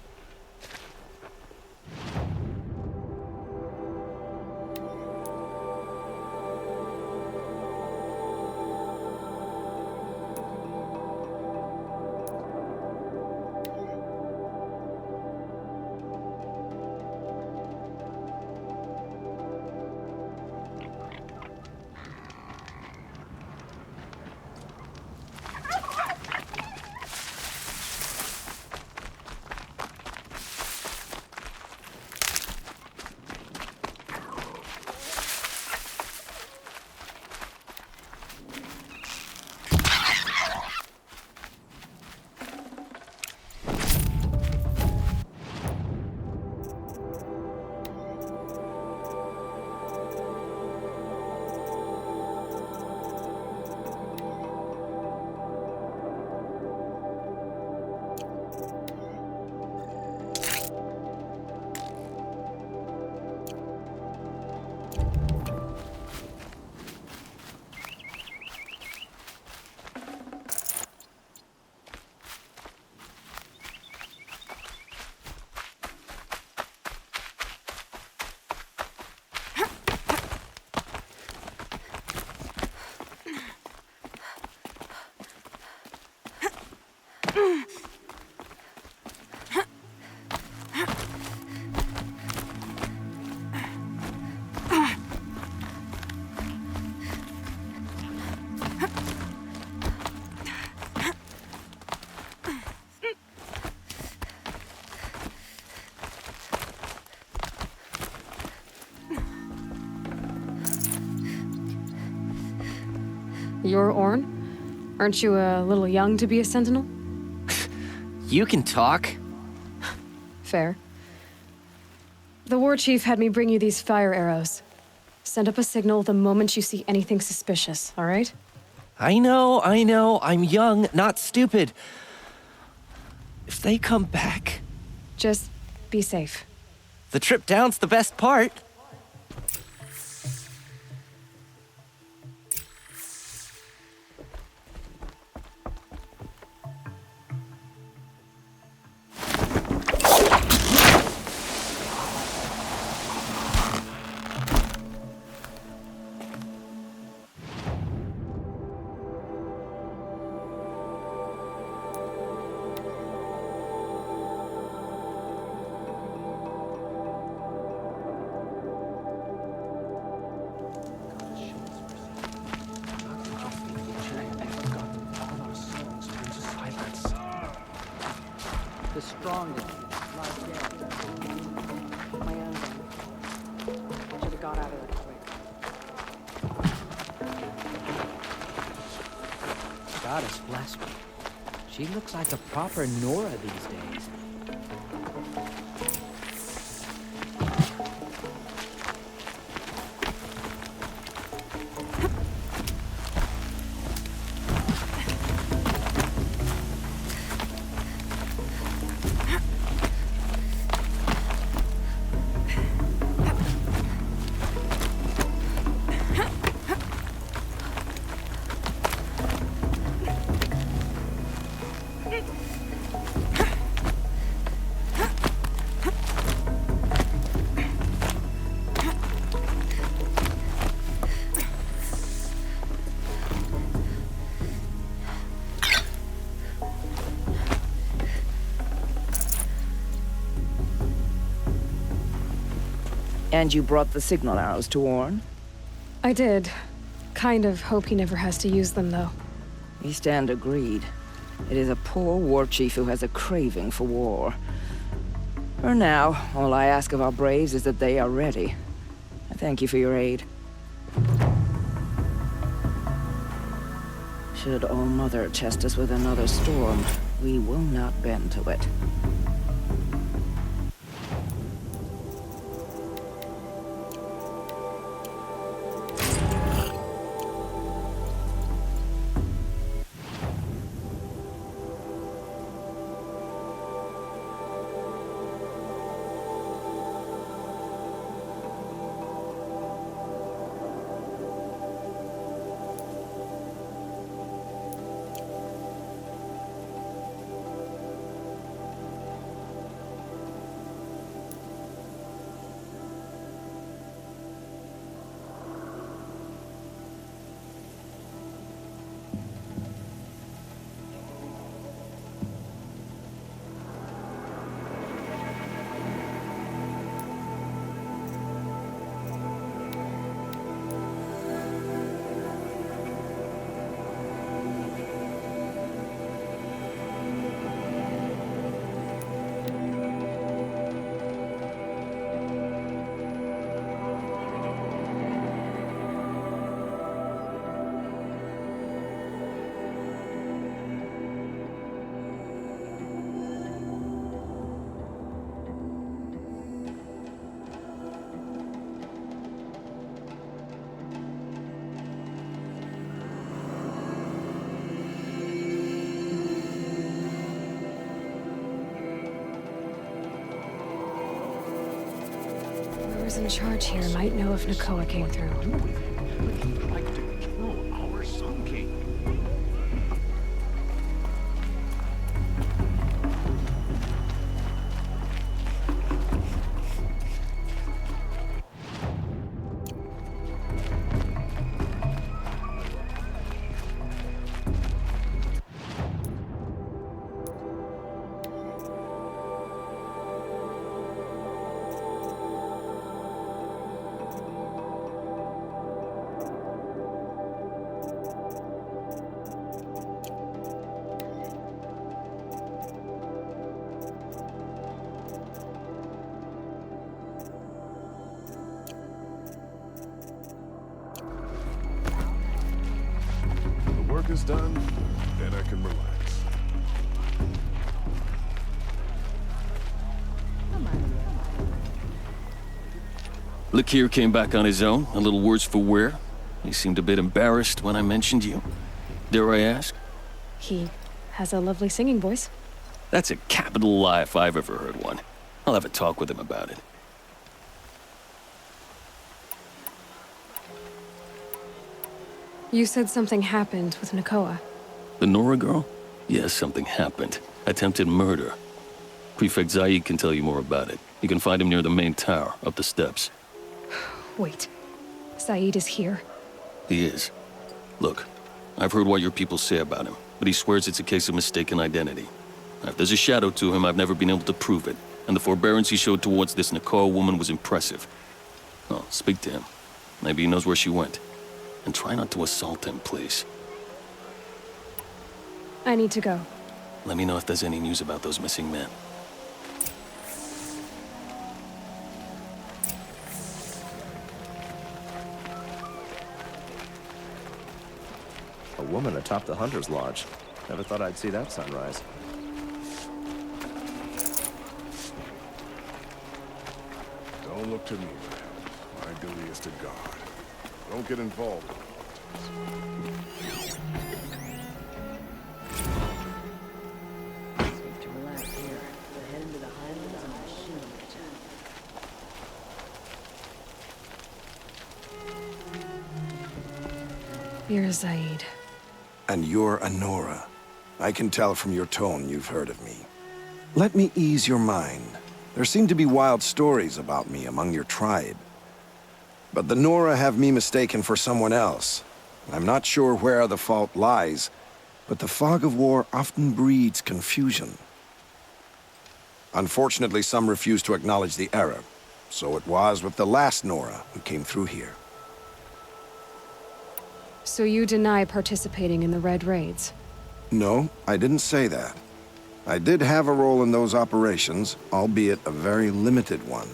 You're Orn? Aren't you a little young to be a sentinel? You can talk. Fair. The war chief had me bring you these fire arrows. Send up a signal the moment you see anything suspicious, all right? I know. I'm young, not stupid. If they come back... Just be safe. The trip down's the best part. The strongest lies dead. My own gun. Should have got out of there quick. Goddess bless me. She looks like a proper Nora these days. And you brought the signal arrows to Orn? I did. Kind of hope he never has to use them, though. We stand agreed. It is a poor war chief who has a craving for war. For now, all I ask of our braves is that they are ready. I thank you for your aid. Should All Mother test us with another storm, we will not bend to it. Whoever's in charge here might know if Nakoa came through. Like to kill our Sun King. Work is done, then I can relax. Lakir came back on his own, a little worse for wear. He seemed a bit embarrassed when I mentioned you. Dare I ask? He has a lovely singing voice. That's a capital lie if I've ever heard one. I'll have a talk with him about it. You said something happened with Nakoa. The Nora girl? Yes, something happened. Attempted murder. Prefect Zaid can tell you more about it. You can find him near the main tower, up the steps. Wait. Zaid is here. He is. Look, I've heard what your people say about him, but he swears it's a case of mistaken identity. Now, if there's a shadow to him, I've never been able to prove it, and the forbearance he showed towards this Nakoa woman was impressive. Oh, speak to him. Maybe he knows where she went. And try not to assault him, please. I need to go. Let me know if there's any news about those missing men. A woman atop the Hunter's Lodge. Never thought I'd see that sunrise. Don't look to me, man. My duty is to God. Don't get involved. Safe to relax here. We're heading to the Highlands on a shooting mission. You're Zaid. And you're a Nora. I can tell from your tone you've heard of me. Let me ease your mind. There seem to be wild stories about me among your tribe. But the Nora have me mistaken for someone else. I'm not sure where the fault lies, but the fog of war often breeds confusion. Unfortunately, some refuse to acknowledge the error. So it was with the last Nora who came through here. So you deny participating in the Red Raids? No, I didn't say that. I did have a role in those operations, albeit a very limited one.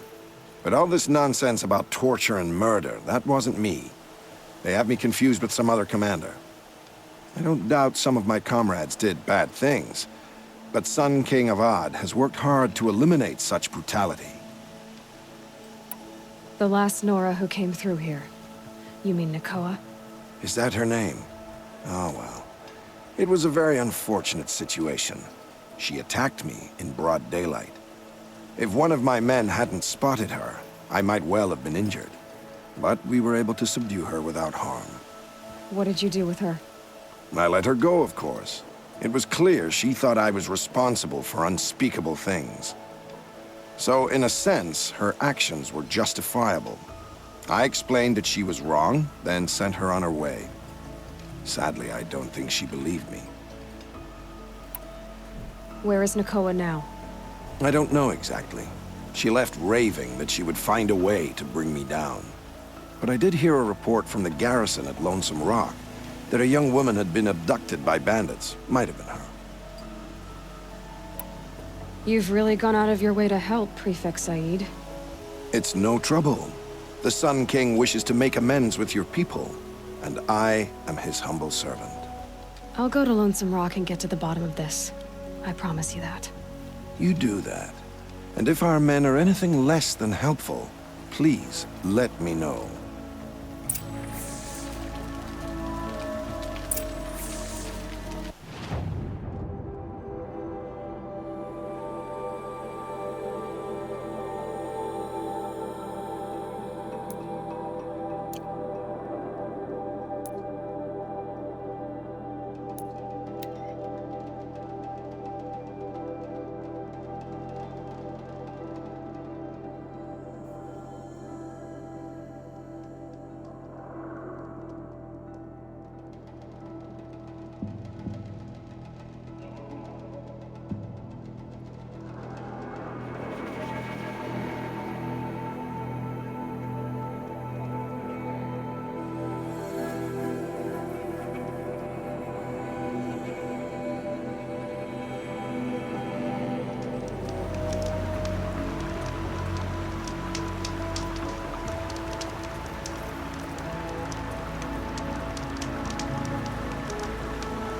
But all this nonsense about torture and murder, that wasn't me. They have me confused with some other commander. I don't doubt some of my comrades did bad things, but Sun King of Odd has worked hard to eliminate such brutality. The last Nora who came through here. You mean Nakoa? Is that her name? Oh well. It was a very unfortunate situation. She attacked me in broad daylight. If one of my men hadn't spotted her, I might well have been injured. But we were able to subdue her without harm. What did you do with her? I let her go, of course. It was clear she thought I was responsible for unspeakable things. So, in a sense, her actions were justifiable. I explained that she was wrong, then sent her on her way. Sadly, I don't think she believed me. Where is Nakoa now? I don't know exactly. She left raving that she would find a way to bring me down. But I did hear a report from the garrison at Lonesome Rock that a young woman had been abducted by bandits. Might have been her. You've really gone out of your way to help, Prefect Zaid. It's no trouble. The Sun King wishes to make amends with your people, and I am his humble servant. I'll go to Lonesome Rock and get to the bottom of this. I promise you that. You do that. And if our men are anything less than helpful, please let me know.